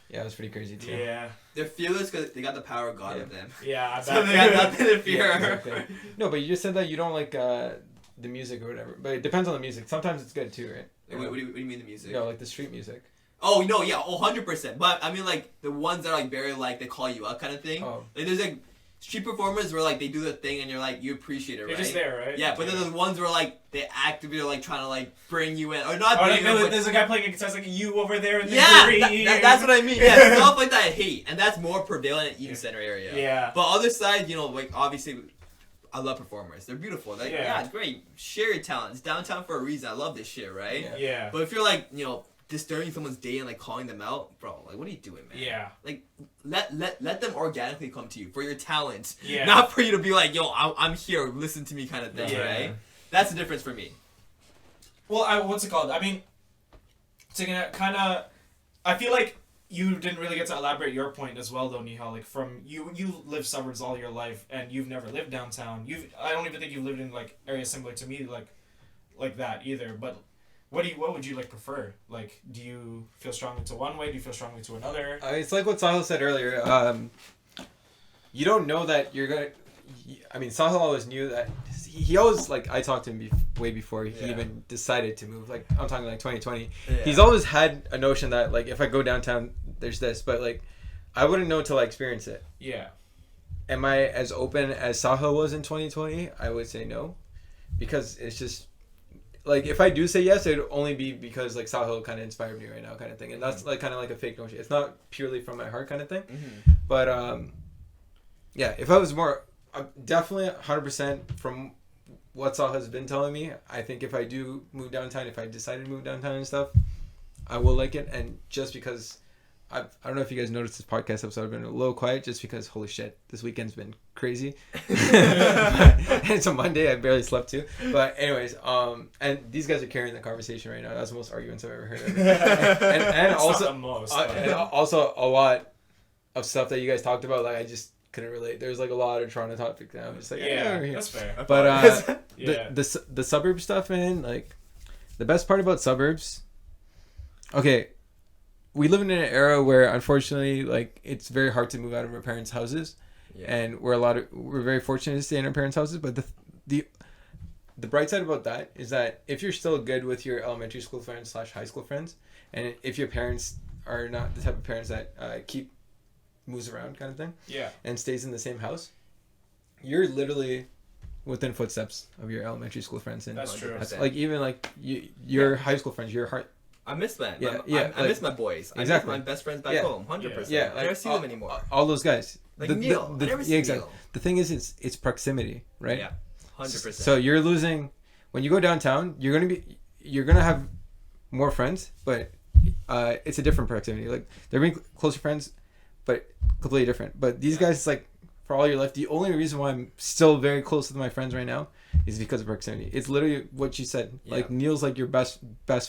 yeah, it was pretty crazy too. Yeah. They're fearless because they got the power of God with them. Yeah. I bet. So they got nothing to fear. Yeah, exactly. No, but you just said that you don't like the music or whatever. But it depends on the music. Sometimes it's good too, right? What do you mean the music? No, like the street music. Oh, no, yeah, 100%. But I mean, like, the ones that are, like, very, like, they call you out kind of thing. Oh. Like, there's, like, street performers where, like, they do the thing and you're, like, you appreciate it, right? They're just there, right? Yeah, but then there's ones where, like, they actively are, like, trying to, like, bring you in. Or not Oh, bring like, you in, but... there's a guy playing a guitar, it's like you over there in the Yeah, green. that's what I mean. Yeah, stuff like that I hate. And that's more prevalent in Eden Center area. Yeah. But other side, you know, like, obviously... I love performers. They're beautiful. Like, yeah, it's great. Share your talent. It's downtown for a reason. I love this shit, right? Yeah. But if you're like, you know, disturbing someone's day and like calling them out, bro, like what are you doing, man? Yeah. Like, let them organically come to you for your talent. Yeah. Not for you to be like, yo, I'm here, listen to me kind of thing, right? That's the difference for me. Well, what's it called? I mean, to kind of, I feel like you didn't really get to elaborate your point as well, though, Nihaal. Like, from you live suburbs all your life, and you've never lived downtown. I don't even think you've lived in like areas similar to me, like that either. But what would you like prefer? Like, do you feel strongly to one way? Do you feel strongly to another? It's like what Sahil said earlier. You don't know that you're gonna. I mean, Sahil always knew that. He always, like, I talked to him way before he even decided to move. Like, I'm talking like 2020. Yeah. He's always had a notion that, like, if I go downtown, there's this. But, like, I wouldn't know until I experience it. Yeah. Am I as open as Sahil was in 2020? I would say no. Because it's just, like, if I do say yes, it would only be because, like, Sahil kind of inspired me right now kind of thing. And that's, like, kind of like a fake notion. It's not purely from my heart kind of thing. Mm-hmm. But, yeah, if I was more... definitely 100% from what Sahil has been telling me. I think if I do move downtown, if I decide to move downtown and stuff, I will like it. And just because I don't know if you guys noticed this podcast episode, I've been a little quiet just because holy shit, this weekend's been crazy. And it's a Monday, I barely slept too. But anyways, and these guys are carrying the conversation right now. That's the most arguments I've ever heard of. And also, and also a lot of stuff that you guys talked about, like I just couldn't relate. There's like a lot of Toronto topics now. I'm just like, That's fair. But Yeah. the suburb stuff, man, like the best part about suburbs. Okay, we live in an era where unfortunately, like it's very hard to move out of our parents' houses, and we're very fortunate to stay in our parents' houses. But the bright side about that is that if you're still good with your elementary school friends / high school friends, and if your parents are not the type of parents that moves around kind of thing, and stays in the same house, you're literally within footsteps of your elementary school friends. And That's true. like even like your high school friends, your heart. I miss that. I miss my boys. Exactly. I miss my best friends back home. 100%. Yeah, I never see them anymore. All those guys. Like Neil. I never see Neil. The thing is, it's proximity, right? Yeah, 100%. So you're losing when you go downtown. You're gonna have more friends, but it's a different proximity. Like they're being closer friends, but completely different. But these guys, it's like for all your life. The only reason why I'm still very close with my friends right now is because of proximity. It's literally what you said. Yeah. Like Neil's like your best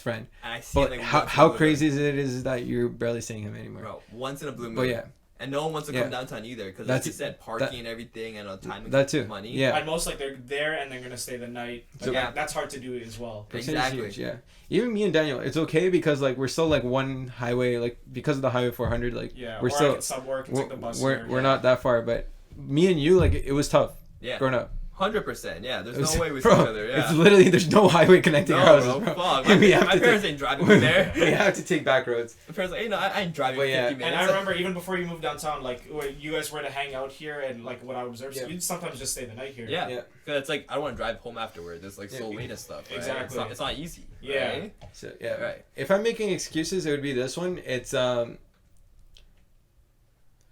friend. And I see. But like, how crazy is that you're barely seeing him anymore? Bro, once in a blue moon. But yeah. And no one wants to come downtown either, because like you said, parking and everything, and time and money. Yeah. At most, like they're there and they're gonna stay the night. So that's hard to do as well. Exactly. Huge, yeah. Even me and Daniel, it's okay because like we're still like one highway, like because of the Highway 400, like we're still. I can sub-work and take the bus. We're not that far, but me and you, like it was tough. Yeah. Growing up. 100%, yeah. There's no way we see each other. Yeah. It's literally there's no highway connecting our houses. Bro, fuck. My parents ain't driving me there. We have to take back roads. My parents like, hey, no, I ain't driving 50 minutes. And I remember even before you moved downtown, like when you guys were to hang out here, and like what I observed, you'd sometimes just stay the night here. Yeah. Because it's like I don't want to drive home afterwards. It's like so late and stuff. Right? Exactly. It's not easy. Yeah. Right? So right. If I'm making excuses, it would be this one. It's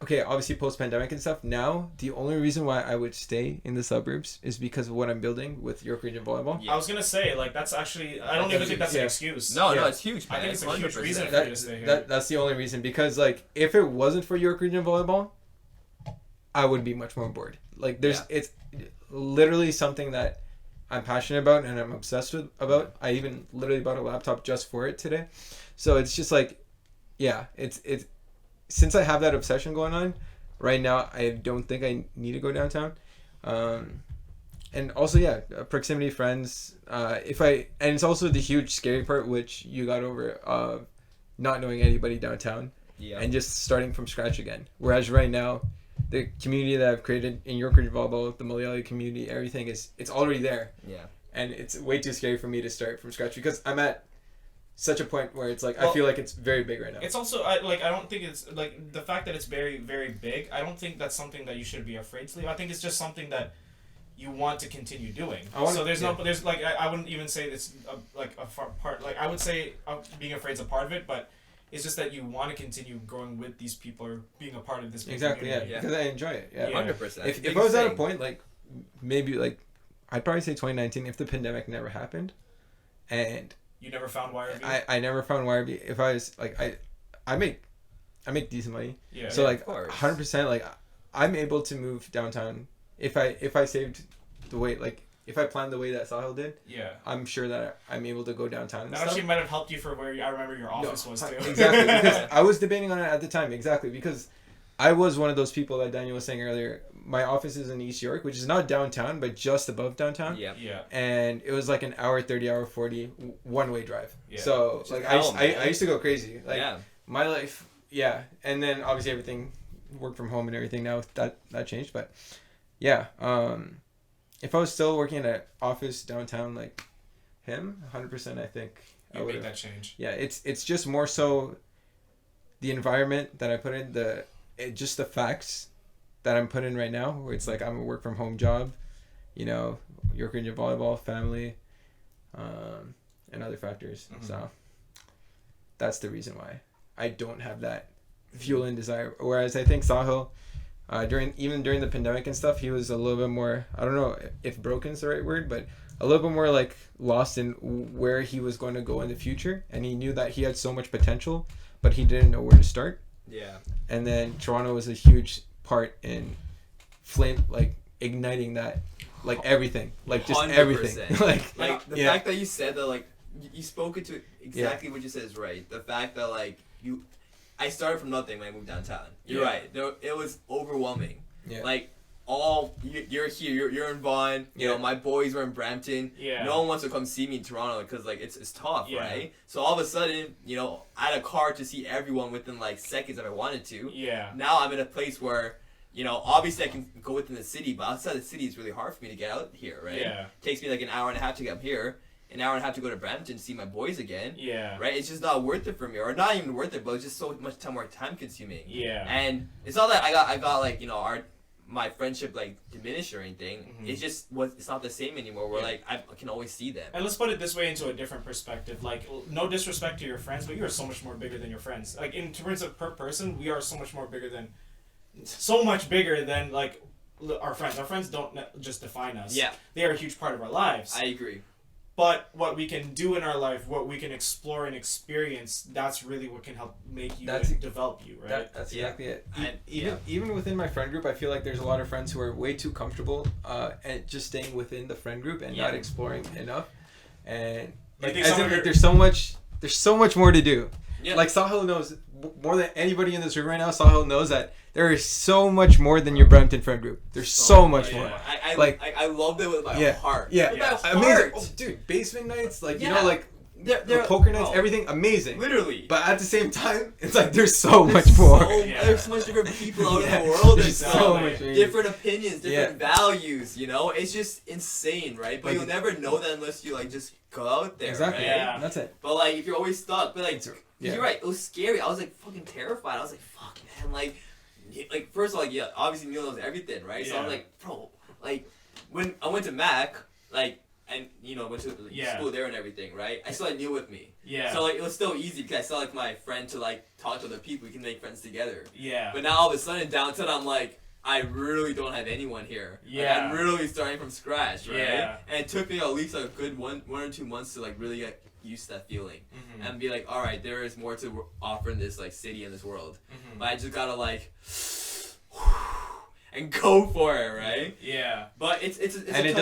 okay, obviously post-pandemic and stuff. Now, the only reason why I would stay in the suburbs is because of what I'm building with York Region Volleyball. Yeah. I was going to say, like, that's actually... I don't even think that's an excuse. No, it's huge, man. I think it's a huge reason for you to stay here. That's the only reason. Because, like, if it wasn't for York Region Volleyball, I would be much more bored. Like, it's literally something that I'm passionate about and I'm obsessed about. I even literally bought a laptop just for it today. So, it's just like, it's since I have that obsession going on, right now I don't think I need to go downtown. And also, proximity friends. And it's also the huge scary part, which you got over, not knowing anybody downtown, and just starting from scratch again. Whereas right now, the community that I've created in York Region Volleyball, the Malayali community, everything it's already there. Yeah. And it's way too scary for me to start from scratch because I'm at such a point where it's like I feel like it's very big right now. It's also I don't think it's like the fact that it's very, very big. I don't think that's something that you should be afraid to leave. I think it's just something that you want to continue doing. I wouldn't even say it's a part. Like I would say being afraid is a part of it, but it's just that you want to continue growing with these people or being a part of this. Exactly. Community. Yeah. Because I enjoy it. Yeah. 100%. If I was at a point like maybe like I'd probably say 2019 if the pandemic never happened, and you never found YRB? I never found YRB. If I was like I make decent money. Yeah. So like 100% like I'm able to move downtown if I saved the way if I planned the way that Sahil did. Yeah. I'm sure that I'm able to go downtown. That actually might have helped you for where I remember your office was too. Exactly, because I was debating on it at the time. Exactly, because I was one of those people that Daniel was saying earlier. My office is in East York, which is not downtown, but just above downtown. Yeah. Yeah. And it was like an hour 30, hour 40, one-way drive. Yeah. So like I used to go crazy. Like my life, and then obviously everything, work from home and everything now that changed. But yeah, if I was still working in an office downtown like him, 100%, I think I would make that change. Yeah, it's just more so the environment that I put in, just the facts that I'm put in right now, where it's like I'm a work from home job, York Region Volleyball, family, and other factors. Mm-hmm. So that's the reason why I don't have that fuel and desire. Whereas I think Sahil, during the pandemic and stuff, he was a little bit more, I don't know if broken is the right word, but a little bit more like lost in where he was going to go in the future. And he knew that he had so much potential, but he didn't know where to start. Yeah. And then Toronto was a huge part in igniting that, everything, just 100%. Everything. The fact that you said that, you spoke into exactly what you said is right. The fact that I started from nothing when I moved downtown. You're right. It was overwhelming. Yeah. You're here. You're in Vaughan. You know, my boys were in Brampton. Yeah. No one wants to come see me in Toronto because it's tough, right? So all of a sudden, I had a car to see everyone within seconds if I wanted to. Yeah. Now I'm in a place where, obviously I can go within the city, but outside the city it's really hard for me to get out here, right? Yeah. It takes me an hour and a half to get up here. An hour and a half to go to Brampton to see my boys again. Yeah. Right? It's just not worth it for me. Or not even worth it, but it's just so much more time consuming. Yeah. And it's not that I got my friendship diminished or anything. Mm-hmm. It's just it's not the same anymore where I can always see them. And let's put it this way into a different perspective. No disrespect to your friends, but you are so much more bigger than your friends. In terms of per person, we are so much bigger than our friends. Our friends don't just define us. Yeah. They are a huge part of our lives. I agree. But what we can do in our life, what we can explore and experience, that's really what can help make you and develop you, right? That's exactly it. And, Even within my friend group, I feel like there's a lot of friends who are way too comfortable and just staying within the friend group and not exploring enough. And like, there's so much more to do. Yeah. Like Sahil knows more than anybody in this room right now. Sahil knows that there is so much more than your Brampton friend group. There's so much more. I loved it with my heart. Yeah, with my heart. Amazing. Oh, dude, basement nights, like you know, like they're poker nights, everything amazing. Literally. But at the same time, it's like there's so much more. There's so much different people out in the world. There's so much different opinions, different values. You know, it's just insane, right? But you'll never know that unless you like just go out there. Exactly. Right? Yeah. That's it. But like, if you're always stuck, but like, you're right. It was scary. I was like fucking terrified. I was like, fuck, man. Like first of all, yeah, obviously Neil knows everything, right? So I was like, bro, like when I went to Mac, like. And went to school there and everything, right? I still had Neil with me. Yeah. So like it was still easy because I still like my friend to like talk to other people. We can make friends together. Yeah. But now all of a sudden downtown, I'm like, I really don't have anyone here. Yeah. Like, I'm really starting from scratch, right? Yeah. And it took me at least a good one or 2 months to like really get used to that feeling and be like, all right, there is more to offer in this like city and this world. But I just gotta like. And go for it, right? Yeah. But it's and it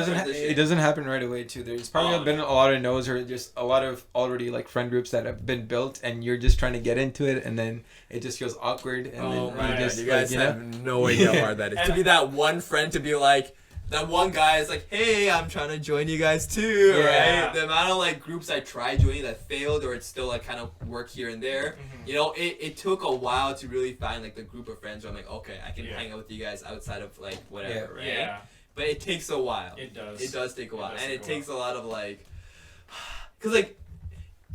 doesn't happen right away too. There's probably been a lot of no's or just a lot of already like friend groups that have been built, and you're just trying to get into it, and then it just feels awkward. And then you guys have no idea how hard that is. To be that one friend to be like. That one guy is like, hey, I'm trying to join you guys too, right? The amount of like groups I tried joining that failed or it's still like kind of work here and there. It took a while to really find like the group of friends where I'm like, okay, I can hang out with you guys outside of like whatever, right? Yeah. But it takes a while. It does. It does take a while. And it takes a lot of like, cause like,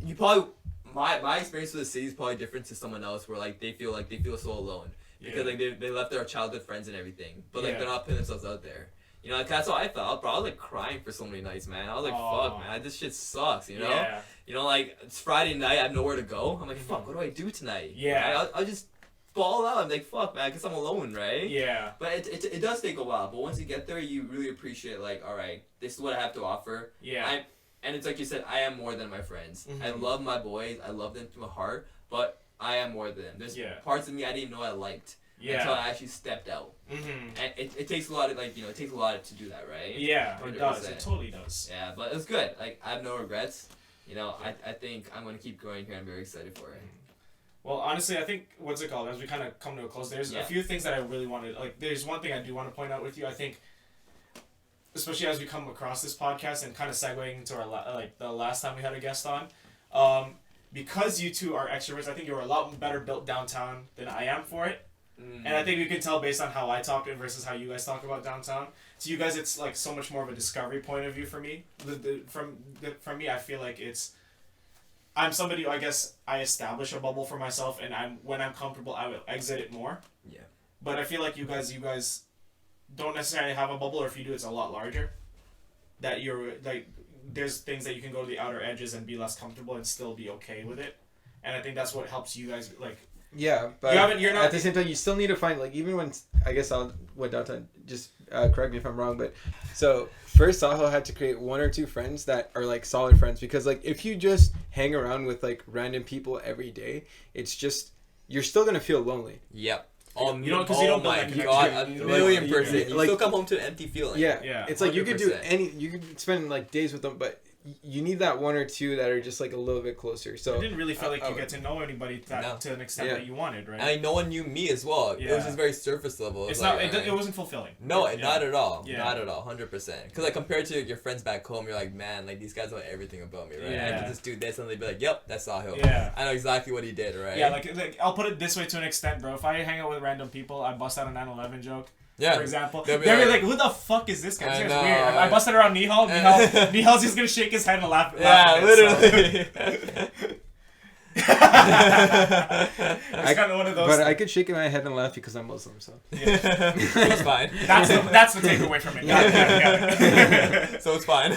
you probably, my experience with the city is probably different to someone else where like they feel so alone. Because like they left their childhood friends and everything. But like they're not putting themselves out there. Like that's how I felt, bro. I was like crying for so many nights, man. I was like, fuck, man, this shit sucks, you know? Yeah. Like it's Friday night, I have nowhere to go. I'm like, fuck, what do I do tonight? Yeah. Right? I'll just fall out. I'm like, fuck, man, because I'm alone, right? Yeah. But it does take a while. But once you get there, you really appreciate, like, all right, this is what I have to offer. Yeah. And it's like you said, I am more than my friends. I love my boys. I love them to my heart. But I am more than them. There's parts of me I didn't know I liked. Until I actually stepped out. And it takes a lot of, like, it takes a lot to do that, right? Yeah, 100%. It does. It totally does. Yeah, but it was good. Like, I have no regrets. I think I'm going to keep growing here. I'm very excited for it. Well, honestly, I think, what's it called? As we kind of come to a close, there's a few things that I really wanted. Like, there's one thing I do want to point out with you. I think, especially as we come across this podcast and kind of segueing into our the last time we had a guest on, because you two are extroverts, I think you're a lot better built downtown than I am for it. And I think you can tell based on how I talk versus how you guys talk about downtown. To you guys, it's like so much more of a discovery point of view for me. From me, I feel like I'm somebody who I guess I establish a bubble for myself, and when I'm comfortable, I will exit it more. Yeah. But I feel like you guys don't necessarily have a bubble, or if you do, it's a lot larger. That you're like, there's things that you can go to the outer edges and be less comfortable and still be okay with it, and I think that's what helps you guys like. Yeah, but you're not, at the same time, you still need to find, like, even when, I guess I'll, what downtown, just correct me if I'm wrong, but, so, first Sahil had to create 1 or 2 friends that are, like, solid friends, because, like, if you just hang around with, like, random people every day, it's just, you're still gonna feel lonely. Yep. Because you don't build that connection. God, a million percent. You still come home to an empty feeling. Yeah. It's like, 100%. You could spend, like, days with them, but you need that 1 or 2 that are just like a little bit closer. So I didn't really feel like you get to know anybody to an extent that you wanted, right? And no one knew me as well. Yeah. It was just very surface level. It wasn't fulfilling. No, not at all. Yeah. Not at all. 100%. Because like compared to your friends back home, you're like, man, like these guys know everything about me, right? Yeah. I can just do this and they'd be like, yep, that's Sahil. Yeah. I know exactly what he did, right? Yeah, like I'll put it this way to an extent, bro. If I hang out with random people, I bust out a 9/11 joke. Yeah. For example, they'll be like, "Who the fuck is this guy? This guy's weird." I busted around Nihaal. Nihal's just gonna shake his head and laugh. Yeah, literally. It's kind of one of those. But I could shake my head and laugh because I'm Muslim, so. Yeah. So it's fine. That's the takeaway from it. Yeah. So it's fine.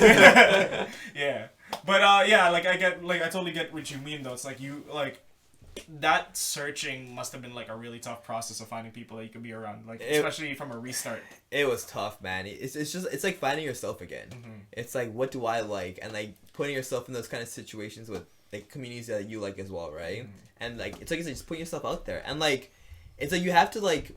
Yeah, but I totally get what you mean though. It's like you like. That searching must have been like a really tough process of finding people that you could be around, like especially from a restart. It was tough, man. It's like finding yourself again. It's like, what do I like? And like putting yourself in those kind of situations with like communities that you like as well, right? And like it's like I said, just putting yourself out there, and like it's like you have to like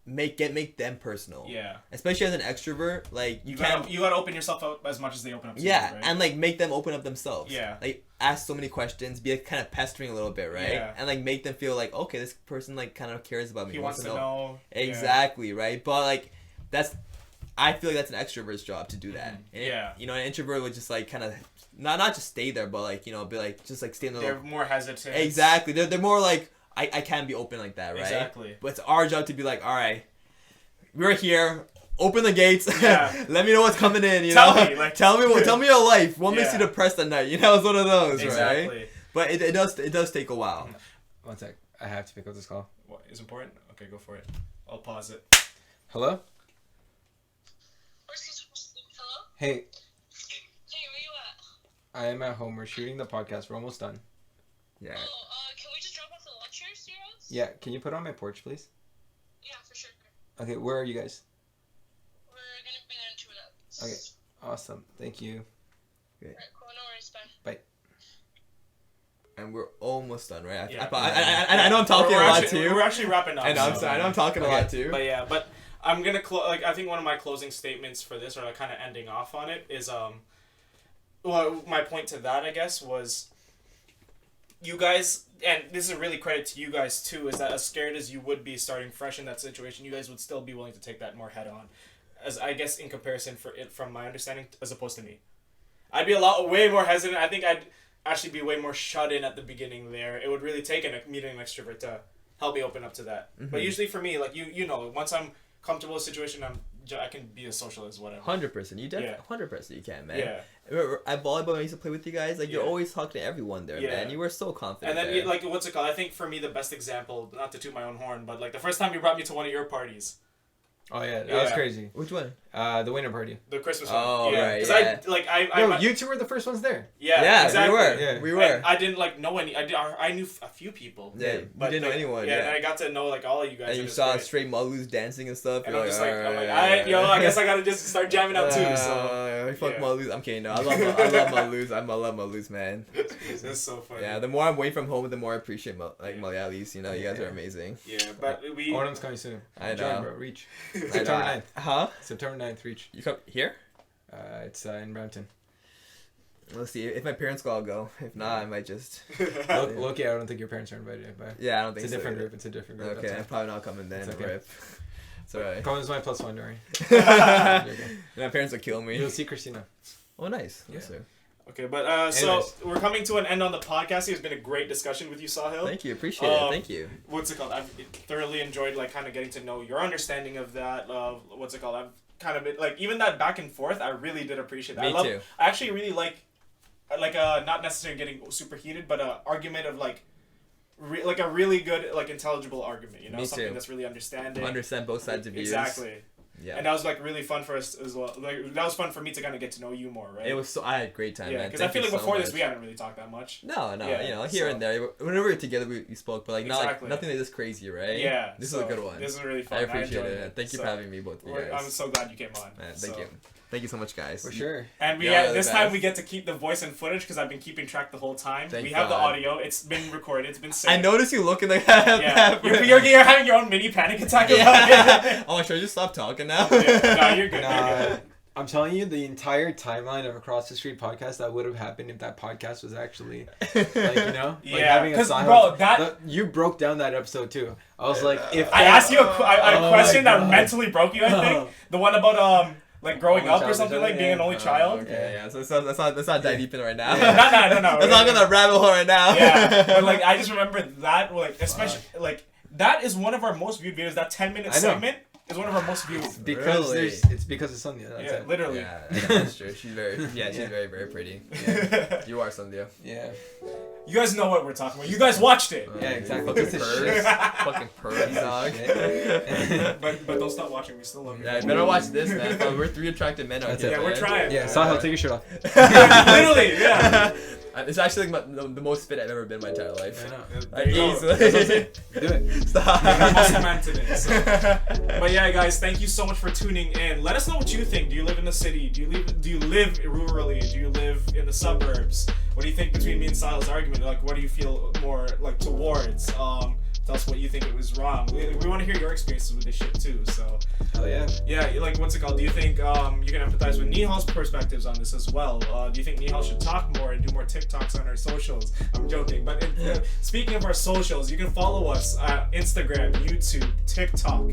make them personal. Yeah. Especially as an extrovert, like you gotta open yourself up as much as they open up to you, right? and like make them open up themselves. Yeah. Like ask so many questions, be like kind of pestering a little bit, right? Yeah. And like make them feel like, okay, this person like kind of cares about me. He wants to know. Exactly, right? But like I feel like that's an extrovert's job to do that. And you know, an introvert would just like kind of not just stay there, but like, you know, be like just like stay in the They're more hesitant. Exactly. They're more like I can't be open like that, right? Exactly. But it's our job to be like, all right, we're here. Open the gates. Yeah. Let me know what's coming in. Tell me your life. What makes you depressed at night? You know, it's one of those, exactly. right? But it does take a while. One sec. I have to pick up this call. What is important? Okay, go for it. I'll pause it. Hello? Hello? Hey. Hey, where you at? I am at home. We're shooting the podcast. We're almost done. Yeah. Can we just drop off the lectures to your house? Yeah. Can you put on my porch, please? Yeah, for sure. Okay. Where are you guys? We're gonna be there in 2 minutes. Okay. Awesome. Thank you. Alright, cool. No worries. Bye. And we're almost done, right? Yeah. I know I'm talking a lot too. We're actually wrapping up. I know I'm talking a lot too. But yeah, but I'm gonna I think one of my closing statements for this, or like kind of ending off on it, is well, my point to that, I guess, was you guys, and this is a really credit to you guys too, is that as scared as you would be starting fresh in that situation, you guys would still be willing to take that more head on, as I guess in comparison from my understanding, as opposed to me. I'd be way more hesitant. I think I'd actually be way more shut in at the beginning there. It would really take meeting an extrovert to help me open up to that. Mm-hmm. But usually for me, like you know, once I'm comfortable in a situation, I can be as social as whatever. 100%. You definitely 100% you can, man. Yeah. At volleyball, when I used to play with you guys, like you're always talking to everyone there, man. You were so confident. And then like what's it called? I think for me the best example, not to toot my own horn, but like the first time you brought me to one of your parties. Oh yeah, that was crazy. Which one? The winter party. The Christmas one. Oh right. Because No, you two were the first ones there. Yeah, exactly. we were. Yeah. We were. I didn't like know any. I knew a few people. Yeah, but didn't know anyone. Yeah, and I got to know like all of you guys. And you saw straight Malus dancing and stuff. And I'm just like, I guess I gotta just start jamming out too. So fuck Malus. I'm kidding. No, I love Malus. I love Malus, man. That's so funny. Yeah, the more I'm away from home, the more I appreciate Malayalis. You know, you guys are amazing. Yeah, but we. Autumn's coming soon. I know. Join, bro. Reach. September 9th. Huh? September 9th, reach. You come here? It's in Brampton. Let's see. If my parents go, I'll go. If not, I might just... Look, I don't think your parents are invited. But yeah, I don't think it's a different group. It's a different group. Okay, I'm probably not coming then. It's okay. Rip. It's alright. Come as my +1, don't worry. My parents will kill me. You'll see Christina. Oh, nice. Yeah. Yes, sir. Okay, but so we're coming to an end on the podcast. It's been a great discussion with you, Sahil. Thank you. Appreciate it. Thank you. What's it called? I've thoroughly enjoyed like kind of getting to know your understanding of that. What's it called? I've kind of been like even that back and forth. I really did appreciate that. Me too. I actually really like not necessarily getting super heated, but a argument of like a really good like intelligible argument. You know, something that's really understanding. Understand both sides of views. Exactly. Yeah. And that was like really fun for us as well. Like that was fun for me to kind of get to know you more, right? It was so. I had a great time. Yeah, because I feel like before this we hadn't really talked that much. No, yeah, you know, here and there. Whenever we were together, we spoke, but like not exactly. Nothing like this crazy, right? Yeah. This is a good one. This is really fun. I appreciate it. Thank you for having me, both of you guys. I'm so glad you came on. Man, thank you. Thank you so much, guys. For sure. And this time we get to keep the voice and footage because I've been keeping track the whole time. We have the audio. It's been recorded. It's been saved. I noticed you looking like that. Yeah. You're having your own mini panic attack about it. Oh, should I just stop talking now? Yeah. No, you're good. You're good. I'm telling you, the entire timeline of Across the Street podcast that would have happened if that podcast was actually, like, you know, like having a silence. Bro, you broke down that episode too. I was like, if I asked you a question that mentally broke you, I think the one about like growing up or something, like being an only child. Okay, yeah. So let's not dive deep in it right now. Yeah. No. Let's not go to rabbit hole right now. Yeah, but like I just remember that, like especially like that is one of our most viewed videos. That 10-minute segment is one of our most viewed. Because it's because of Sandhya. That's it. Literally. Yeah, that's true. She's very very very pretty. Yeah. You are Sandhya. Yeah. You guys know what we're talking about. You guys watched it. Yeah, exactly. Fucking purrs. Fucking purrs, dog. but don't stop watching. We still love you. Yeah, you better watch this, man. We're 3 attractive men out here. Yeah, we're trying. Yeah, Sahil, take your shirt off. Literally, yeah. It's actually like the most fit I've ever been in my entire life. I know. There you go. Easily. That's what I'm saying. Do it. Stop. You're most cemented in, so. But yeah, guys, thank you so much for tuning in. Let us know what you think. Do you live in the city? Do you live rurally? Do you live in the suburbs? What do you think between me and Sahil's argument? Like, what do you feel more like towards? Tell us what you think it was wrong. We want to hear your experiences with this shit too. So. Hell yeah. Yeah, like what's it called? Do you think you can empathize with Nihaal's perspectives on this as well? Do you think Nihaal should talk more and do more TikToks on our socials? I'm joking, but speaking of our socials, you can follow us at Instagram, YouTube, TikTok.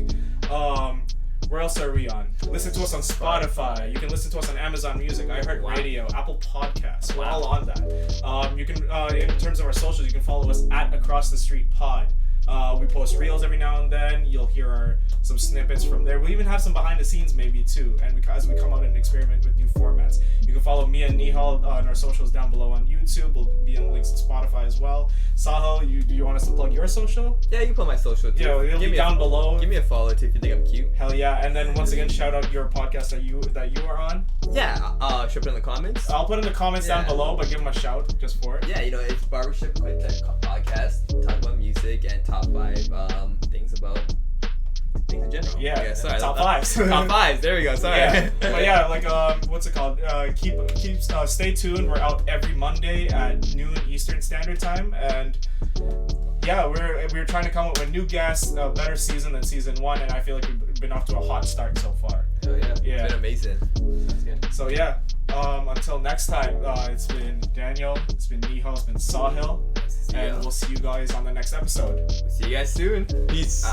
Where else are we on? Listen to us on Spotify. You can listen to us on Amazon Music, iHeartRadio, Apple Podcasts. We're all on that. You can, in terms of our socials, you can follow us at Across the Street Pod. We post reels every now and then. You'll hear some snippets from there. We even have some behind the scenes maybe too. And as we come out and experiment with new formats. You can follow me and Nihaal on our socials down below on YouTube. We'll be in the links to Spotify as well. Sahil, do you want us to plug your social? Yeah, you can put my social too. Yeah, it'll be down below. Give me a follow too if you think I'm cute. Hell yeah. And then once again, shout out your podcast that you are on. Yeah, should I put it in the comments? I'll put in the comments down below, but give them a shout just for it. Yeah, it's Barbership Quick Tech Podcast. Talk about music and top 5 things in general. Yeah, sorry. top 5s. Top 5s. There we go. Sorry. Yeah, but yeah, like what's it called? Stay tuned. We're out every Monday at noon Eastern Standard Time, and yeah, we're trying to come up with new guests, a better season than season 1, and I feel like we've been off to a hot start so far. Oh yeah. Yeah. It's been amazing. That's good. So yeah, until next time, it's been Daniel, it's been Nihaal, it's been Sahil, and we'll see you guys on the next episode. We'll see you guys soon. Peace.